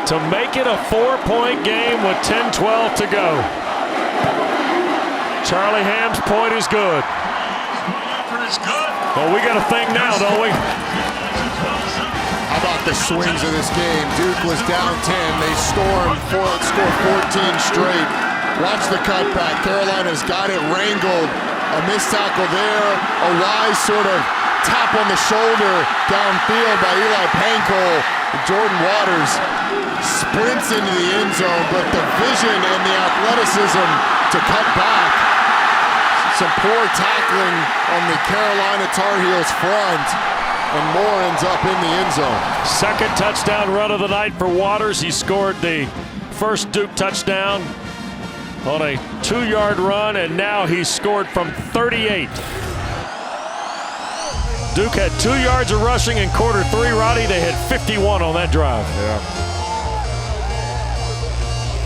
To make it a 4-point game with 10-12 to go. Charlie Ham's point is good. Well, we got a thing now, don't we? How about the swings of this game? Duke was down 10. They scored 14 straight. Watch the cutback. Carolina's got it wrangled. A missed tackle there. A wise sort of tap on the shoulder downfield by Eli Pankow. Jordan Waters sprints into the end zone, but the vision and the athleticism to cut back. Some poor tackling on the Carolina Tar Heels front, and Moore ends up in the end zone. Second touchdown run of the night for Waters. He scored the first Duke touchdown on a 2-yard run, and now he's scored from 38. Duke had 2 yards of rushing in quarter 3, Roddy. They had 51 on that drive. Yeah.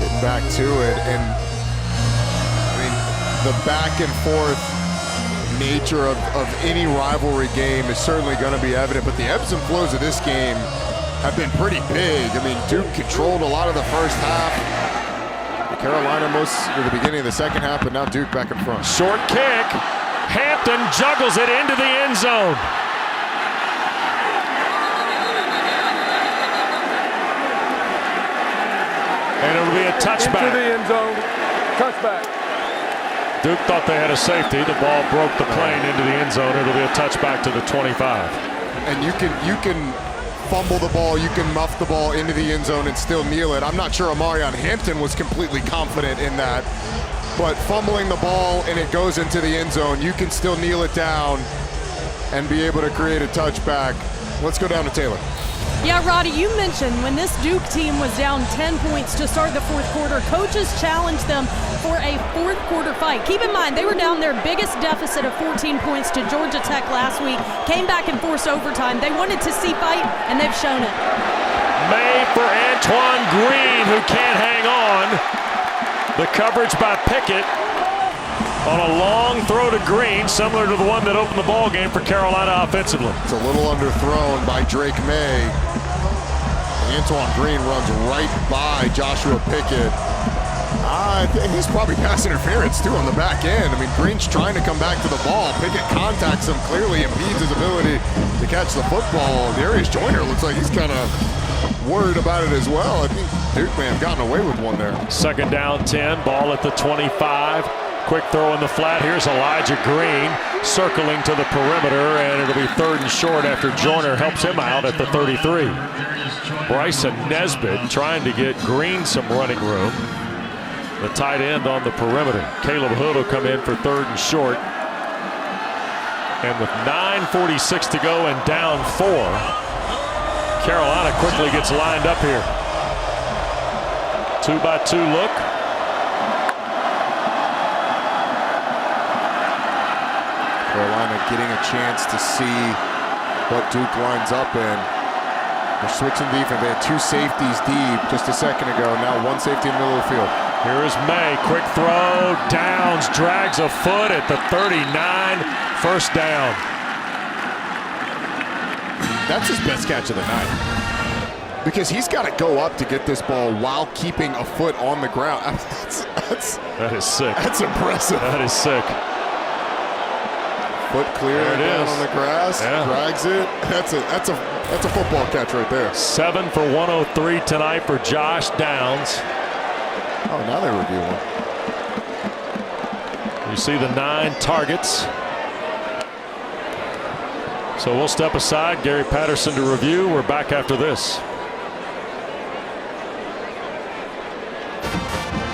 Getting back to it, and the back and forth nature of any rivalry game is certainly going to be evident, but the ebbs and flows of this game have been pretty big. I mean, Duke controlled a lot of the first half. Carolina most at the beginning of the second half, but now Duke back in front. Short kick. Hampton juggles it into the end zone. And it'll be a touchback. Into the end zone. Touchback. Duke thought they had a safety. The ball broke the plane into the end zone. It'll be a touchback to the 25. And you can fumble the ball, you can muff the ball into the end zone and still kneel it. I'm not sure Omarion Hampton was completely confident in that, but fumbling the ball and it goes into the end zone, you can still kneel it down and be able to create a touchback. Let's go down to Taylor. Yeah, Roddy, you mentioned when this Duke team was down 10 points to start the fourth quarter, coaches challenged them for a fourth quarter fight. Keep in mind, they were down their biggest deficit of 14 points to Georgia Tech last week, came back and forced overtime. They wanted to see fight, and they've shown it. May for Antoine Green, who can't hang on. The coverage by Pickett on a long throw to Green, similar to the one that opened the ball game for Carolina offensively. It's a little underthrown by Drake May. Antoine Green runs right by Joshua Pickett. He's probably pass interference too on the back end. I mean, Green's trying to come back to the ball. Pickett contacts him, clearly impedes his ability to catch the football. Darius Joyner looks like he's kind of worried about it as well. I think Duke may have gotten away with one there. Second down 10, ball at the 25. Quick throw in the flat. Here's Elijah Green circling to the perimeter, and it'll be third and short after Joyner helps him out at the 33. Bryson Nesbitt trying to get Green some running room. The tight end on the perimeter. Caleb Hood will come in for third and short. And with 9:46 to go and down 4, Carolina quickly gets lined up here. 2-by-2 look. Carolina getting a chance to see what Duke lines up in. They're switching defense. They had 2 safeties deep just a second ago. Now 1 safety in the middle of the field. Here is May. Quick throw. Downs drags a foot at the 39. First down. That's his best catch of the night. Because he's got to go up to get this ball while keeping a foot on the ground. I mean, that is sick. That's impressive. That is sick. Foot clear down on the grass, drags it. That's a football catch right there. 7 for 103 tonight for Josh Downs. Oh, now they review one. You see the 9 targets. So we'll step aside. Gary Patterson to review. We're back after this.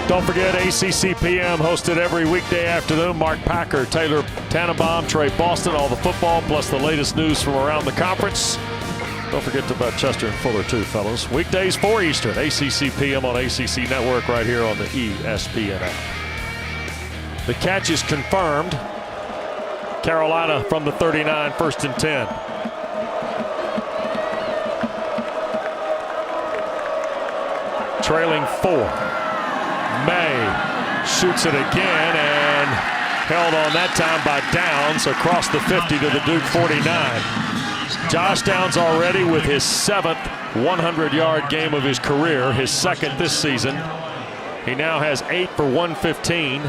Don't forget ACC PM hosted every weekday afternoon. Mark Packer, Taylor Tannenbaum, Trey Boston, all the football plus the latest news from around the conference. Don't forget about Chester and Fuller too, fellas. Weekdays 4 Eastern, ACC PM on ACC Network right here on the ESPN app. The catch is confirmed. Carolina from the 39, 1st and 10. Trailing 4. May shoots it again and held on that time by Downs across the 50 to the Duke 49. Josh Downs already with his 7th 100-yard game of his career, his 2nd this season. He now has 8 for 115.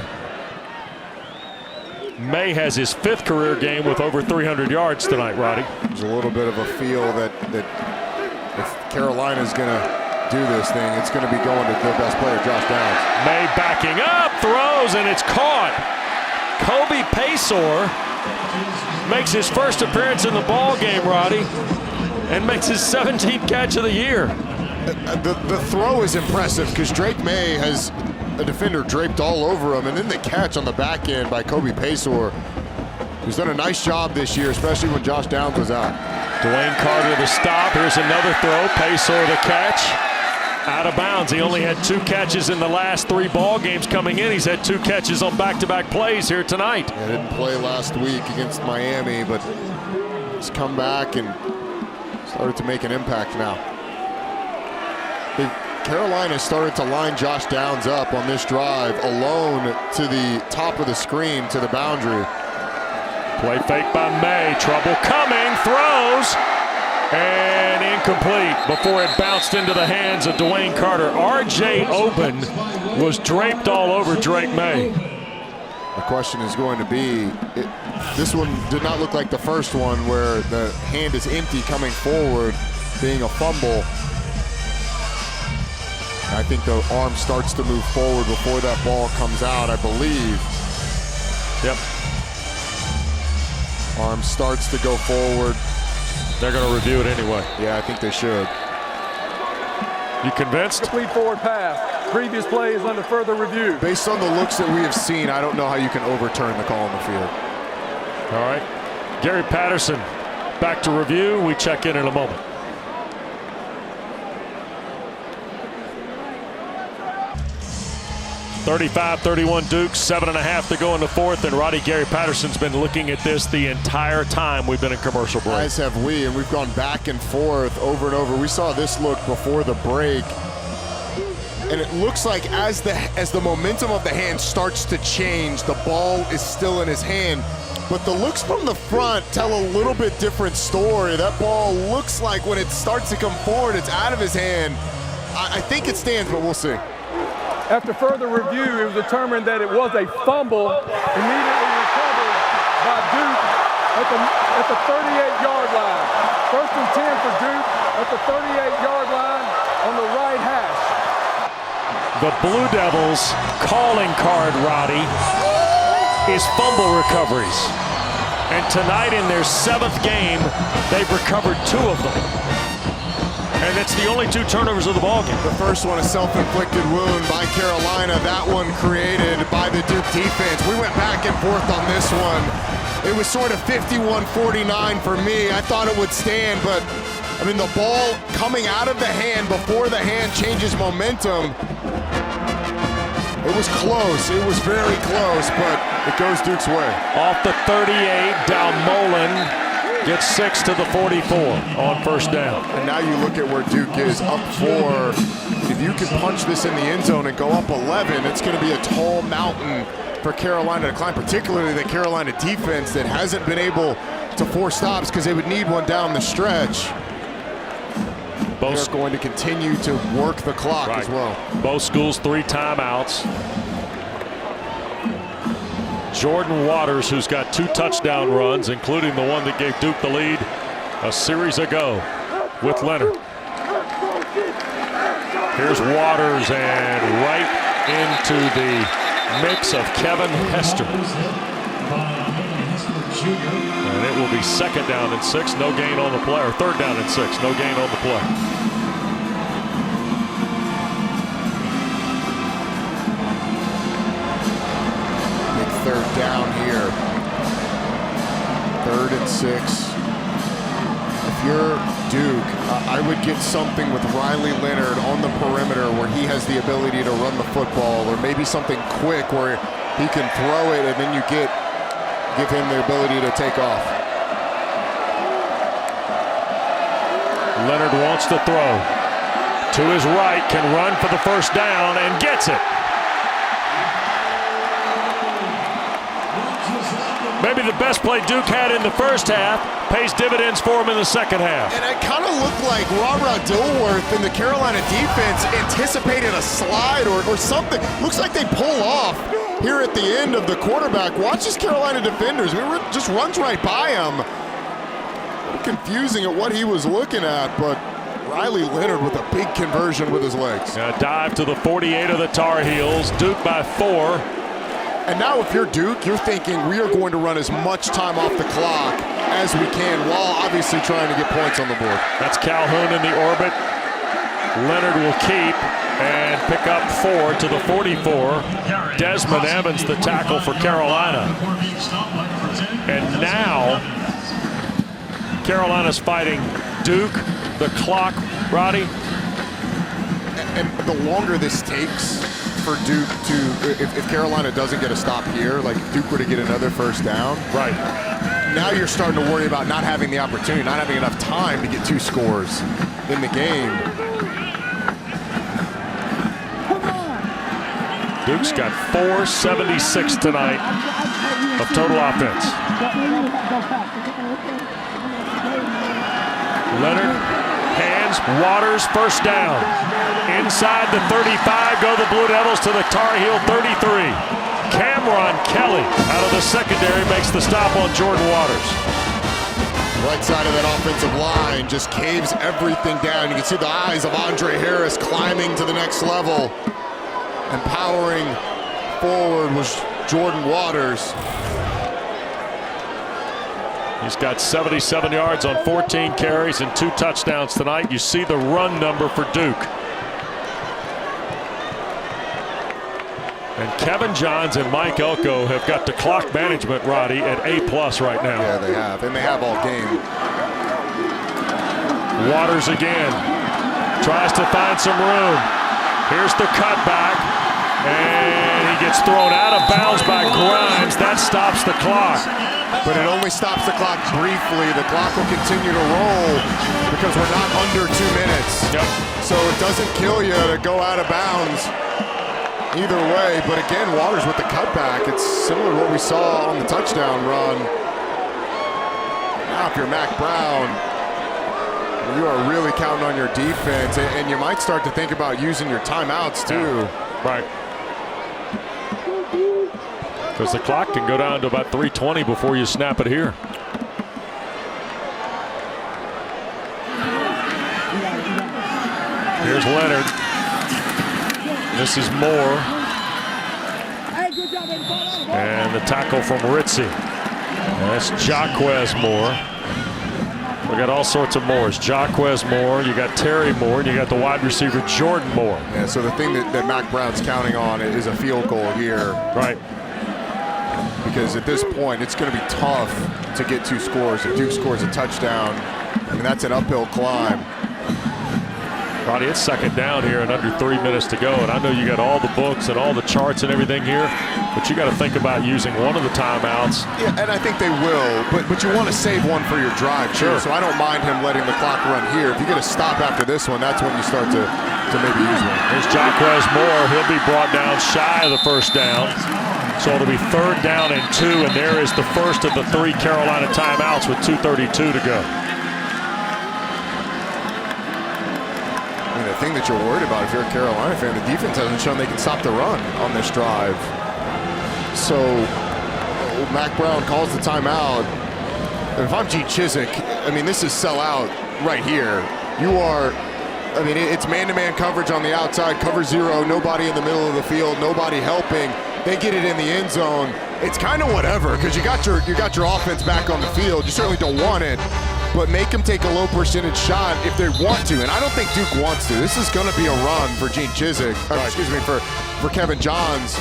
May has his 5th career game with over 300 yards tonight, Roddy. There's a little bit of a feel that if Carolina's going to do this thing, it's going to be going to their best player, Josh Downs. May backing up, throws, and it's caught. Kobe Paysour makes his first appearance in the ball game, Roddy, and makes his 17th catch of the year. The throw is impressive because Drake May has a defender draped all over him, and then the catch on the back end by Kobe Paysour, who's done a nice job this year, especially when Josh Downs was out. Dwayne Carter the stop. Here's another throw. Paysour the catch. Out of bounds. He only had 2 catches in the last 3 ball games coming in. He's had 2 catches on back-to-back plays here tonight. He didn't play last week against Miami, but he's come back and started to make an impact now. Carolina started to line Josh Downs up on this drive alone to the top of the screen to the boundary. Play fake by May. Trouble coming. Throws. And incomplete before it bounced into the hands of Dwayne Carter. R.J. Oben was draped all over Drake May. The question is going to be, this one did not look like the first one where the hand is empty coming forward, being a fumble. I think the arm starts to move forward before that ball comes out, I believe. Yep. Arm starts to go forward. They're going to review it anyway. Yeah, I think they should. You convinced? Complete forward pass. Previous play is under further review. Based on the looks that we have seen, I don't know how you can overturn the call on the field. All right. Gary Patterson back to review. We check in a moment. (35-31) Duke, 7.5 to go in the 4th, and Roddy, Gary Patterson's been looking at this the entire time we've been in commercial break. As have we, and we've gone back and forth over and over. We saw this look before the break, and it looks like as the momentum of the hand starts to change, the ball is still in his hand, but the looks from the front tell a little bit different story. That ball looks like when it starts to come forward, it's out of his hand. I think it stands, but we'll see. After further review, it was determined that it was a fumble immediately recovered by Duke at the 38-yard line. 1st and 10 for Duke at the 38-yard line on the right hash. The Blue Devils calling card, Roddy, is fumble recoveries. And tonight in their 7th game, they've recovered 2 of them. And it's the only 2 turnovers of the ballgame. The first one, a self-inflicted wound by Carolina. That one created by the Duke defense. We went back and forth on this one. It was sort of 51-49 for me. I thought it would stand, but I mean, the ball coming out of the hand before the hand changes momentum. It was close. It was very close, but it goes Duke's way. Off the 38, Dalmolin gets 6 to the 44 on 1st down. And now you look at where Duke is, up 4. If you can punch this in the end zone and go up 11, it's going to be a tall mountain for Carolina to climb, particularly the Carolina defense that hasn't been able to force stops because they would need one down the stretch. They're going to continue to work the clock as well. Both schools 3 timeouts. Jordan Waters, who's got 2 touchdown runs, including the one that gave Duke the lead a series ago with Leonard. Here's Waters, and right into the mix of Kevin Hester. And it will be 2nd down and 6, no gain on the play, or 3rd down and 6, no gain on the play. Big 3rd down here. 3rd and 6. If you're Duke, I would get something with Riley Leonard on the perimeter where he has the ability to run the football, or maybe something quick where he can throw it and then you give him the ability to take off. Leonard wants to throw. To his right, can run for the 1st down and gets it. Maybe the best play Duke had in the 1st half pays dividends for him in the 2nd half. And it kind of looked like Rod Dilworth and the Carolina defense anticipated a slide or something. Looks like they pull off here at the end of the quarterback. Watch his Carolina defenders. Just runs right by him. Confusing at what he was looking at, but Riley Leonard with a big conversion with his legs. A dive to the 48 of the Tar Heels. Duke by 4. And now if you're Duke, you're thinking we are going to run as much time off the clock as we can while obviously trying to get points on the board. That's Calhoun in the orbit. Leonard will keep and pick up 4 to the 44. Desmond Evans, the tackle for Carolina. And now Carolina's fighting Duke, the clock, Roddy. And the longer this takes for Duke to, if Carolina doesn't get a stop here, like if Duke were to get another 1st down, right? Now you're starting to worry about not having the opportunity, not having enough time to get 2 scores in the game. Duke's got 476 tonight of total offense. Leonard, hands, Waters, 1st down. Inside the 35 go the Blue Devils to the Tar Heel 33. Cameron Kelly out of the secondary makes the stop on Jordan Waters. Right side of that offensive line just caves everything down. You can see the eyes of Andre Harris climbing to the next level. And powering forward was Jordan Waters. He's got 77 yards on 14 carries and 2 touchdowns tonight. You see the run number for Duke. And Kevin Johns and Mike Elko have got the clock management, Roddy, at A+ right now. Yeah, they have, and they have all game. Waters again. Tries to find some room. Here's the cutback. And he gets thrown out of bounds by Grimes. That stops the clock. But it only stops the clock briefly. The clock will continue to roll because we're not under 2 minutes. Yep. So it doesn't kill you to go out of bounds either way. But again, Waters with the cutback. It's similar to what we saw on the touchdown run. Now if you're Mack Brown, you are really counting on your defense. And you might start to think about using your timeouts too. Yeah. Right. Because the clock can go down to about 3:20 before you snap it here. Here's Leonard. This is Moore. And the tackle from Ritzy. That's Jaquez Moore. We got all sorts of Moores. Jaquez Moore, you got Terry Moore, and you got the wide receiver Jordan Moore. Yeah, so the thing that Mack Brown's counting on is a field goal here. Right. Because at this point, it's going to be tough to get 2 scores. If Duke scores a touchdown, I mean, that's an uphill climb. Roddy, it's 2nd down here and under 3 minutes to go. And I know you got all the books and all the charts and everything here, but you got to think about using one of the timeouts. Yeah, and I think they will, but you want to save one for your drive, too. Sure. So I don't mind him letting the clock run here. If you get a stop after this one, that's when you start to maybe use one. There's Jaquez Moore. He'll be brought down shy of the 1st down. So it'll be 3rd down and 2, and there is the first of the 3 Carolina timeouts with 2:32 to go. I mean, the thing that you're worried about if you're a Carolina fan, the defense hasn't shown they can stop the run on this drive. So Mack Brown calls the timeout. And if I'm G. Chizik, I mean, this is sell out right here. You are, I mean, it's man-to-man coverage on the outside, cover 0, nobody in the middle of the field, nobody helping. They get it in the end zone. it's kind of whatever, because you got your offense back on the field. You certainly don't want it, but make them take a low percentage shot if they want to. And I don't think Duke wants to. This is going to be a run for Gene Chizik, excuse me, for Kevin Johns.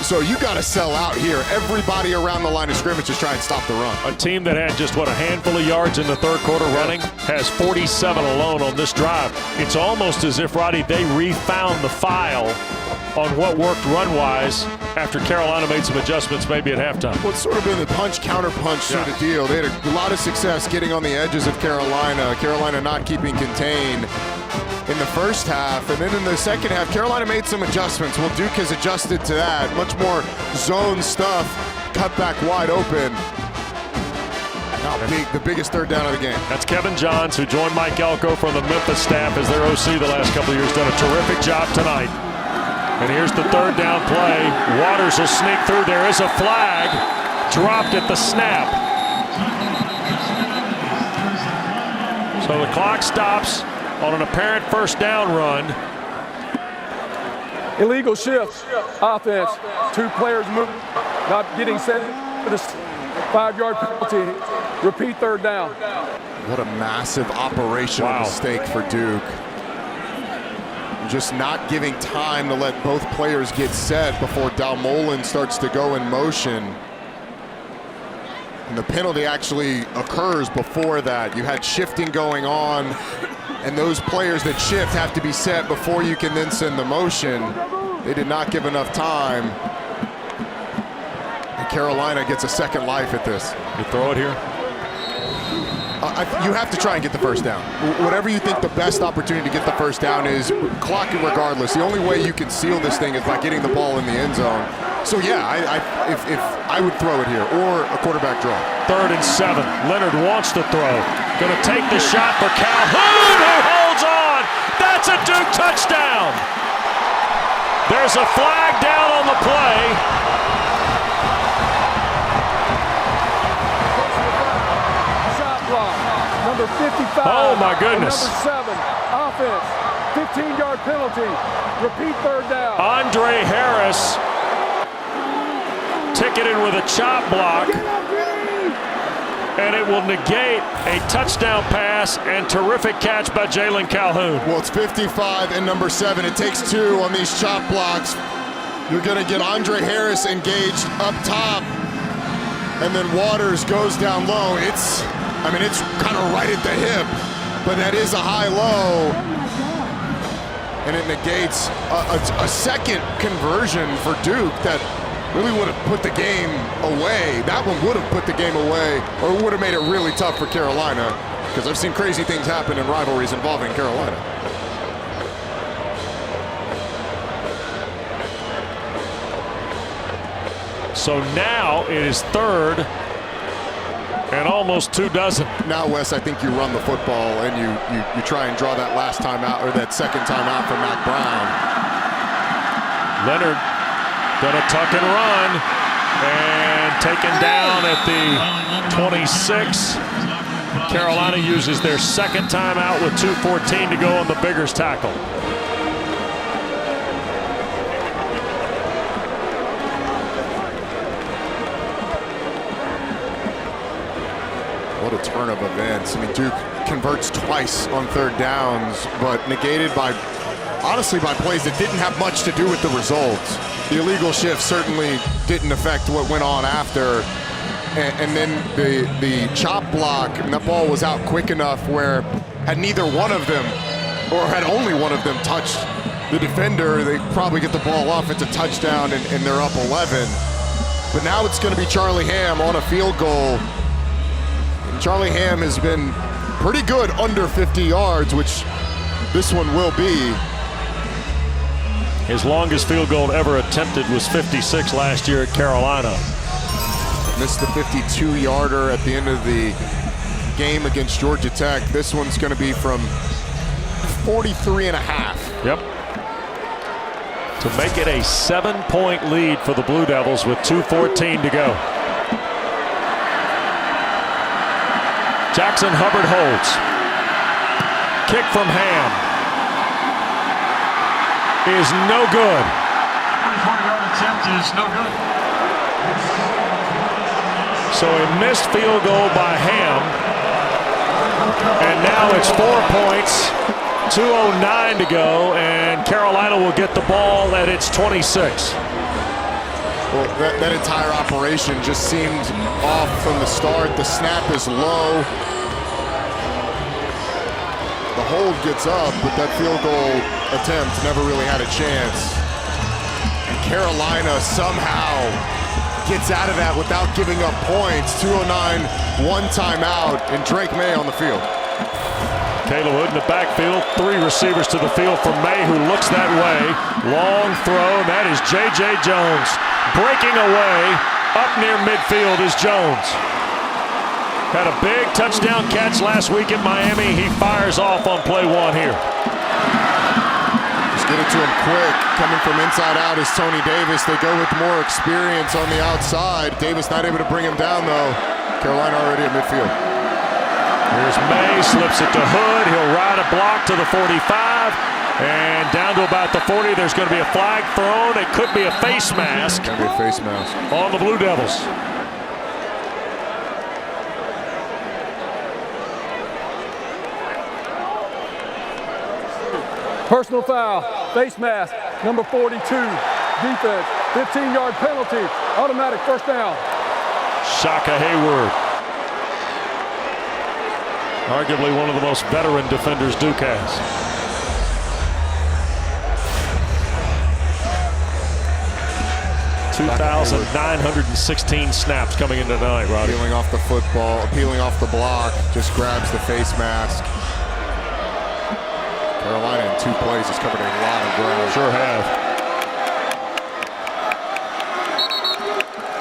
So you got to sell out here. Everybody around the line of scrimmage is trying to stop the run. A team that had just, a handful of yards in the third quarter running has 47 alone on this drive. It's almost as if, Roddy, they refound the file on what worked run-wise after Carolina made some adjustments maybe at halftime. Well, it's sort of been the punch-counter-punch sort of deal. They had a lot of success getting on the edges of Carolina. Carolina not keeping contained in the first half, and then in the second half, Carolina made some adjustments. Well, Duke has adjusted to that. Much more zone stuff, cut back wide open. The biggest third down of the game. That's Kevin Johns, who joined Mike Elko from the Memphis staff as their OC the last couple of years. Done a terrific job tonight. And here's the third down play. Waters will sneak through. There is a flag dropped at the snap. So the clock stops on an apparent first down run. Illegal shift offense. 2 players moving, not getting set for this 5-yard penalty. Repeat third down. What a massive operational mistake for Duke. Just not giving time to let both players get set before Dalmolin starts to go in motion. And the penalty actually occurs before that. You had shifting going on, and those players that shift have to be set before you can then send the motion. They did not give enough time. And Carolina gets a second life at this. You throw it here? You have to try and get the first down. Whatever you think the best opportunity to get the first down is, clock it regardless. The only way you can seal this thing is by getting the ball in the end zone. So yeah, if I would throw it here, or a quarterback draw. 3rd and 7. Leonard wants to throw. Going to take the shot for Calhoun, who holds on. That's a Duke touchdown. There's a flag down on the play. Number 55. Oh my goodness. Number 7, offense. 15-yard penalty. Repeat third down. Andre Harris ticketed with a chop block, and it will negate a touchdown pass and terrific catch by Jalen Calhoun. Well, it's 55 and number 7. It takes 2 on these chop blocks. You're going to get Andre Harris engaged up top, and then Waters goes down low. It's kind of right at the hip, but that is a high-low, and it negates a second conversion for Duke that really would have put the game away. That one would have put the game away, or would have made it really tough for Carolina, because I've seen crazy things happen in rivalries involving Carolina. So now it is 3rd and almost 2 dozen. Now, Wes, I think you run the football and you try and draw that last time out, or that second time out for Mack Brown. Leonard gonna tuck and run, and taken down at the 26. Carolina uses their second timeout with 2:14 to go on the Biggers tackle. What a turn of events. I mean, Duke converts twice on third downs, but negated by, honestly, by plays that didn't have much to do with the results. The illegal shift certainly didn't affect what went on after. And then the chop block, and that ball was out quick enough where had neither one of them, or had only one of them touched the defender, they probably get the ball off. It's a touchdown, and they're up 11. But now it's going to be Charlie Ham on a field goal. Charlie Ham has been pretty good under 50 yards, which this one will be. His longest field goal ever attempted was 56 last year at Carolina. Missed the 52-yarder at the end of the game against Georgia Tech. This one's going to be from 43 and a half. Yep. To make it a 7-point lead for the Blue Devils with 2:14 to go. Jackson Hubbard holds. Kick from Ham is no good. 44-yard attempt is no good. So a missed field goal by Ham. And now it's 4 points, 2:09 to go, and Carolina will get the ball at its 26. Well, that entire operation just seemed off from the start. The snap is low. The hold gets up, but that field goal attempt never really had a chance. And Carolina somehow gets out of that without giving up points. 2:09, one timeout, and Drake Maye on the field. Caleb Hood in the backfield, 3 receivers to the field for Maye, who looks that way. Long throw, and that is J.J. Jones. Breaking away, up near midfield is Jones. Had a big touchdown catch last week in Miami. He fires off on play 1 here. Just get it to him quick. Coming from inside out is Tony Davis. They go with more experience on the outside. Davis not able to bring him down, though. Carolina already at midfield. Here's Maye, slips it to Hood. He'll ride a block to the 45. And down to about the 40, there's going to be a flag thrown. It could be a face mask. It's going to be a face mask. On the Blue Devils. Personal foul, face mask, number 42, defense, 15-yard penalty, automatic first down. Shaka Hayward. Arguably one of the most veteran defenders Duke has. $2,916 snaps coming in tonight, Roddy. Peeling off the football, peeling off the block, just grabs the face mask. Carolina in 2 plays has covered a lot of ground. Sure have.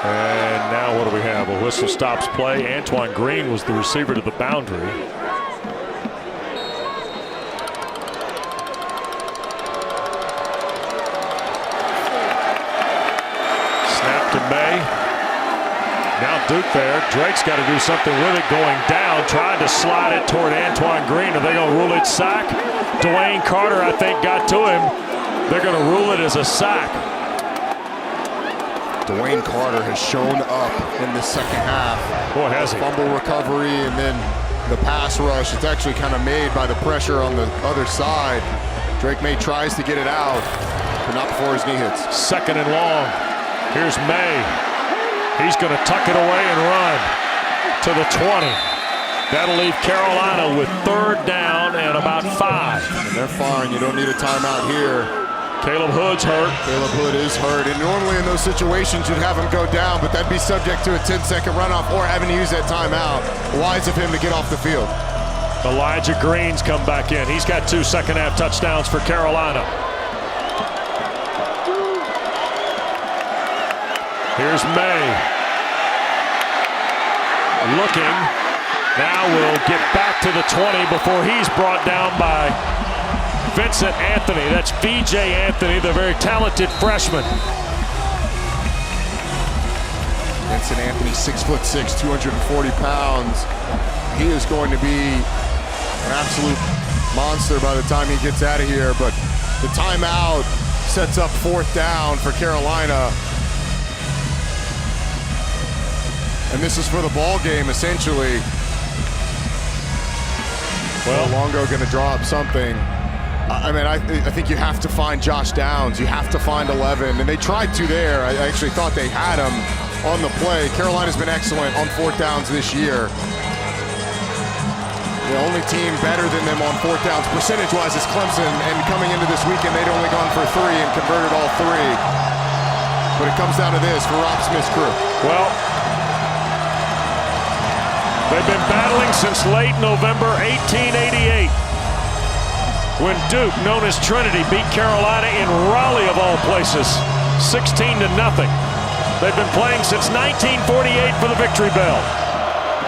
And now what do we have? A whistle stops play. Antoine Green was the receiver to the boundary. Snap to Maye. Now Duke there. Drake's got to do something with it going down. Trying to slide it toward Antoine Green. Are they going to rule it sack? Dwayne Carter, I think, got to him. They're going to rule it as a sack. Dwayne Carter has shown up in the second half. Boy, has he. Fumble recovery and then the pass rush. It's actually kind of made by the pressure on the other side. Drake Maye tries to get it out, but not before his knee hits. 2nd and long. Here's Maye. He's going to tuck it away and run to the 20. That'll leave Carolina with 3rd down and about 5. And they're fine. You don't need a timeout here. Caleb Hood's hurt. Caleb Hood is hurt. And normally in those situations, you'd have him go down, but that'd be subject to a 10-second runoff or having to use that timeout. Wise of him to get off the field. Elijah Green's come back in. He's got 2 second-half touchdowns for Carolina. Here's Maye. Looking. Now we'll get back to the 20 before he's brought down by Vincent Anthony. That's VJ Anthony, the very talented freshman. Vincent Anthony, 6'6", 240 pounds. He is going to be an absolute monster by the time he gets out of here. But the timeout sets up 4th down for Carolina. And this is for the ball game, essentially. Well, Longo going to draw up something. I mean, I think you have to find Josh Downs. You have to find 11. And they tried to there. I actually thought they had him on the play. Carolina's been excellent on 4th downs this year. The only team better than them on 4th downs percentage-wise is Clemson. And coming into this weekend, they'd only gone for 3 and converted all 3. But it comes down to this for Rob Smith's crew. Well, they've been battling since late November 1888 when Duke, known as Trinity, beat Carolina in Raleigh of all places, 16-0. They've been playing since 1948 for the Victory Bell.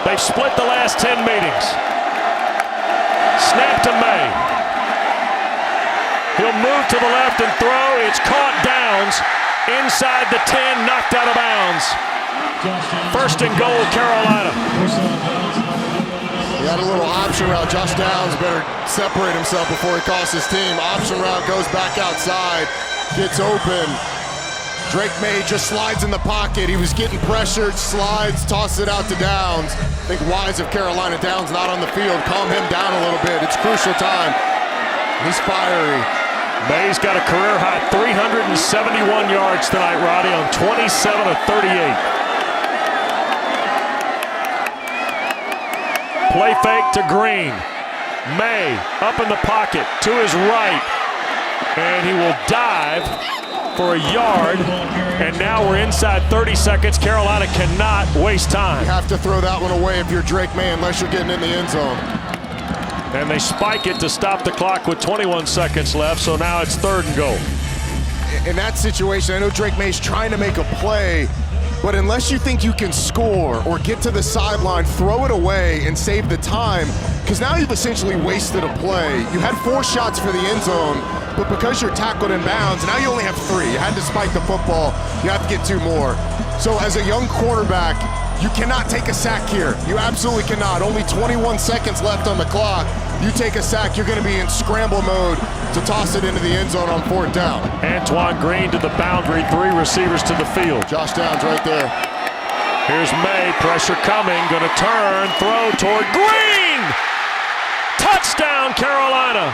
They've split the last 10 meetings. Snap to Maye. He'll move to the left and throw. It's caught. Downs inside the 10, knocked out of bounds. 1st and goal, Carolina. He had a little option route. Josh Downs better separate himself before he costs his team. Option route goes back outside, gets open. Drake May just slides in the pocket. He was getting pressured, slides, tosses it out to Downs. I think wise of Carolina. Downs not on the field. Calm him down a little bit. It's crucial time. He's fiery. May's got a career high 371 yards tonight, Roddy, on 27 of 38. Play fake to Green. May up in the pocket to his right, and he will dive for a yard, and now we're inside 30 seconds. Carolina cannot waste time. You have to throw that one away if you're Drake May, unless you're getting in the end zone. And they spike it to stop the clock with 21 seconds left, so now it's 3rd and goal. In that situation, I know Drake May's trying to make a play, but unless you think you can score or get to the sideline, throw it away and save the time, because now you've essentially wasted a play. You had 4 shots for the end zone, but because you're tackled in bounds, now you only have 3. You had to spike the football. You have to get 2 more. So as a young quarterback, you cannot take a sack here. You absolutely cannot. Only 21 seconds left on the clock. You take a sack, you're going to be in scramble mode to toss it into the end zone on 4th down. Antoine Green to the boundary, 3 receivers to the field. Josh Downs right there. Here's May, pressure coming, gonna turn, throw toward Green! Touchdown, Carolina!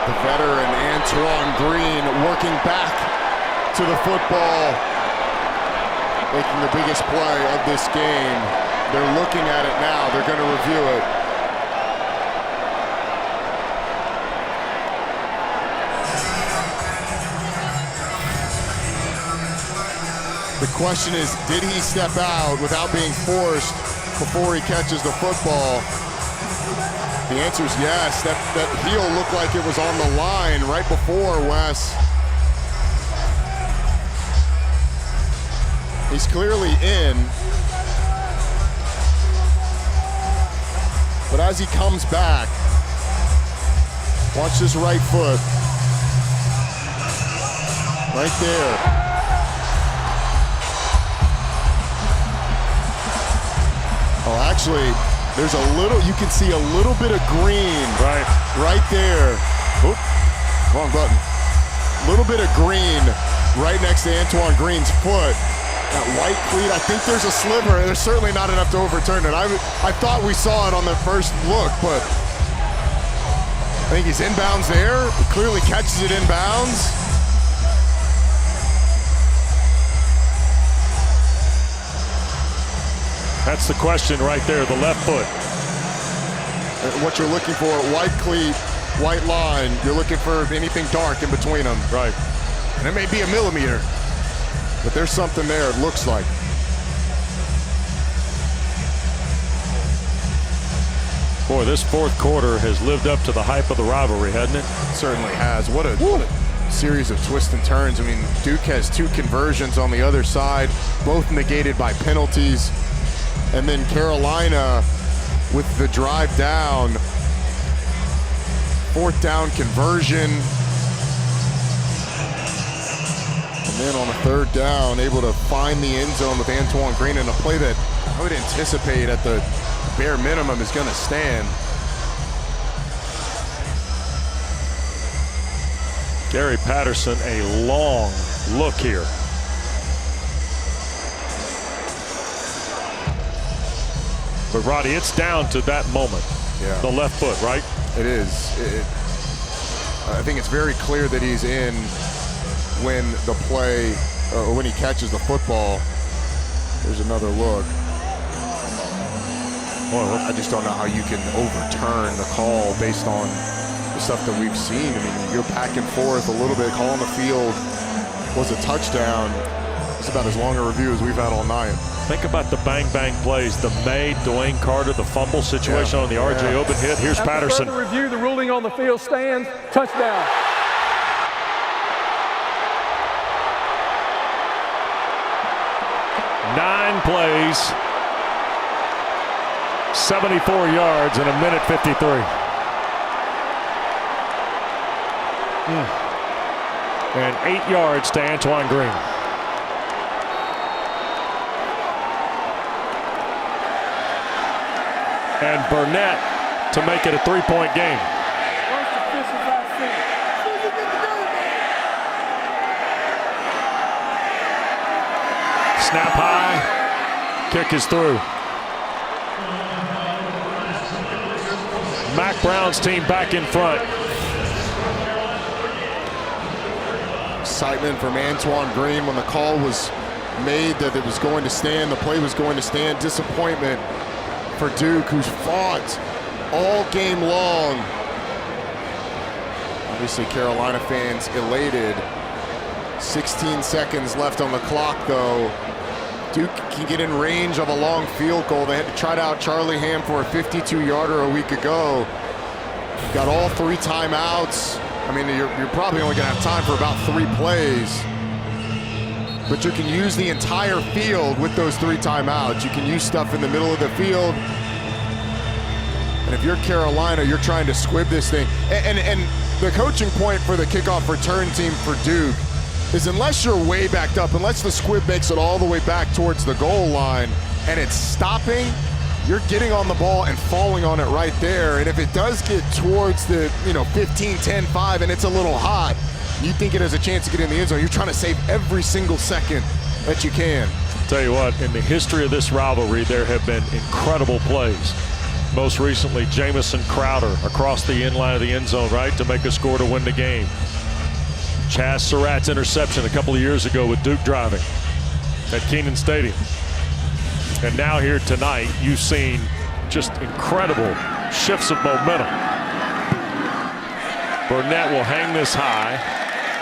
The veteran Antoine Green working back to the football, making the biggest play of this game. They're looking at it now. They're going to review it. The question is, did he step out without being forced before he catches the football? The answer is yes. That heel looked like it was on the line right before, Wes. He's clearly in. But as he comes back, watch this right foot. Right there. Oh, actually, there's a little, you can see a little bit of green right there. Oop, wrong button. A little bit of green right next to Antoine Green's foot. That white cleat, I think there's a sliver. There's certainly not enough to overturn it. I thought we saw it on the first look, but I think he's inbounds there. He clearly catches it inbounds. That's the question right there, the left foot. What you're looking for, white cleat, white line. You're looking for anything dark in between them. Right. And it may be a millimeter, but there's something there, it looks like. Boy, this 4th quarter has lived up to the hype of the rivalry, hasn't it? It certainly has. What a series of twists and turns. I mean, Duke has 2 conversions on the other side, both negated by penalties. And then Carolina with the drive down, 4th down conversion. And then on a 3rd down, able to find the end zone with Antoine Green in a play that I would anticipate at the bare minimum is going to stand. Gary Patterson, a long look here. But Roddy, it's down to that moment. Yeah. The left foot, right? It is. I think it's very clear that he's in when the play, or when he catches the football. There's another look. Boy, I just don't know how you can overturn the call based on the stuff that we've seen. I mean, you go back and forth a little bit. Call on the field was a touchdown. It's about as long a review as we've had all night. Think about the bang-bang plays. The May, Dwayne Carter, the fumble situation on the R.J. Oben hit. Here's Patterson. After further review, the ruling on the field stands. Touchdown. Nine plays. 74 yards in a minute 53. And 8 yards to Antoine Green. And Burnett to make it a 3-point game. Snap high, kick is through. Mack Brown's team back in front. Excitement from Antoine Green when the call was made that it was going to stand, the play was going to stand. Disappointment for Duke, who's fought all game long. Obviously, Carolina fans elated. 16 seconds left on the clock, though. Duke can get in range of a long field goal. They had to try out Charlie Ham for a 52-yarder a week ago. Got all 3 timeouts. I mean, you're probably only going to have time for about 3 plays. But you can use the entire field with those 3 timeouts. You can use stuff in the middle of the field. And if you're Carolina, you're trying to squib this thing. And the coaching point for the kickoff return team for Duke is unless you're way backed up, unless the squib makes it all the way back towards the goal line and it's stopping, you're getting on the ball and falling on it right there. And if it does get towards the 15, 10, 5 and it's a little hot, you think it has a chance to get in the end zone. You're trying to save every single second that you can. Tell you what, in the history of this rivalry, there have been incredible plays. Most recently, Jamison Crowder across the end line of the end zone, right, to make a score to win the game. Chaz Surratt's interception a couple of years ago with Duke driving at Kenan Stadium. And now here tonight, you've seen just incredible shifts of momentum. Burnett will hang this high.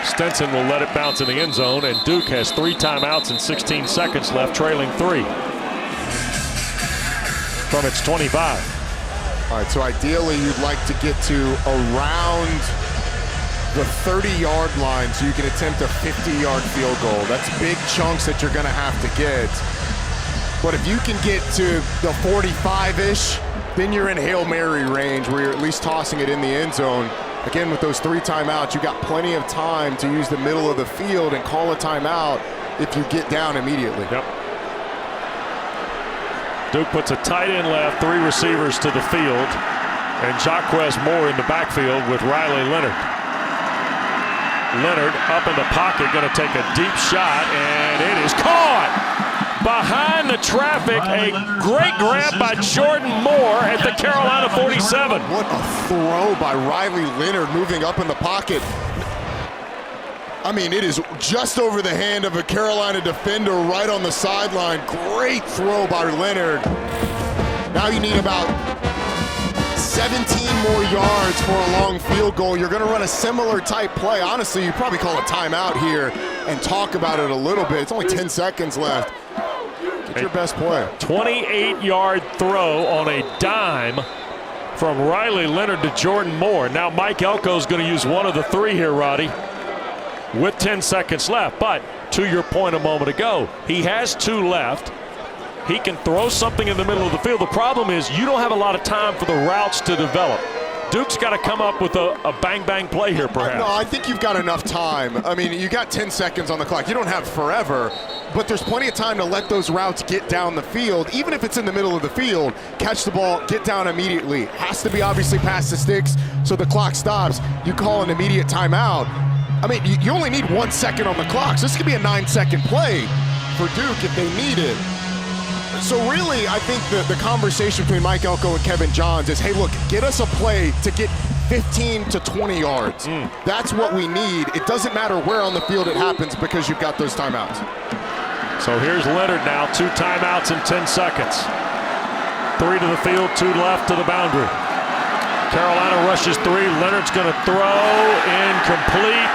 Stetson will let it bounce in the end zone, and Duke has 3 timeouts and 16 seconds left, trailing 3 from its 25. All right, so ideally you'd like to get to around the 30-yard line so you can attempt a 50-yard field goal. That's big chunks that you're going to have to get. But if you can get to the 45-ish, then you're in Hail Mary range where you're at least tossing it in the end zone. Again, with those 3 timeouts, you got plenty of time to use the middle of the field and call a timeout if you get down immediately. Yep. Duke puts a tight end left, 3 receivers to the field, and Jaquez Moore in the backfield with Riley Leonard. Leonard up in the pocket, going to take a deep shot, and it is caught behind the traffic. A great grab by Jordan Moore at the Carolina 47. What a throw by Riley Leonard moving up in the pocket. I mean, it is just over the hand of a Carolina defender right on the sideline. Great throw by Leonard. Now you need about 17 more yards for a long field goal. You're going to run a similar type play. Honestly, you probably call a timeout here and talk about it a little bit. It's only 10 seconds left. Get your best play. 28-yard throw on a dime from Riley Leonard to Jordan Moore. Now Mike Elko's going to use one of the 3 here, Roddy, with 10 seconds left. But to your point a moment ago, he has 2 left. He can throw something in the middle of the field. The problem is you don't have a lot of time for the routes to develop. Duke's got to come up with a bang-bang play here, perhaps. No, I think you've got enough time. I mean, you got 10 seconds on the clock. You don't have forever, but there's plenty of time to let those routes get down the field. Even if it's in the middle of the field, catch the ball, get down immediately. Has to be obviously past the sticks, so the clock stops. You call an immediate timeout. I mean, you only need 1 second on the clock, so this could be a 9-second play for Duke if they need it. So really, I think the conversation between Mike Elko and Kevin Johns is, hey, look, get us a play to get 15 to 20 yards. That's what we need. It doesn't matter where on the field it happens because you've got those timeouts. So here's Leonard now, 2 timeouts in 10 seconds. 3 to the field, 2 left to the boundary. Carolina rushes 3. Leonard's going to throw, incomplete.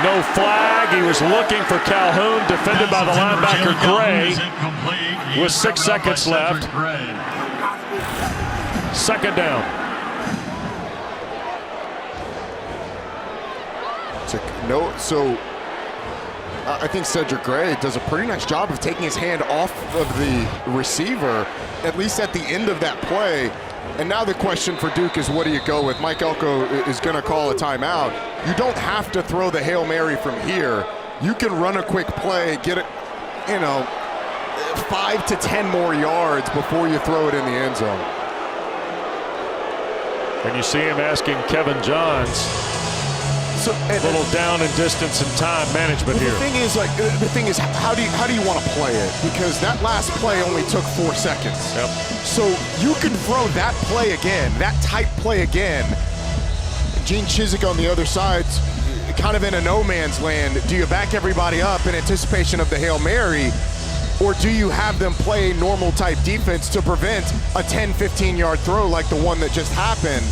No flag. He was looking for Calhoun, defended by the linebacker Gray, with 6 seconds left. 2nd down. So I think Cedric Gray does a pretty nice job of taking his hand off of the receiver, at least at the end of that play. And now the question for Duke is, what do you go with? Mike Elko is going to call a timeout. You don't have to throw the Hail Mary from here. You can run a quick play, get it, 5 to 10 more yards before you throw it in the end zone. And you see him asking Kevin Johns, a little down in distance and time management here. The thing is, how do you want to play it? Because that last play only took 4 seconds. Yep. So you can throw that play again, that type play again. Gene Chizik on the other side, kind of in a no man's land. Do you back everybody up in anticipation of the Hail Mary, or do you have them play normal type defense to prevent a 10, 15-yard throw like the one that just happened?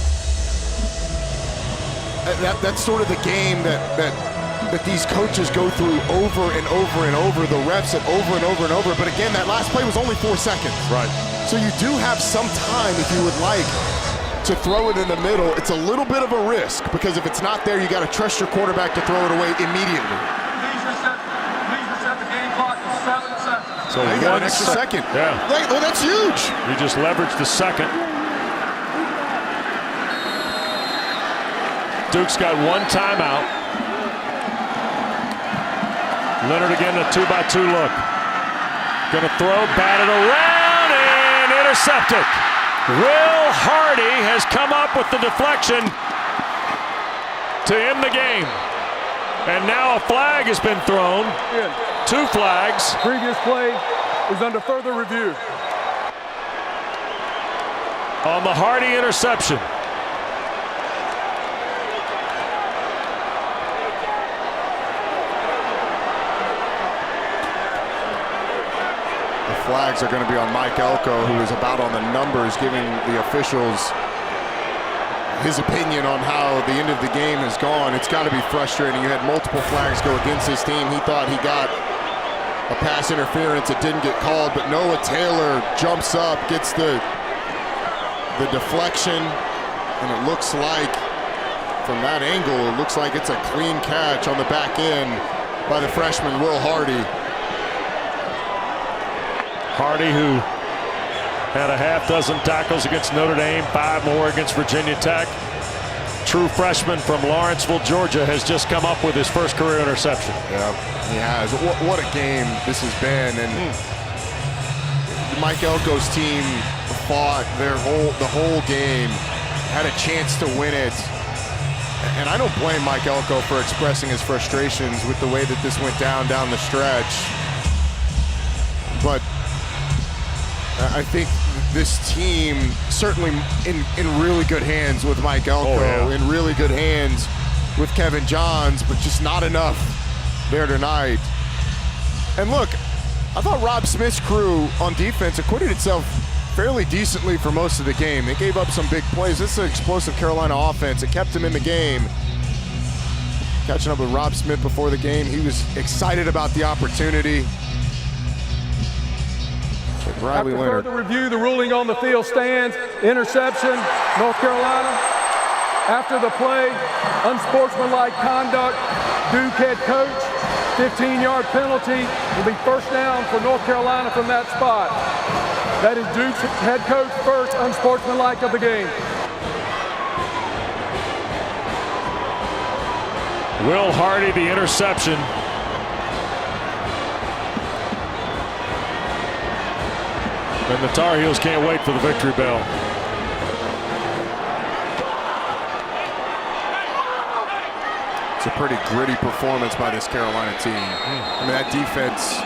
That's sort of the game that these coaches go through over and over and over, the reps and over and over and over. But again, that last play was only 4 seconds. Right. So you do have some time, if you would like, to throw it in the middle. It's a little bit of a risk, because if it's not there, you got to trust your quarterback to throw it away immediately. Please reset the game clock to 7 seconds. So you got an extra second. Yeah. Oh, that's huge. You just leveraged the second. Duke's got 1 timeout. Leonard again, a 2-by-2 look. Gonna throw, batted around, and intercepted. Will Hardy has come up with the deflection to end the game. And now a flag has been thrown. 2 flags. Previous play is under further review. On the Hardy interception. Flags are going to be on Mike Elko, who is about on the numbers, giving the officials his opinion on how the end of the game has gone. It's got to be frustrating. You had multiple flags go against his team. He thought he got a pass interference. It didn't get called, but Noah Taylor jumps up, gets the deflection, and it looks like, from that angle, it looks like it's a clean catch on the back end by the freshman Will Hardy. Hardy, who had a half dozen tackles against Notre Dame, 5 more against Virginia Tech. True freshman from Lawrenceville, Georgia, has just come up with his first career interception. Yeah, he has. What a game this has been. And Mike Elko's team fought the whole game, had a chance to win it. And I don't blame Mike Elko for expressing his frustrations with the way that this went down the stretch. But I think this team certainly in really good hands with Mike Elko, in really good hands with Kevin Johns, but just not enough there tonight. And look, I thought Rob Smith's crew on defense acquitted itself fairly decently for most of the game. They gave up some big plays. This is an explosive Carolina offense. It kept them in the game. Catching up with Rob Smith before the game, he was excited about the opportunity. Riley After Leonard. further review, the ruling on the field stands. Interception, North Carolina. After the play, unsportsmanlike conduct, Duke head coach, 15-yard penalty, will be first down for North Carolina from that spot. That is Duke's head coach first unsportsmanlike of the game. Will Hardy, the interception. And the Tar Heels can't wait for the victory bell. It's a pretty gritty performance by this Carolina team. I mean, that defense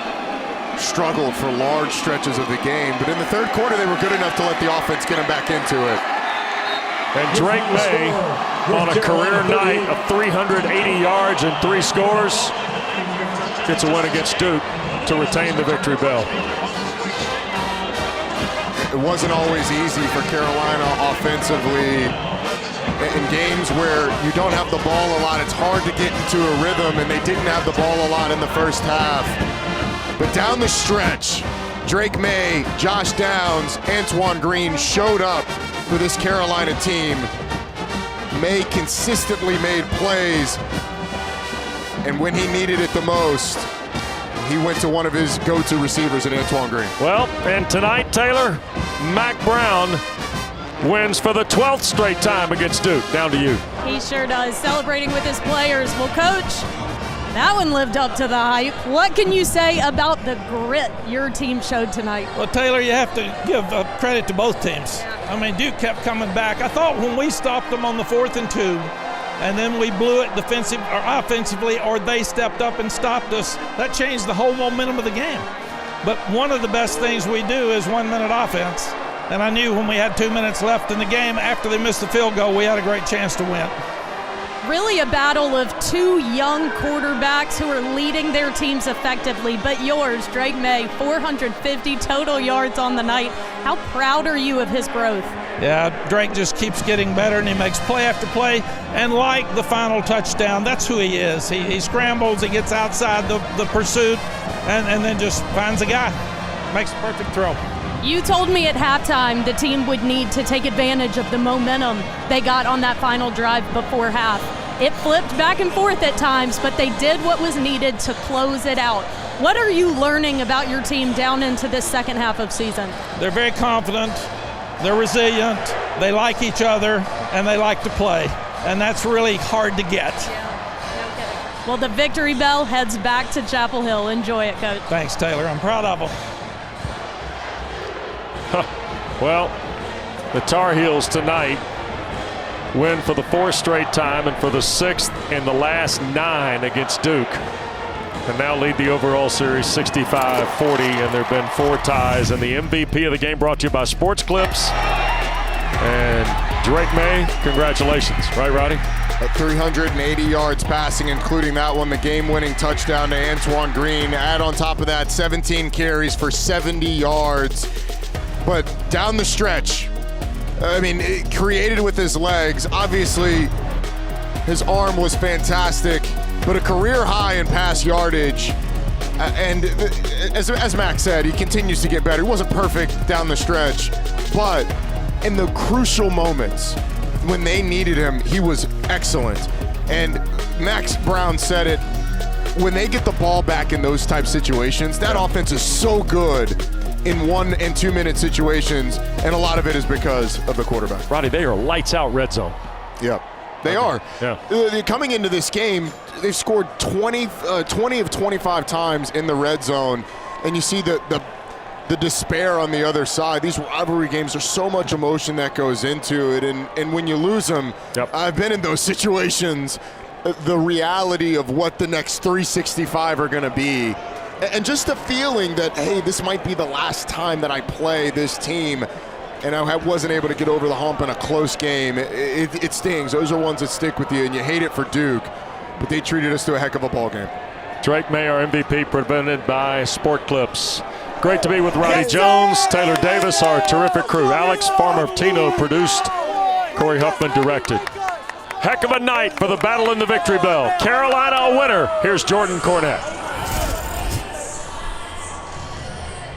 struggled for large stretches of the game, but in the third quarter, they were good enough to let the offense get them back into it. And Drake May, on a career night of 380 yards and 3 scores, gets a win against Duke to retain the victory bell. It wasn't always easy for Carolina offensively. In games where you don't have the ball a lot, it's hard to get into a rhythm, and they didn't have the ball a lot in the first half. But down the stretch, Drake May, Josh Downs, Antoine Green showed up for this Carolina team. May consistently made plays, and when he needed it the most, he went to one of his go-to receivers in Antoine Green. Well, and tonight, Taylor, Mack Brown wins for the 12th straight time against Duke. Down to you. He sure does, celebrating with his players. Well, Coach, that one lived up to the hype. What can you say about the grit your team showed tonight? Well, Taylor, you have to give credit to both teams. I mean, Duke kept coming back. I thought when we stopped them on the 4th and 2, and then we blew it offensively, or they stepped up and stopped us, that changed the whole momentum of the game. But one of the best things we do is 1-minute offense. And I knew when we had 2 minutes left in the game, after they missed the field goal, we had a great chance to win. Really a battle of two young quarterbacks who are leading their teams effectively, but yours, Drake Maye, 450 total yards on the night. How proud are you of his growth? Yeah, Drake just keeps getting better, and he makes play after play. And like the final touchdown, that's who he is. He scrambles, he gets outside the pursuit, and then just finds a guy. Makes a perfect throw. You told me at halftime the team would need to take advantage of the momentum they got on that final drive before half. It flipped back and forth at times, but they did what was needed to close it out. What are you learning about your team down into this second half of season? They're very confident, they're resilient, they like each other, and they like to play. And that's really hard to get. Yeah, no kidding. Well, the Victory Bell heads back to Chapel Hill. Enjoy it, Coach. Thanks, Taylor. I'm proud of them. Well, the Tar Heels tonight win for the 4th straight time and for the 6th in the last 9 against Duke, and now lead the overall series 65-40, and there have been 4 ties. And the MVP of the game brought to you by Sports Clips. And Drake Maye, congratulations. Right, Roddy? 380 yards passing, including that one, the game-winning touchdown to Antoine Green. Add on top of that 17 carries for 70 yards. But down the stretch, I mean, created with his legs. Obviously, his arm was fantastic, but a career high in pass yardage. And as Max said, he continues to get better. He wasn't perfect down the stretch, but in the crucial moments when they needed him, he was excellent. And Max Brown said it, when they get the ball back in those type situations, that offense is so good in 1 and 2 minute situations, and a lot of it is because of the quarterback. Roddy, they are lights out red zone. Yep, they are. Yeah. Coming into this game, they've scored 20 of 25 times in the red zone, and you see the despair on the other side. These rivalry games are so much emotion that goes into it, and when you lose them, I've been in those situations, the reality of what the next 365 are going to be. And just the feeling that, hey, this might be the last time that I play this team, and I wasn't able to get over the hump in a close game. It stings. Those are ones that stick with you, and you hate it for Duke, but they treated us to a heck of a ball game. Drake Maye, our MVP, presented by Sport Clips. Great to be with Roddy Jones, Taylor Davis, our terrific crew. Alex Farmer-Tino produced, Corey Huffman directed. Heck of a night for the battle in the Victory Bell. Carolina a winner. Here's Jordan Cornette.